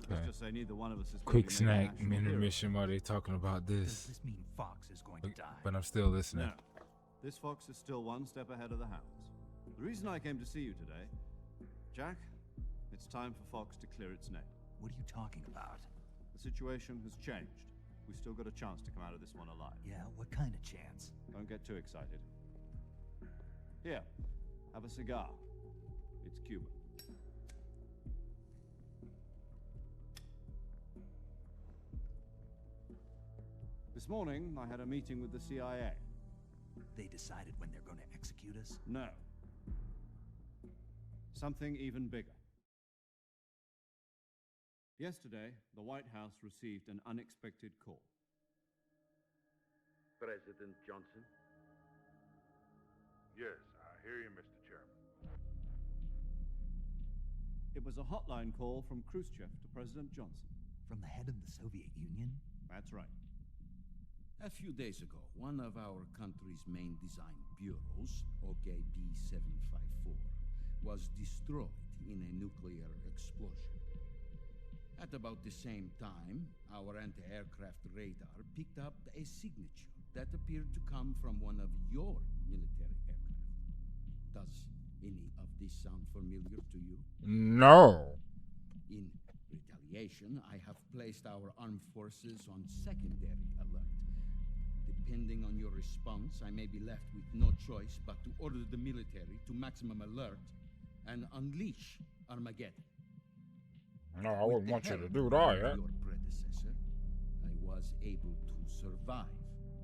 Okay. Let's just say neither one of us is Quick going to be made a snack national hero. intermission while they talking about Does this. this mean Fox is going to die? But I'm still listening. No. This Fox is still one step ahead of the hounds. The reason I came to see you today, Jack, it's time for Fox to clear its name. What are you talking about? The situation has changed. We've still got a chance to come out of this one alive. Yeah, what kind of chance? Don't get too excited. Here, have a cigar. It's Cuban. This morning, I had a meeting with the CIA. They decided when they're going to execute us? No. Something even bigger. Yesterday, the White House received an unexpected call. President Johnson? Yes, I hear you, Mr. Chairman. It was a hotline call from Khrushchev to President Johnson. From the head of the Soviet Union? That's right. A few days ago, one of our country's main design bureaus, OKB-754, was destroyed in a nuclear explosion. At about the same time, our anti-aircraft radar picked up a signature that appeared to come from one of your military aircraft. Does any of this sound familiar to you? No. In retaliation, I have placed our armed forces on secondary alert. Depending on your response, I may be left with no choice but to order the military to maximum alert and unleash Armageddon. No, I wouldn't want you to do that, yeah? Your predecessor, I was able to survive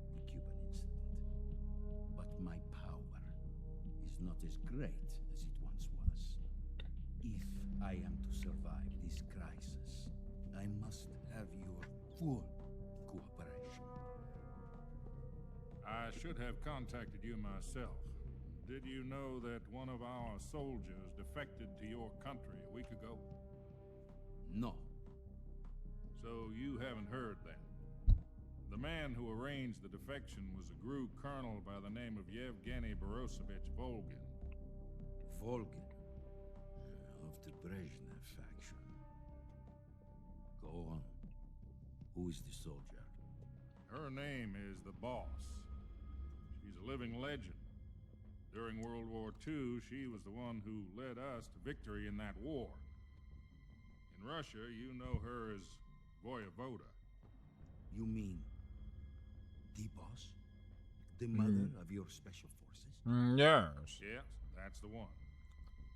the Cuban incident. But my power is not as great as it once was. If I am to survive this crisis, I must have your full cooperation. I should have contacted you myself. Did you know that one of our soldiers defected to your country a week ago? No. So you haven't heard then? The man who arranged the defection was a GRU colonel by the name of Yevgeny Borosovich Volgin. Volgin? Of the Brezhnev faction. Go on. Who is the soldier? Her name is the Boss. She's a living legend. During World War II, she was the one who led us to victory in that war. In Russia, you know her as Voyevoda. You mean the boss? The mother of your special forces? Yes. Yes, that's the one.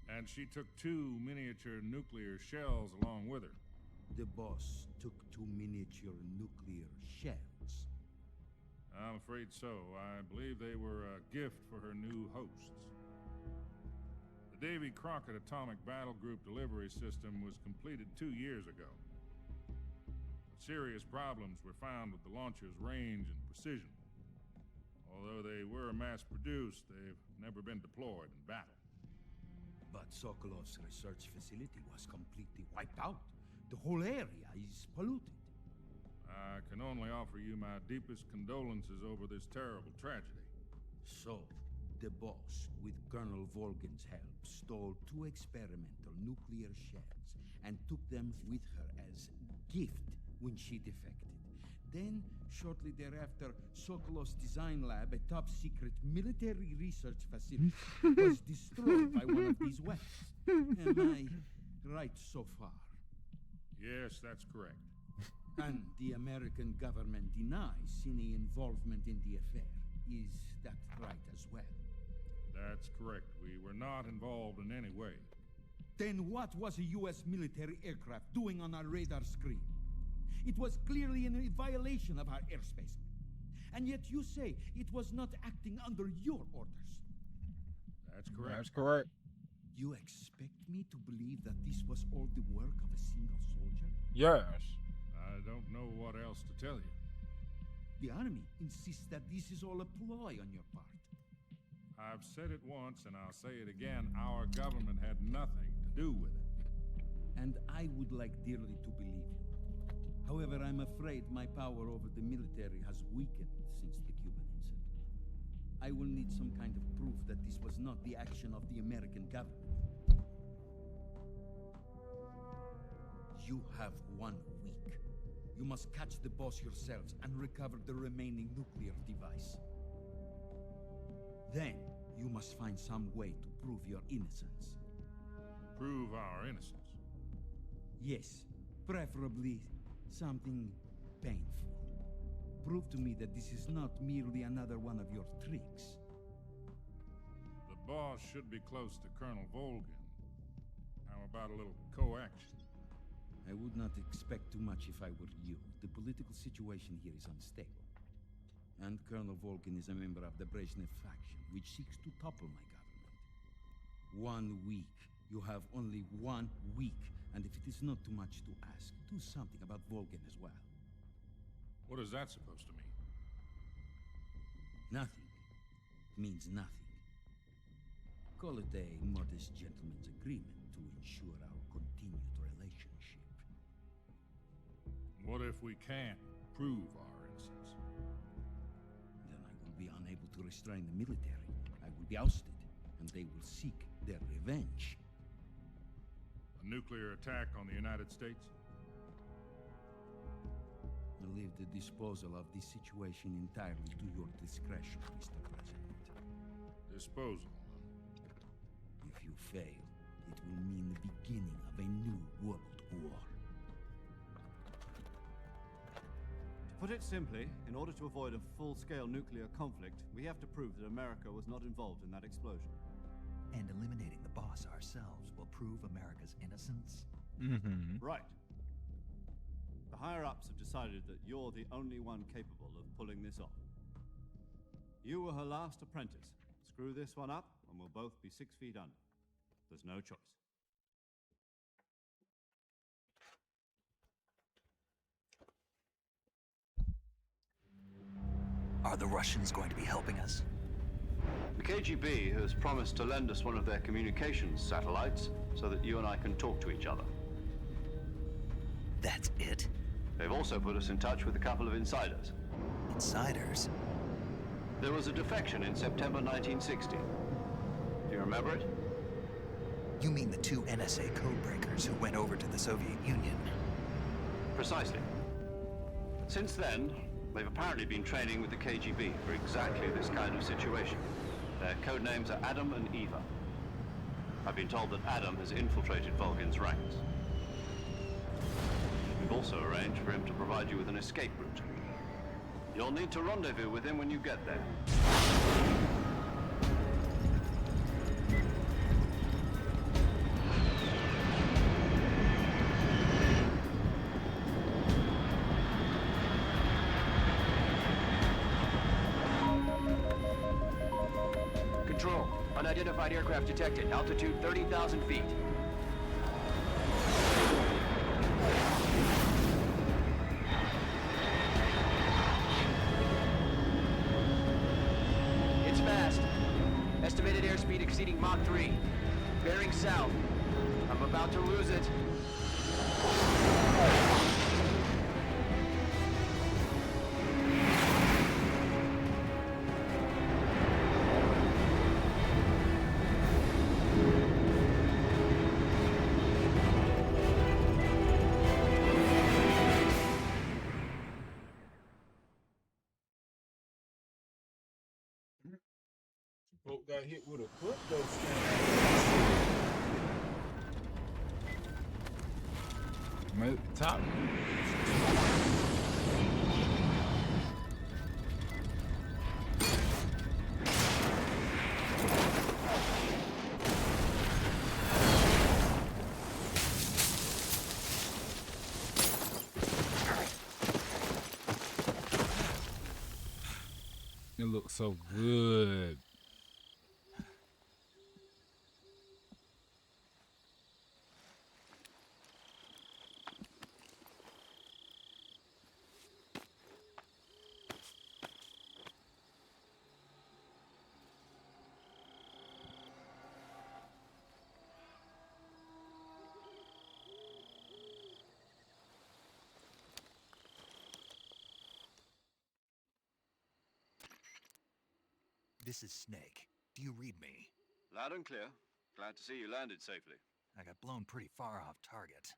And she took 2 miniature nuclear shells along with her. The boss took 2 miniature nuclear shells. I'm afraid so. I believe they were a gift for her new hosts. The Davy Crockett Atomic Battle Group delivery system was completed 2 years ago. But serious problems were found with the launcher's range and precision. Although they were mass-produced, they've never been deployed in battle. But Sokolov's research facility was completely wiped out. The whole area is polluted. I can only offer you my deepest condolences over this terrible tragedy. So, the boss, with Colonel Volgin's help, stole 2 experimental nuclear shells and took them with her as gift when she defected. Then, shortly thereafter, Sokolov's design lab, a top-secret military research facility, was destroyed by one of these weapons. Am I right so far? Yes, that's correct. And the American government denies any involvement in the affair. Is that right as well? That's correct. We were not involved in any way. Then what was a U.S. military aircraft doing on our radar screen? It was clearly in a violation of our airspace. And yet you say it was not acting under your orders. That's correct. That's correct. You expect me to believe that this was all the work of a single soldier? Yes. I don't know what else to tell you. The army insists that this is all a ploy on your part. I've said it once and I'll say it again. Our government had nothing to do with it. And I would like dearly to believe you. However, I'm afraid my power over the military has weakened since the Cuban incident. I will need some kind of proof that this was not the action of the American government. You have 1 week. You must catch the boss yourselves and recover the remaining nuclear device. Then, you must find some way to prove your innocence. Prove our innocence? Yes, preferably something painful. Prove to me that this is not merely another one of your tricks. The boss should be close to Colonel Volgin. How about a little co-action? I would not expect too much if I were you. The political situation here is unstable. And Colonel Volgin is a member of the Brezhnev faction, which seeks to topple my government. 1 week. You have only 1 week. And if it is not too much to ask, do something about Volgin as well. What is that supposed to mean? Nothing. It means nothing. Call it a modest gentleman's agreement to ensure our continued relationship. What if we can't prove our innocence? Then I will be unable to restrain the military. I will be ousted, and they will seek their revenge. A nuclear attack on the United States? I leave the disposal of this situation entirely to your discretion, Mr. President. Disposal? If you fail, it will mean the beginning of a new world war. To put it simply, in order to avoid a full-scale nuclear conflict, we have to prove that America was not involved in that explosion. And eliminating the boss ourselves will prove America's innocence? Mm-hmm. Right. The higher-ups have decided that you're the only one capable of pulling this off. You were her last apprentice. Screw this one up, and we'll both be 6 feet under. There's no choice. Are the Russians going to be helping us? The KGB has promised to lend us one of their communications satellites so that you and I can talk to each other. That's it? They've also put us in touch with a couple of insiders. Insiders? There was a defection in September 1960. Do you remember it? You mean the 2 NSA codebreakers who went over to the Soviet Union? Precisely. Since then, they've apparently been training with the KGB for exactly this kind of situation. Their code names are Adam and Eva. I've been told that Adam has infiltrated Volgin's ranks. We've also arranged for him to provide you with an escape route. You'll need to rendezvous with him when you get there. Control. Unidentified aircraft detected. Altitude 30,000 feet. It's fast. Estimated airspeed exceeding Mach 3. Bearing south. I'm about to lose it. got hit with a crypto scam. I'm at the top. It looks so good. This is Snake. Do you read me? Loud and clear. Glad to see you landed safely. I got blown pretty far off target.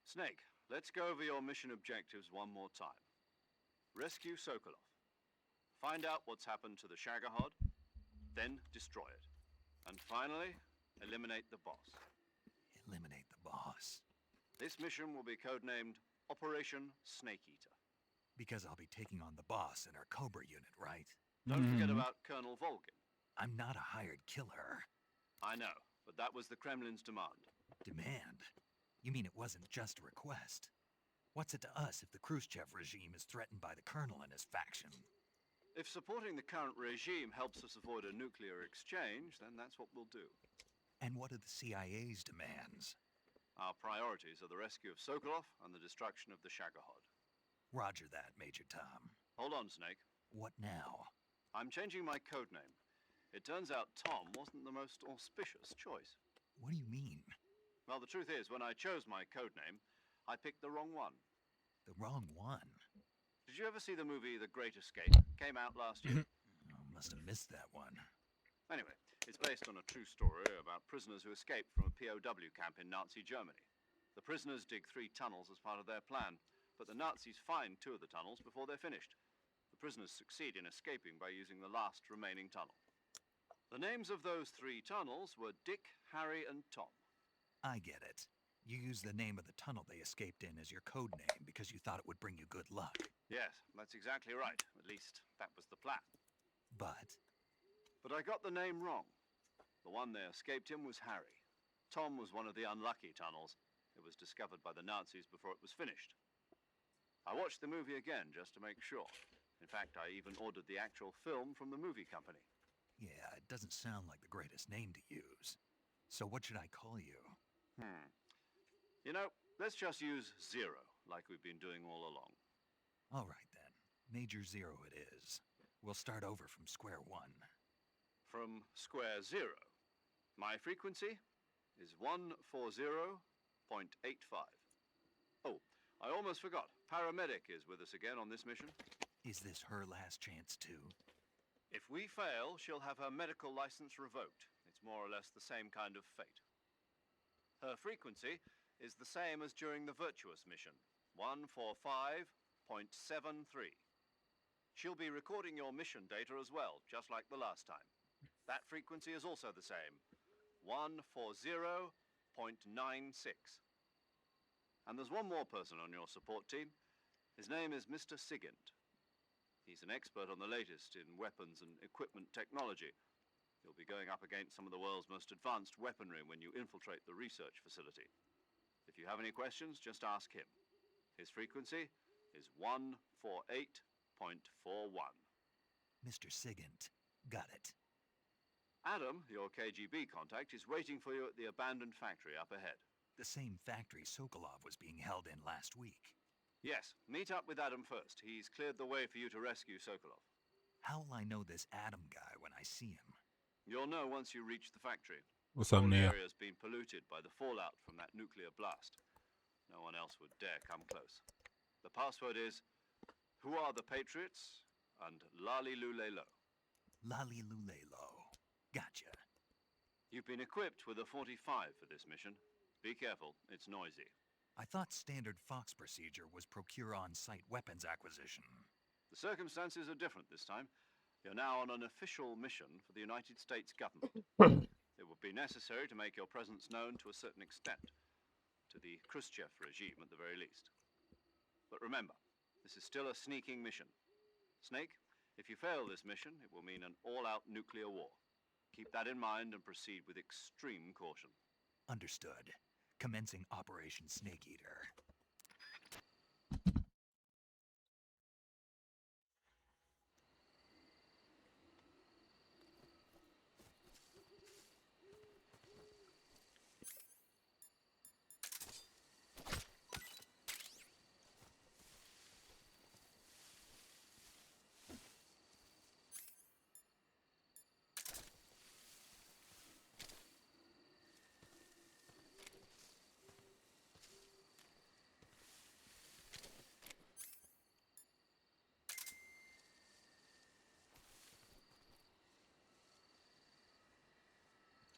Snake, let's go over your mission objectives one more time. Rescue Sokolov. Find out what's happened to the Shagohod, then destroy it. And finally, eliminate the boss. Eliminate the boss. This mission will be codenamed Operation Snake Eater. Because I'll be taking on the boss in our Cobra unit, right? Don't forget about Colonel Volgin. I'm not a hired killer. I know, but that was the Kremlin's demand. Demand? You mean it wasn't just a request? What's it to us if the Khrushchev regime is threatened by the Colonel and his faction? If supporting the current regime helps us avoid a nuclear exchange, then that's what we'll do. And what are the CIA's demands? Our priorities are the rescue of Sokolov and the destruction of the Shagohod. Roger that, Major Tom. Hold on, Snake. What now? I'm changing my codename. It turns out Tom wasn't the most auspicious choice. What do you mean? Well, the truth is, when I chose my codename, I picked the wrong one. The wrong one? Did you ever see the movie The Great Escape? Came out last year. Oh, must have missed that one. Anyway, it's based on a true story about prisoners who escaped from a POW camp in Nazi Germany. The prisoners dig 3 tunnels as part of their plan, but the Nazis find 2 of the tunnels before they're finished. The prisoners succeed in escaping by using the last remaining tunnel. The names of those 3 tunnels were Dick, Harry, and Tom. I get it. You used the name of the tunnel they escaped in as your code name because you thought it would bring you good luck. Yes, that's exactly right. At least, that was the plan. But I got the name wrong. The one they escaped in was Harry. Tom was one of the unlucky tunnels. It was discovered by the Nazis before it was finished. I watched the movie again just to make sure. In fact, I even ordered the actual film from the movie company. yeah, it doesn't sound like the greatest name to use. So what should I call you? You know, let's just use Zero, like we've been doing all along. All right then. Major Zero it is. We'll start over from square one. From square zero. My frequency is 140.85. Oh, I almost forgot. Paramedic is with us again on this mission. Is this her last chance too? If we fail, she'll have her medical license revoked. It's more or less the same kind of fate. Her frequency is the same as during the Virtuous mission, 145.73. She'll be recording your mission data as well, just like the last time. That frequency is also the same, 140.96. And there's one more person on your support team. His name is Mr. Sigint. He's an expert on the latest in weapons and equipment technology. You'll be going up against some of the world's most advanced weaponry when you infiltrate the research facility. If you have any questions, just ask him. His frequency is 148.41. Mr. Sigint. Got it. Adam, your KGB contact, is waiting for you at the abandoned factory up ahead. The same factory Sokolov was being held in last week. Yes, meet up with Adam first. He's cleared the way for you to rescue Sokolov. How will I know this Adam guy when I see him? You'll know once you reach the factory. What's up, The Neil? area's been polluted by the fallout from that nuclear blast. No one else would dare come close. The password is, who are the Patriots? And Lali Lule Lo. Lali Lule Lo. Gotcha. You've been equipped with a 45 for this mission. Be careful, it's noisy. I thought standard Fox procedure was procure on-site weapons acquisition. The circumstances are different this time. You're now on an official mission for the United States government. It would be necessary to make your presence known to a certain extent, to the Khrushchev regime at the very least. But remember, this is still a sneaking mission. Snake, if you fail this mission, it will mean an all-out nuclear war. Keep that in mind and proceed with extreme caution. Understood. Commencing Operation Snake Eater.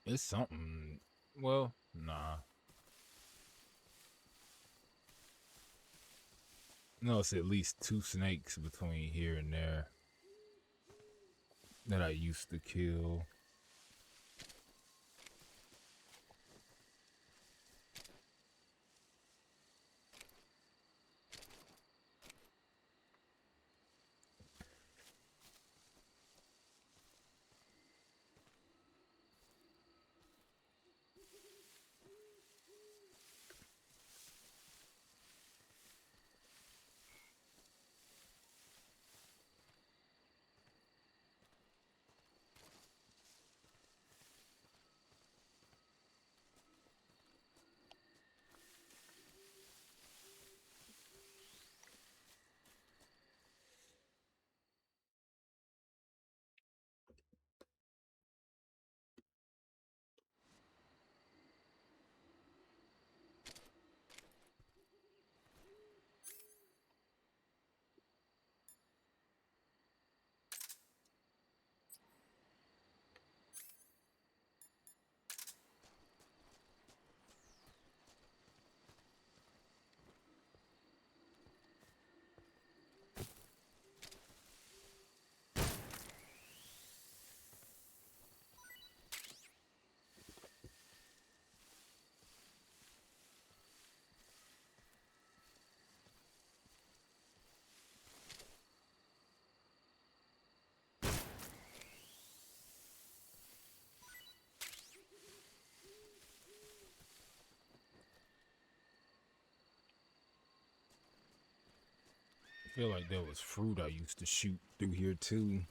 It's something. Well, nah. No, it's at least 2 snakes between here and there that I used to kill. I feel like there was fruit I used to shoot through here too.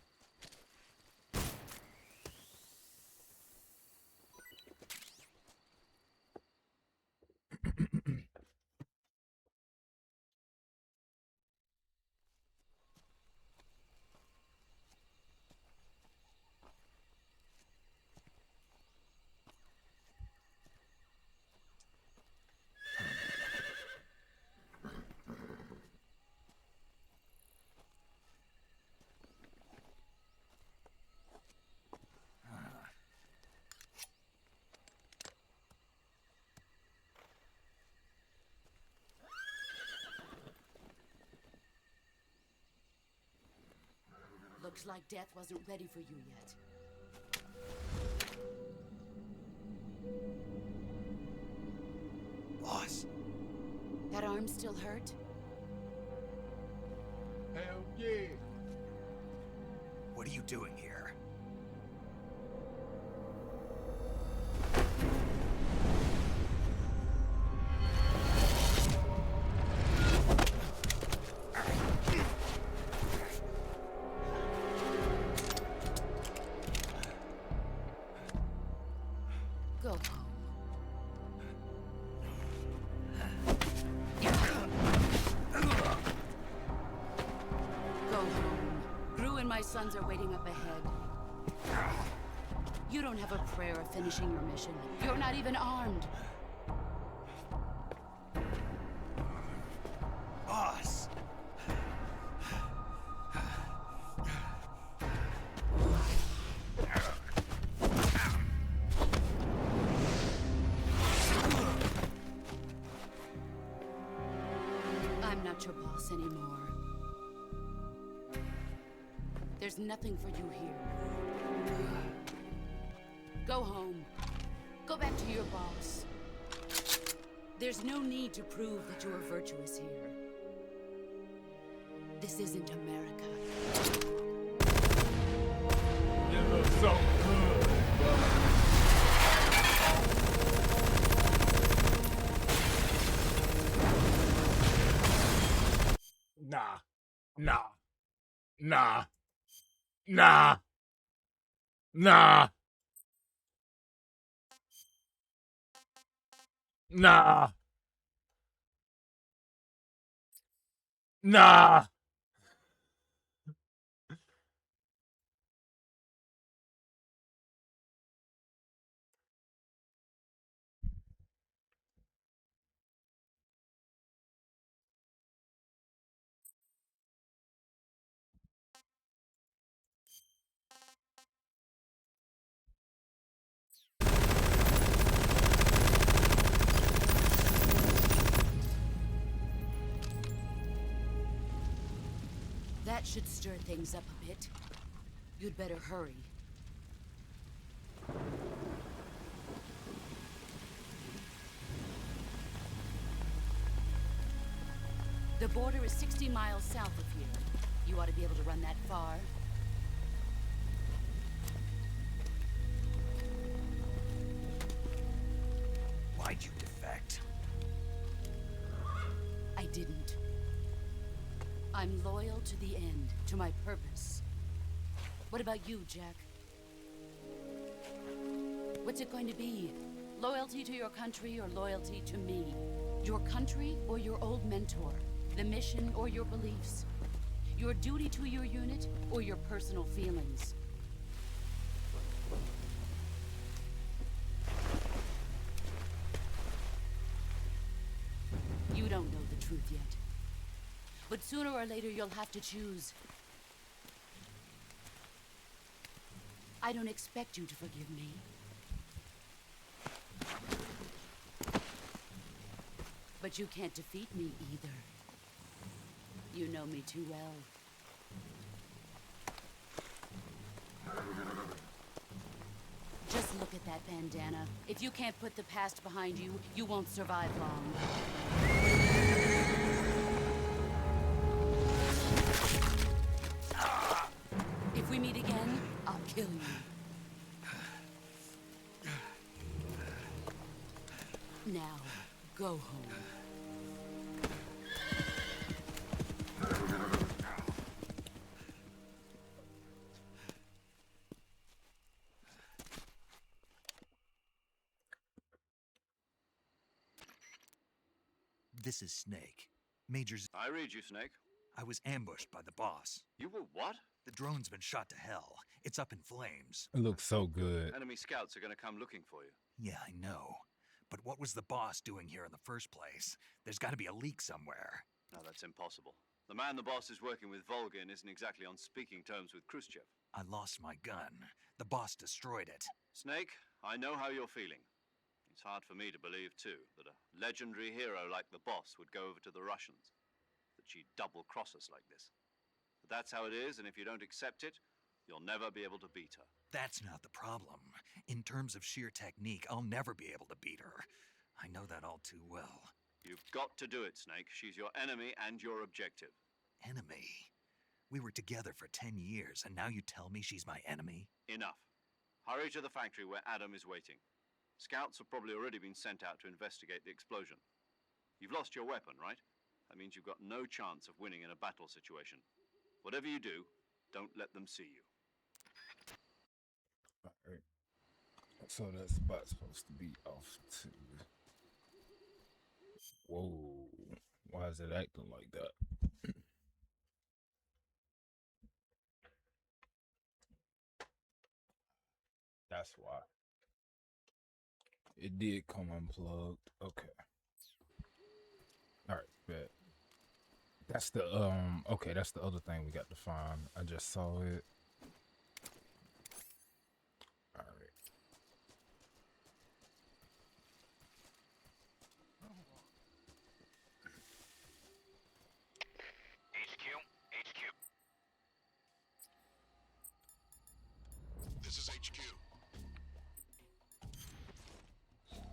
Looks like death wasn't ready for you yet. Boss. That arm still hurt? Hell yeah. What are you doing here? Go home. Go home. Gru and my sons are waiting up ahead. You don't have a prayer of finishing your mission. You're not even armed. Boss. I'm not your boss anymore. There's There's nothing for you here. Go home. Go back to your boss. There's no need to prove that you are virtuous here. This isn't America. It looks so good, bro. Nah. Nah. Nah. Nah. Nah. Nah. Nah. That should stir things up a bit. You'd better hurry. The border is 60 miles south of here. You ought to be able to run that far. Why'd you defect? I didn't. I'm loyal to the end, to my purpose. What about you, Jack? What's it going to be? Loyalty to your country or loyalty to me? Your country or your old mentor? The mission or your beliefs? Your duty to your unit or your personal feelings? You don't know the truth yet. But sooner or later you'll have to choose. I don't expect you to forgive me. But you can't defeat me either. You know me too well. Just look at that bandana. If you can't put the past behind you, you won't survive long. If we meet again, I'll kill you. Now, go home. This is Snake. Major Z. I read you, Snake. I was ambushed by the boss. You were what? The drone's been shot to hell. It's up in flames. It looks so good. Enemy scouts are going to come looking for you. Yeah, I know. But what was the boss doing here in the first place? There's got to be a leak somewhere. No, that's impossible. The man the boss is working with, Volgin, isn't exactly on speaking terms with Khrushchev. I lost my gun. The boss destroyed it. Snake, I know how you're feeling. It's hard for me to believe, too, that a legendary hero like the boss would go over to the Russians. That she'd double-cross us like this. But that's how it is, and if you don't accept it, you'll never be able to beat her. That's not the problem. In terms of sheer technique, I'll never be able to beat her. I know that all too well. You've got to do it, Snake. She's your enemy and your objective. Enemy? We were together for 10 years, and now you tell me she's my enemy? Enough. Hurry to the factory where Adam is waiting. Scouts have probably already been sent out to investigate the explosion. You've lost your weapon, right? That means you've got no chance of winning in a battle situation. Whatever you do, don't let them see you. Alright. So that spot's supposed to be off too. Whoa. Why is it acting like that? That's why. It did come unplugged. Okay. Alright, bet. That's the okay, that's the other thing we got to find. I just saw it. Alright. HQ. HQ.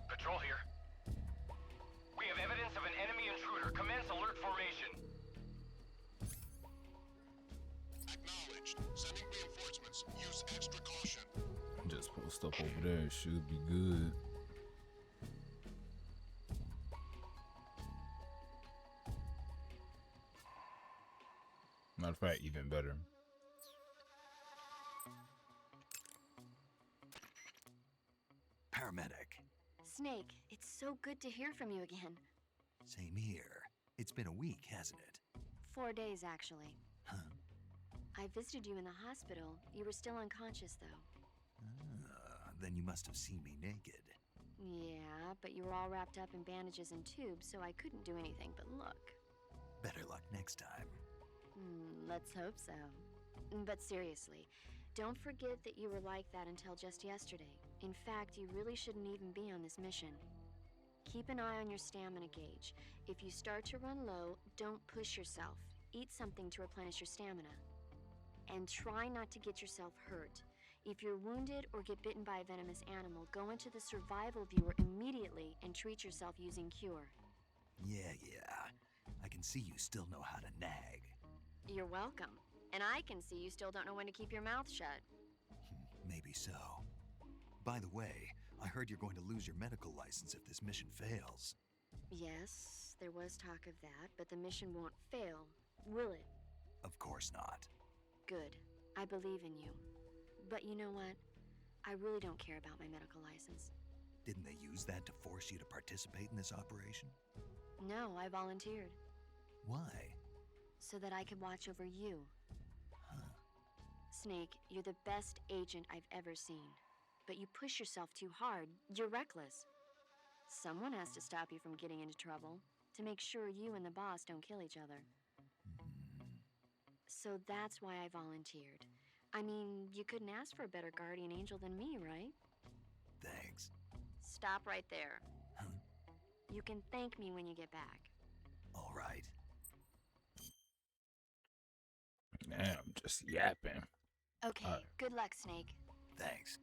Patrol here. We have evidence of an enemy intruder. Commence alert formation. Acknowledged. Sending reinforcements. Use extra caution. Just post up over there. It should be good. Matter of fact, even better. Paramedic. Snake, it's so good to hear from you again. Same here. It's been a week, hasn't it? 4 days, actually. Huh? I visited you in the hospital. You were still unconscious, though. Then you must have seen me naked. Yeah, but you were all wrapped up in bandages and tubes, so I couldn't do anything but look. Better luck next time. Let's hope so. But seriously, don't forget that you were like that until just yesterday. In fact, you really shouldn't even be on this mission. Keep an eye on your stamina gauge. If you start to run low, don't push yourself. Eat something to replenish your stamina. And try not to get yourself hurt. If you're wounded or get bitten by a venomous animal, go into the survival viewer immediately and treat yourself using Cure. Yeah. I can see you still know how to nag. You're welcome. And I can see you still don't know when to keep your mouth shut. Maybe so. By the way, I heard you're going to lose your medical license if this mission fails. Yes, there was talk of that, but the mission won't fail, will it? Of course not. Good. I believe in you. But you know what? I really don't care about my medical license. Didn't they use that to force you to participate in this operation? No, I volunteered. Why? So that I could watch over you. Huh. Snake, you're the best agent I've ever seen. But you push yourself too hard. You're reckless. Someone has to stop you from getting into trouble, to make sure you and the boss don't kill each other. So that's why I volunteered. I mean, you couldn't ask for a better guardian angel than me, right? Thanks. Stop right there. Huh? You can thank me when you get back. All right. Man, I'm just yapping. Okay, good luck, Snake. Thanks.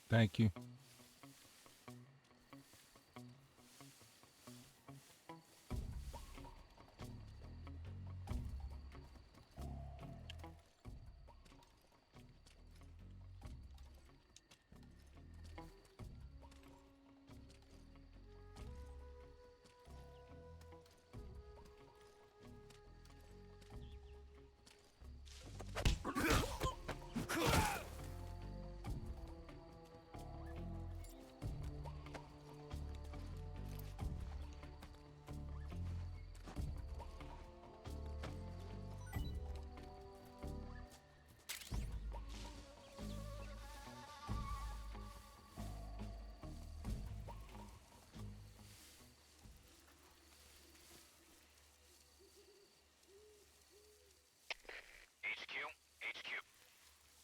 Thank you.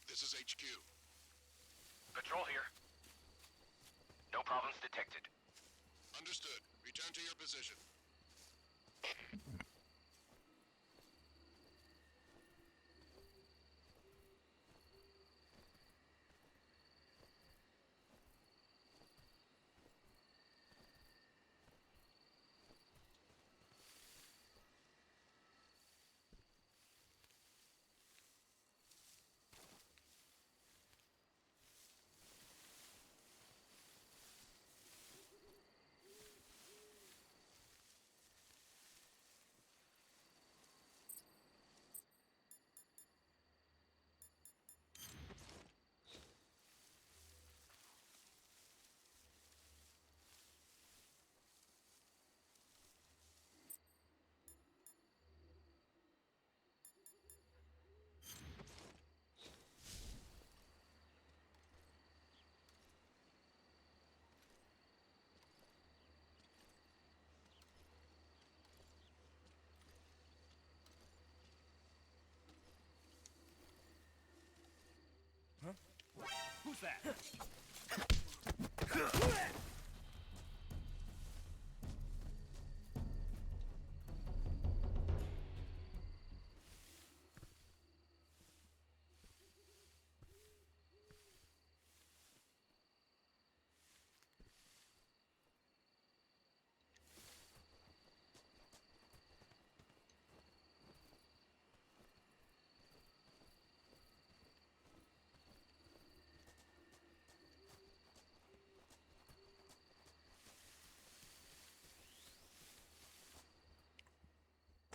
This is HQ. Patrol here. No problems detected. Understood. Return to your position. Who's that?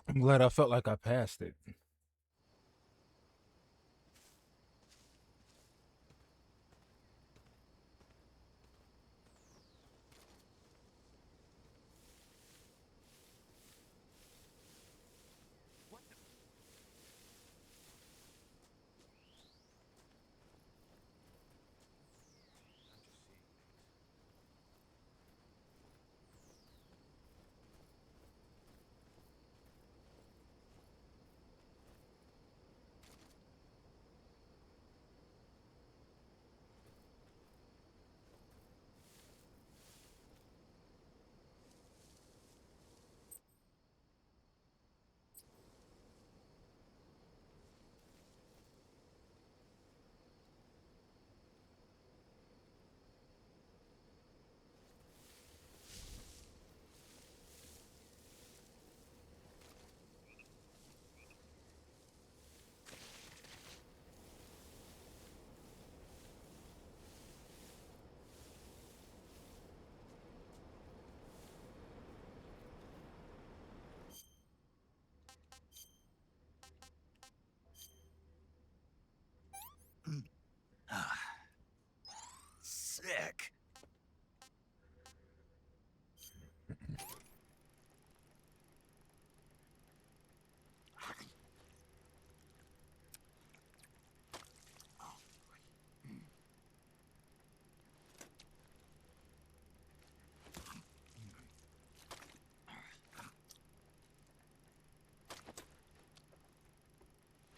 I'm glad I felt like I passed it. Sick.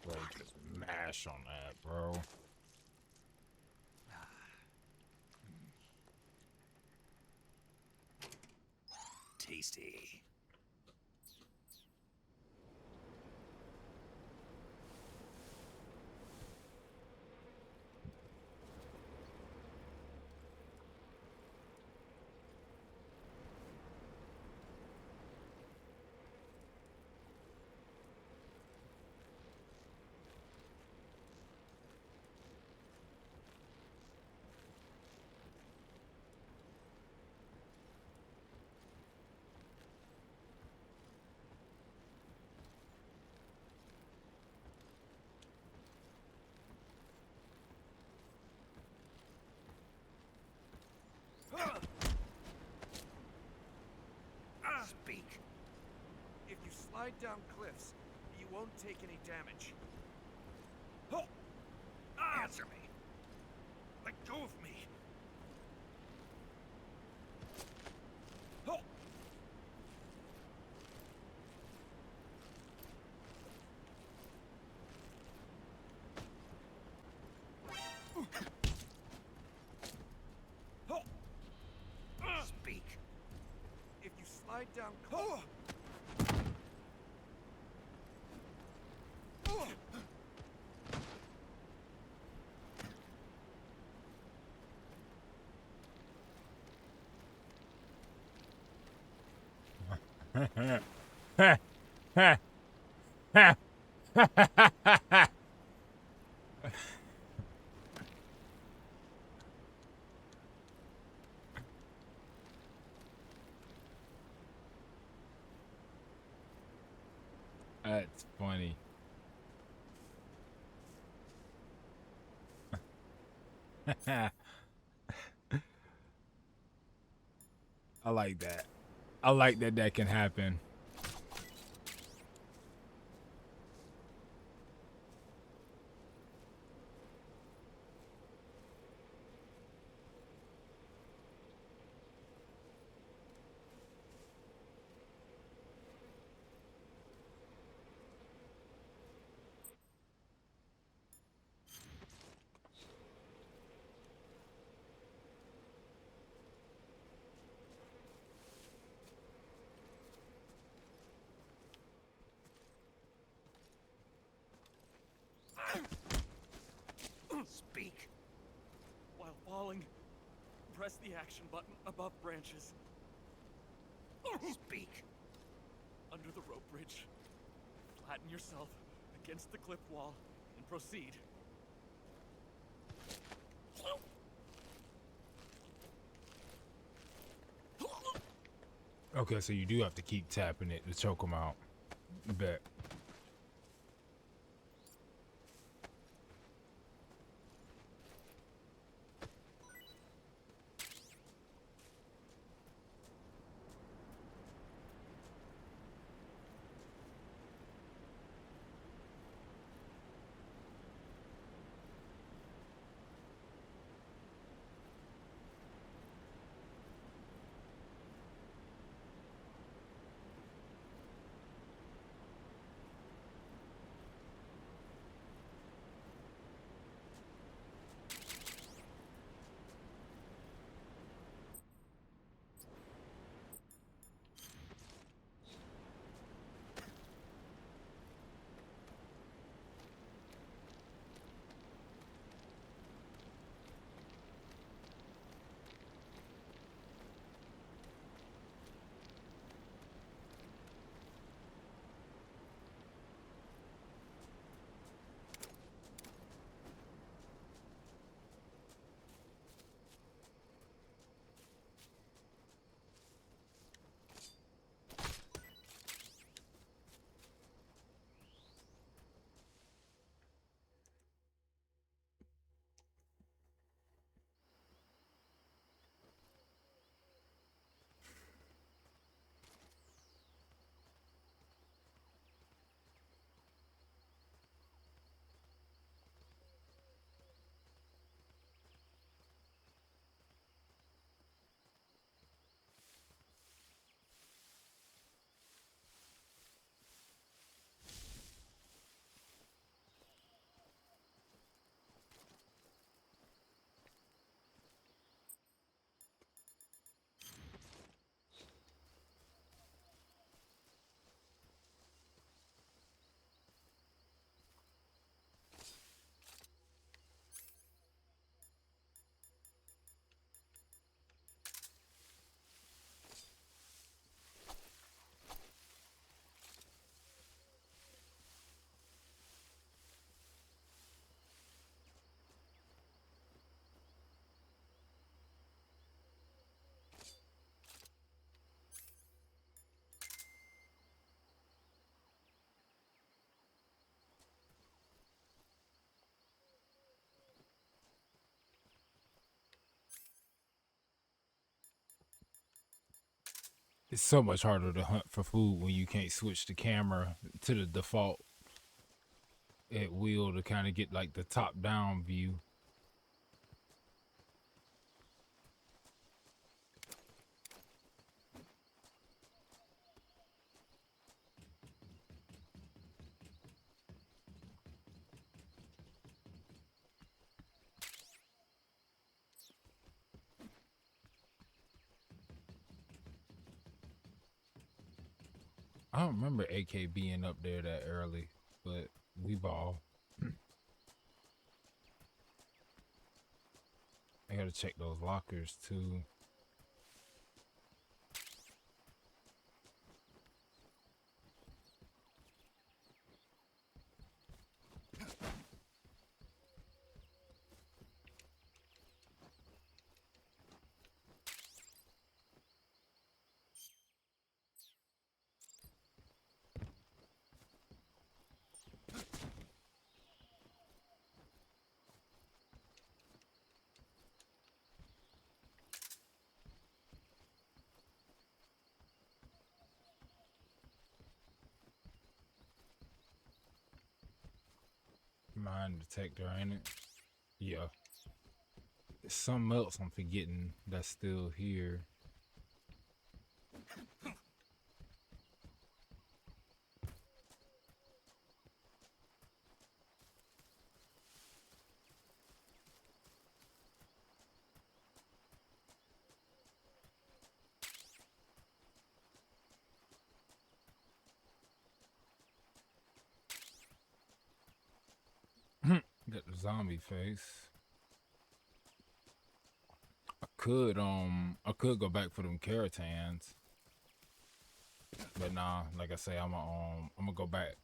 Bro, just mash on that, bro. Tasty. Speak. If you slide down cliffs, you won't take any damage. Answer me. Let go of me. Speak. If you slide down. That's funny. I like that. I like that that can happen. falling, press the action button above branches. Speak. Under the rope bridge. Flatten yourself against the cliff wall and proceed. Okay, so you do have to keep tapping it to choke them out. Bet. It's so much harder to hunt for food when you can't switch the camera to the default at will to kind of get like the top down view. I don't remember AK being up there that early, but we ball. I gotta check those lockers too. Mine detector, ain't it? Yeah. There's something else I'm forgetting that's still here. Got the zombie face. I could go back for them Keratans. But nah, like I say, I'm gonna go back.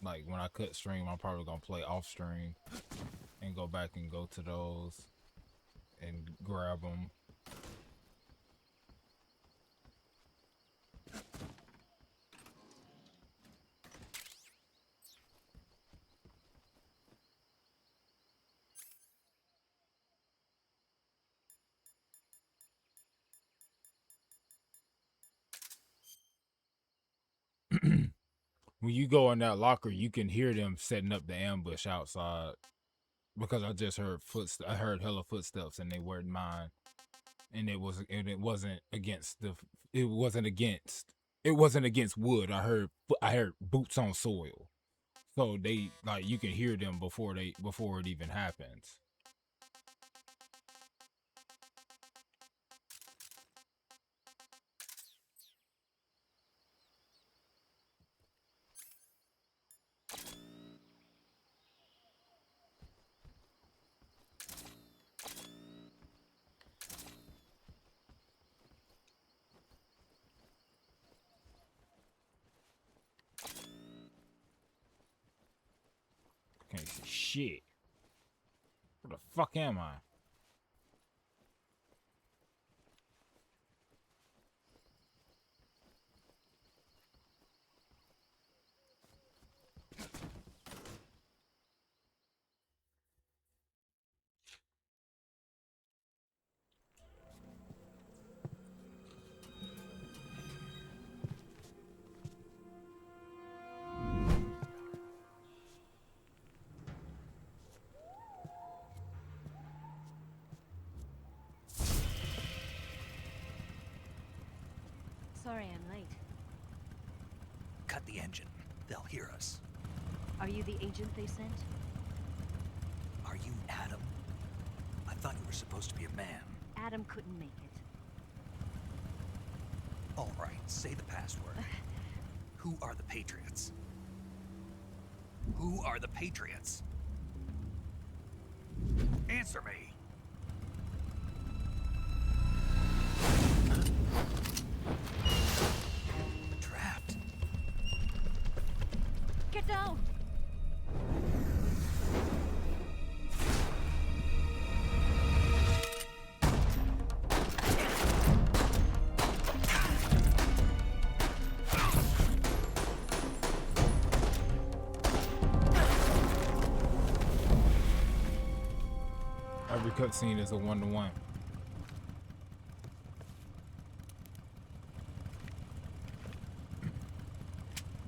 Like when I cut stream, I'm probably gonna play off stream and go back and go to those and grab them. When you go in that locker, you can hear them setting up the ambush outside. Because I just heard I heard hella footsteps, and they weren't mine. And it wasn't against it wasn't against wood. I heard boots on soil. So they like you can hear them before it even happens. Can't see shit. Where the fuck am I? Sorry I'm late. Cut the engine. They'll hear us. Are you the agent they sent? Are you Adam? I thought you were supposed to be a man. Adam couldn't make it. All right, say the password. Who are the Patriots? Who are the Patriots? Answer me. Trapped. Get down! Every cutscene is a 1-to-1.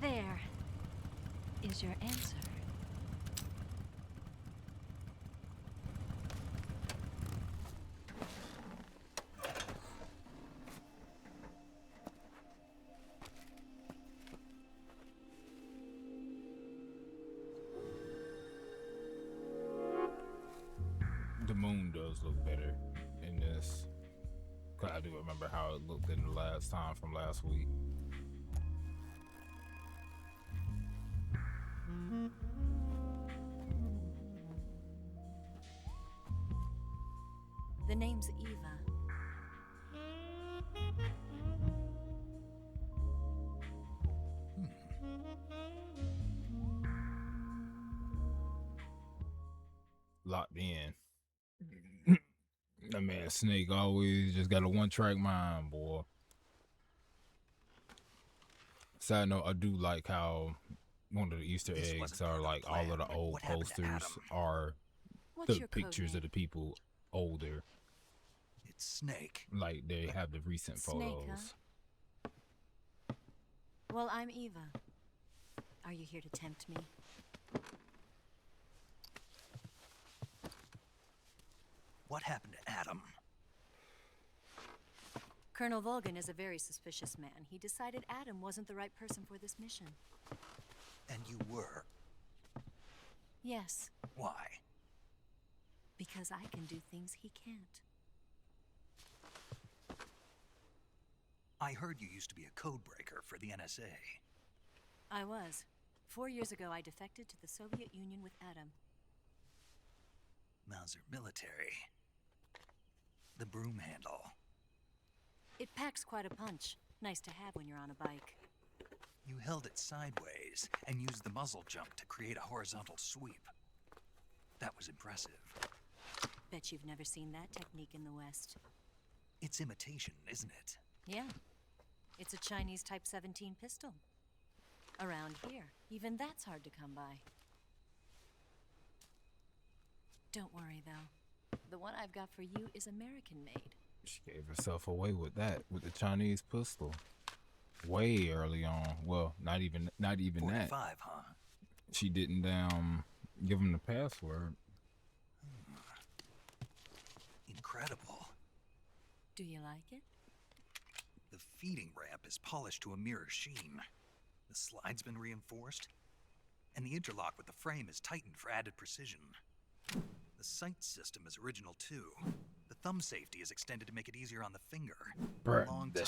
There is your answer. The moon does look better in this. 'Cause I do remember how it looked in the last time from last week. The name's Eva. Locked in. That man Snake always just got a one-track mind, boy. Side note, I do like how one of the Easter eggs are like all of the old posters are What's the your pictures of the people older. It's Snake. Like they have the recent Snake, photos. huh? Well, I'm Eva. Are you here to tempt me? What happened to Adam? Colonel Volgan is a very suspicious man. He decided Adam wasn't the right person for this mission. And you were. Yes, Why? because I can do things he can't. I heard you used to be a codebreaker for the NSA. I was. 4 years ago, I defected to the Soviet Union with Adam. Mauser military. The broom handle. It packs quite a punch. Nice to have when you're on a bike. You held it sideways and used the muzzle jump to create a horizontal sweep. That was impressive. Bet you've never seen that technique in the West. It's imitation, isn't it? Yeah. It's a Chinese Type 17 pistol. Around here, even that's hard to come by. Don't worry, though. The one I've got for you is American-made. She gave herself away with that, with the Chinese pistol. Way early on. Well, not even 45, that. huh? She didn't give him the password. Incredible. Do you like it? The feeding ramp is polished to a mirror sheen. The slide's been reinforced, and the interlock with the frame is tightened for added precision. The sight system is original too. The thumb safety is extended to make it easier on the finger. Bruh, the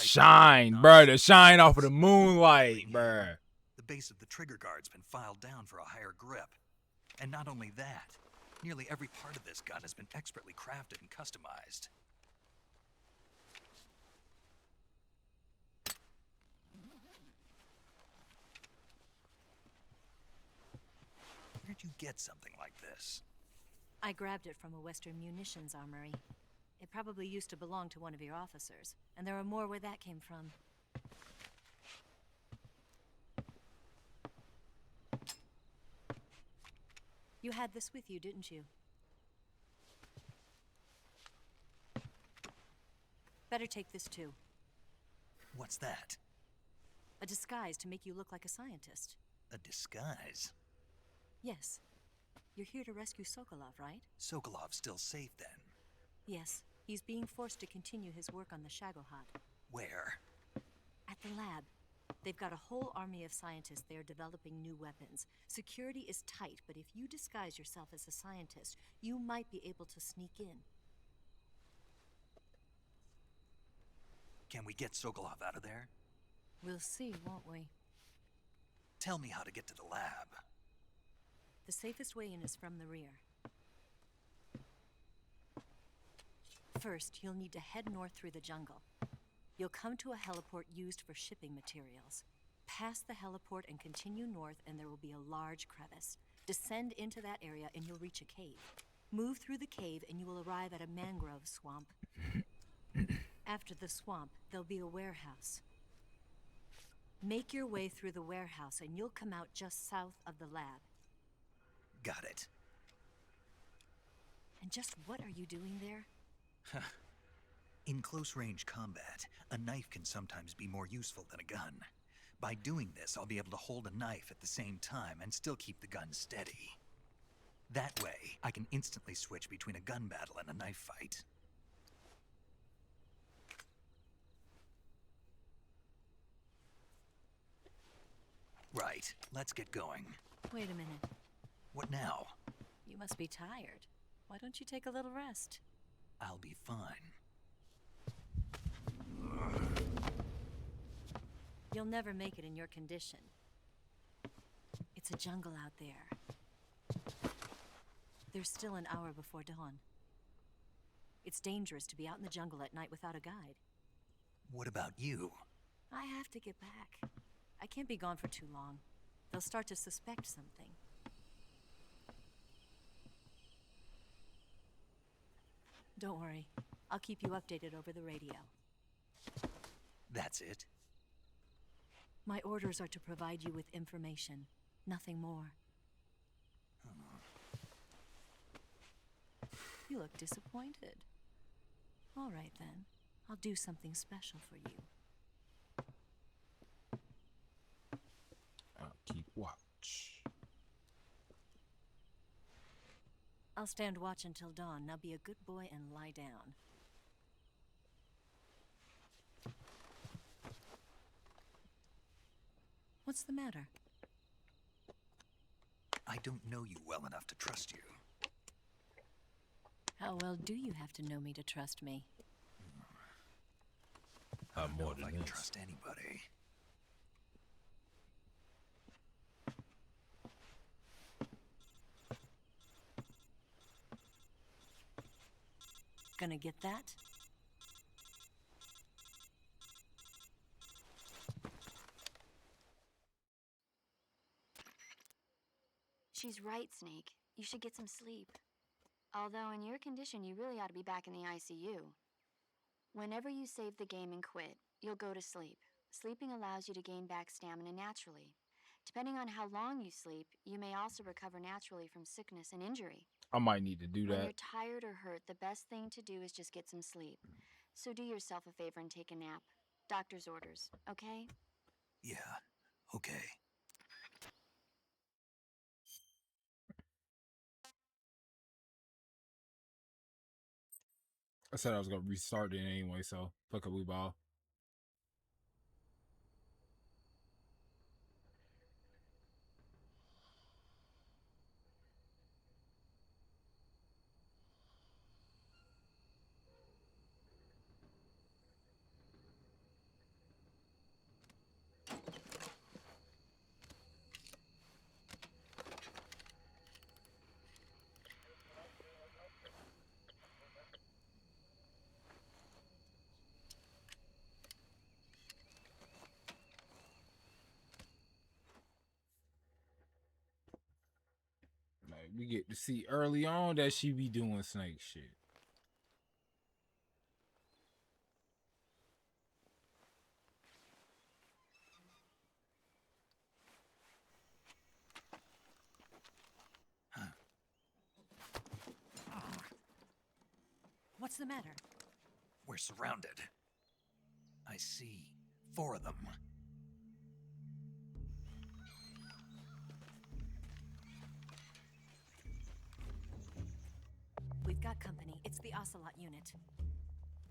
shine off of the moonlight, bruh. The base of the trigger guard's been filed down for a higher grip. And not only that, nearly every part of this gun has been expertly crafted and customized. Where'd you get something like this? I grabbed it from a Western munitions armory. It probably used to belong to one of your officers, and there are more where that came from. You had this with you, didn't you? Better take this too. What's that? A disguise to make you look like a scientist. A disguise? Yes. You're here to rescue Sokolov, right? Sokolov's still safe then? Yes. He's being forced to continue his work on the Shagohod. Where? At the lab. They've got a whole army of scientists there developing new weapons. Security is tight, but if you disguise yourself as a scientist, you might be able to sneak in. Can we get Sokolov out of there? We'll see, won't we? Tell me how to get to the lab. The safest way in is from the rear. First, you'll need to head north through the jungle. You'll come to a heliport used for shipping materials. Pass the heliport and continue north, and there will be a large crevice. Descend into that area and you'll reach a cave. Move through the cave and you will arrive at a mangrove swamp. After the swamp, there'll be a warehouse. Make your way through the warehouse and you'll come out just south of the lab. Got it. And just what are you doing there? In close-range combat, a knife can sometimes be more useful than a gun. By doing this, I'll be able to hold a knife at the same time and still keep the gun steady. That way, I can instantly switch between a gun battle and a knife fight. Right, let's get going. Wait a minute. What now? You must be tired. Why don't you take a little rest? I'll be fine. You'll never make it in your condition. It's a jungle out there. There's still an hour before dawn. It's dangerous to be out in the jungle at night without a guide. What about you? I have to get back. I can't be gone for too long. They'll start to suspect something. Don't worry. I'll keep you updated over the radio. That's it? My orders are to provide you with information. Nothing more. You look disappointed. All right, then. I'll do something special for you. I'll keep watch. I'll stand watch until dawn. Now be a good boy and lie down. What's the matter? I don't know you well enough to trust you. How well do you have to know me to trust me? I don't know more if than I can this. trust anybody. Gonna get that? She's right, Snake. You should get some sleep. Although in your condition, you really ought to be back in the ICU. Whenever you save the game and quit, you'll go to sleep. Sleeping allows you to gain back stamina naturally. Depending on how long you sleep, you may also recover naturally from sickness and injury. I might need to do When that. you're tired or hurt, the best thing to do is just get some sleep. So do yourself a favor and take a nap. Doctor's orders, okay? Yeah, okay. I said I was gonna restart it anyway, so fuck it, we ball. Like, we get to see early on that she be doing snake shit. What's the matter? We're surrounded. I see 4 of them. We've got company. It's the Ocelot unit.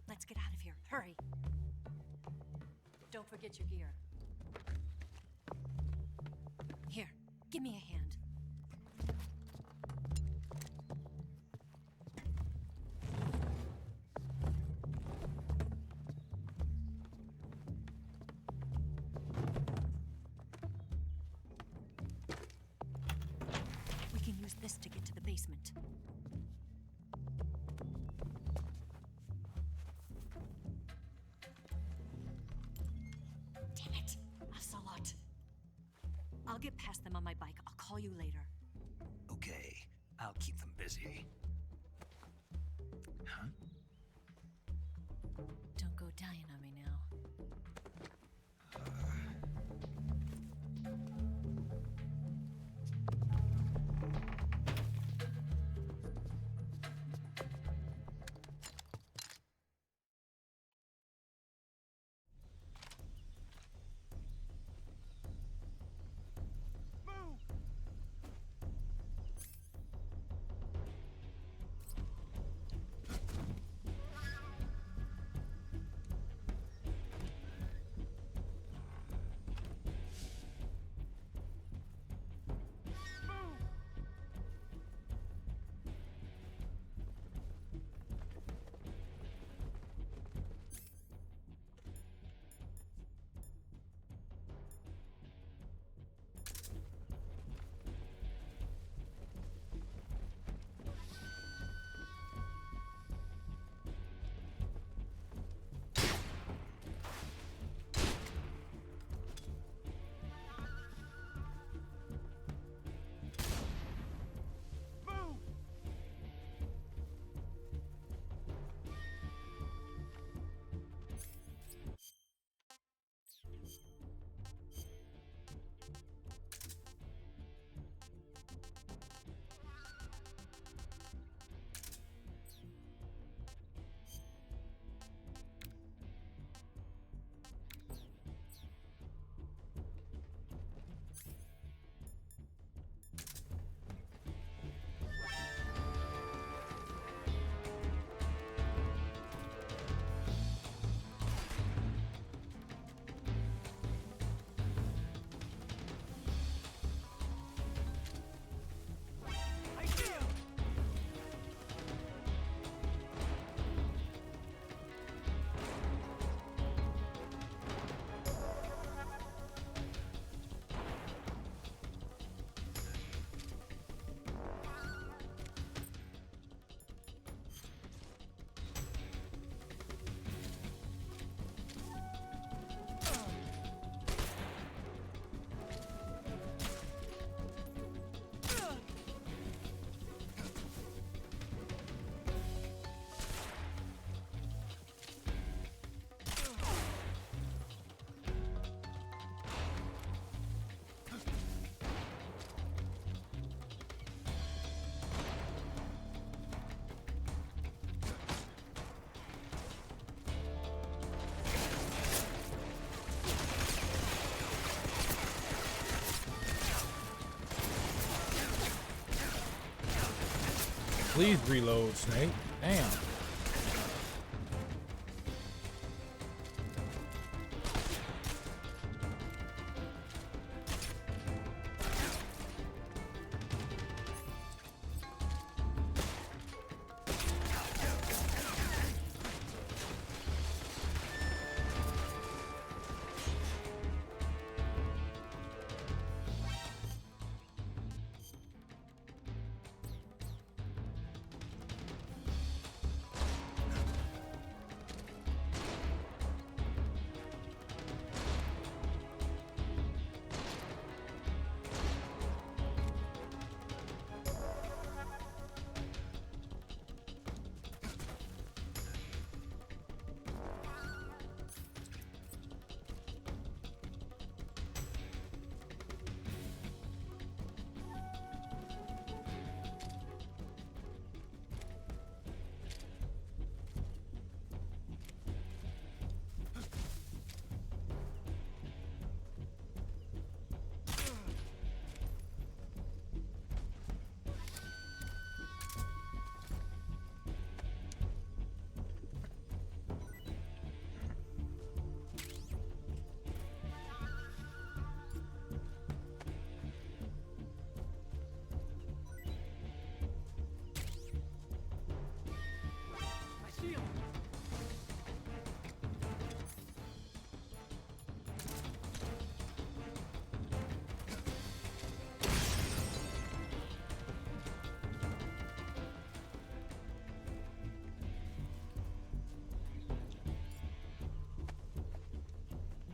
Let's get out of here. Hurry. Don't forget your gear. Here, give me a hand. We can use this to get to the basement. Damn it, Ocelot. I'll get past them on my bike. I'll call you later. Okay, I'll keep them busy. Huh? Don't go dying on me now. Please reload, Snake. Damn.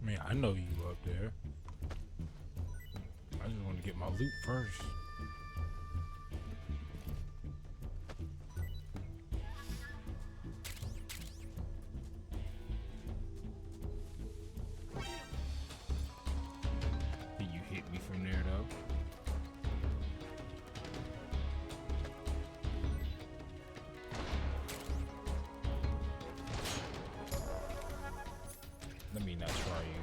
Man, I know you up there. I just want to get my loot first. You hit me from there though. Let me not try you.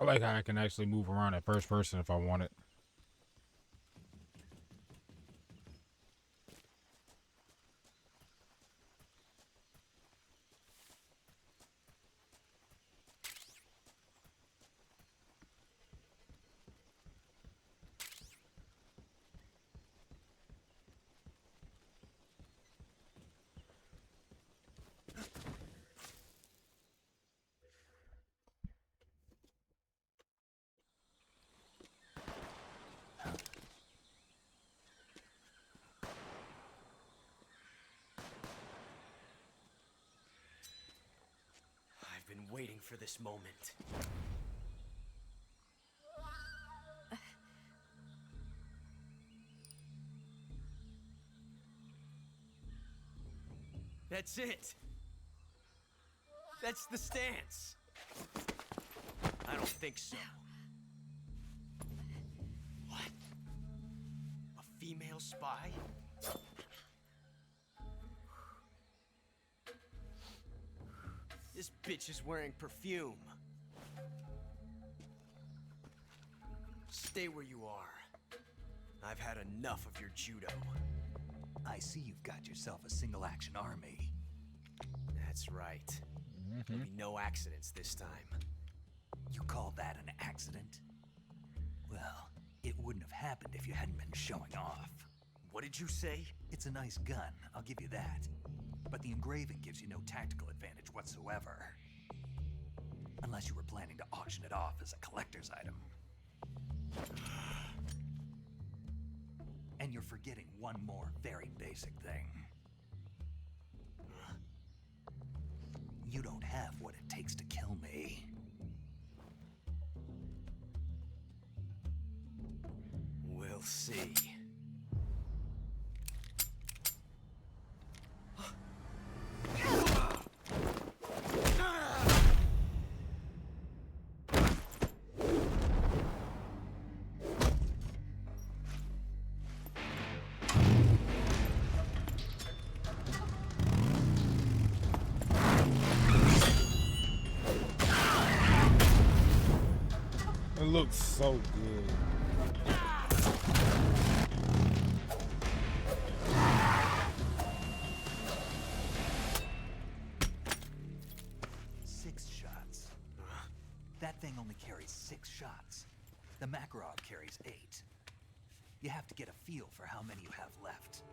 I like how I can actually move around at first person if I want it. I've been waiting for this moment. That's it. That's the stance. I don't think so. What? female spy? This bitch is wearing perfume. Stay where you are. I've had enough of your judo. I see you've got yourself a single-action army. That's right. There'll be no accidents this time. You call that an accident? Well, it wouldn't have happened if you hadn't been showing off. What did you say? It's a nice gun, I'll give you that. But the engraving gives you no tactical advantage whatsoever. Unless you were planning to auction it off as a collector's item. And you're forgetting one more very basic thing. You don't have what it takes to kill me. We'll see. It looks so good. 6 shots. That thing only carries 6 shots. The Makarov carries 8. You have to get a feel for how many you have left.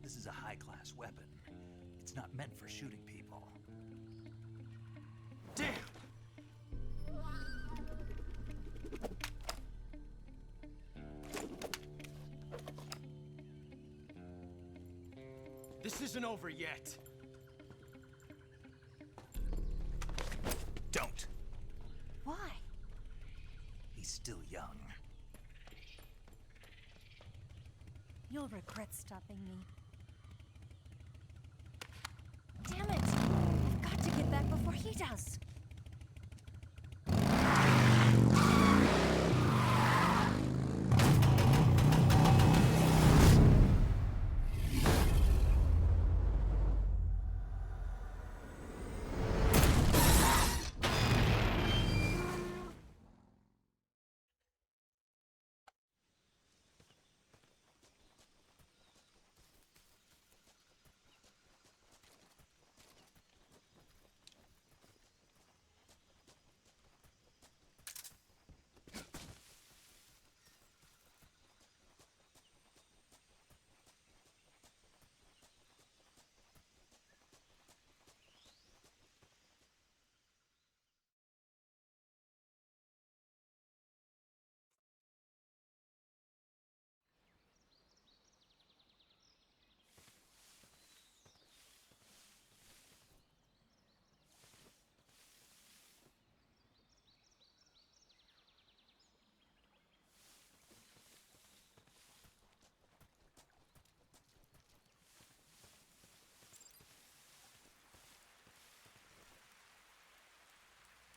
This is a high-class weapon. It's not meant for shooting people. Damn! This isn't over yet. Don't! Why? He's still young. You'll regret stopping me. Damn it! I've got to get back before he does.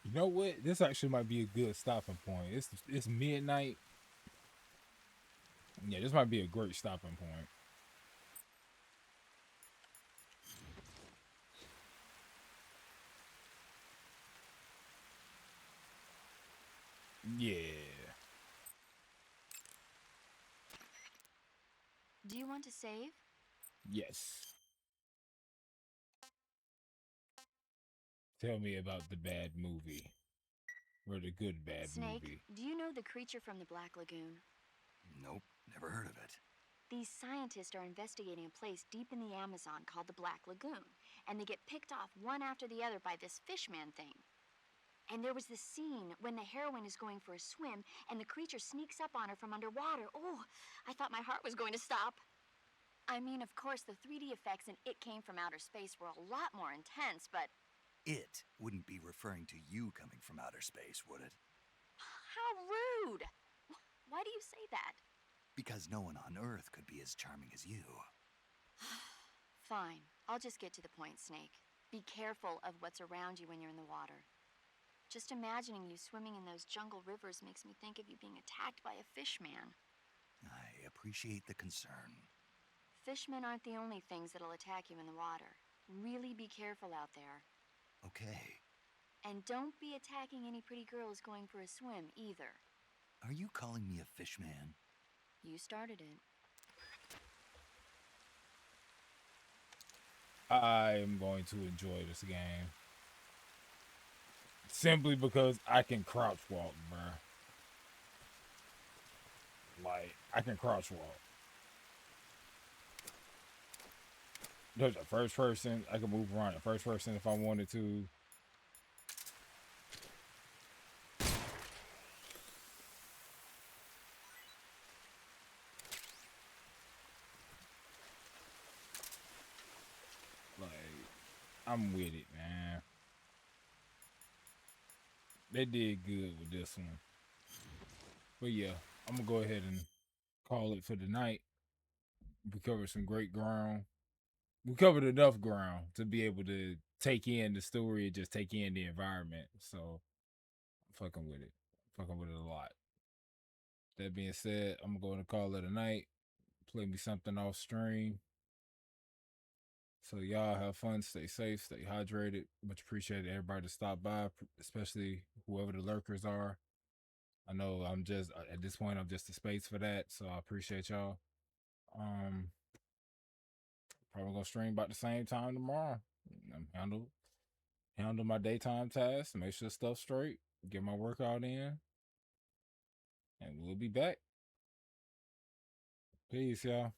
You know what? This actually might be a good stopping point. It's midnight. Yeah, this might be a great stopping point. Yeah. Do you want to save? Yes. Tell me about the bad movie. Or the good bad Snake, movie. do you know the creature from the Black Lagoon? Nope, never heard of it. These scientists are investigating a place deep in the Amazon called the Black Lagoon, and they get picked off one after the other by this fishman thing. And there was this scene when the heroine is going for a swim, and the creature sneaks up on her from underwater. Oh, I thought my heart was going to stop. I mean, of course, the 3D effects in It Came from Outer Space were a lot more intense, but... It wouldn't be referring to you coming from outer space, would it? How rude! Why do you say that? Because no one on Earth could be as charming as you. Fine. I'll just get to the point, Snake. Be careful of what's around you when you're in the water. Just imagining you swimming in those jungle rivers makes me think of you being attacked by a fish man. I appreciate the concern. Fishmen aren't the only things that'll attack you in the water. Really be careful out there. Okay. And don't be attacking any pretty girls going for a swim, either. Are you calling me a fish man? You started it. I am going to enjoy this game. Simply because I can crouch walk, bruh. Like, I can crouch walk. There's a first person. I can move around at first person if I wanted to. Like, I'm with it, man. They did good with this one. But yeah, I'm gonna go ahead and call it for the night. We covered some great ground. We covered enough ground to be able to take in the story and just take in the environment. So I'm fucking with it. Fucking with it a lot. That being said, I'm going to call it a night. Play me something off stream. So y'all have fun, stay safe, stay hydrated. Much appreciated everybody to stop by, especially whoever the lurkers are. I know I'm just at this point I'm just a space for that, so I appreciate y'all. Probably gonna stream about the same time tomorrow. Handle my daytime tasks, make sure stuff's straight, get my workout in, and we'll be back. Peace, y'all.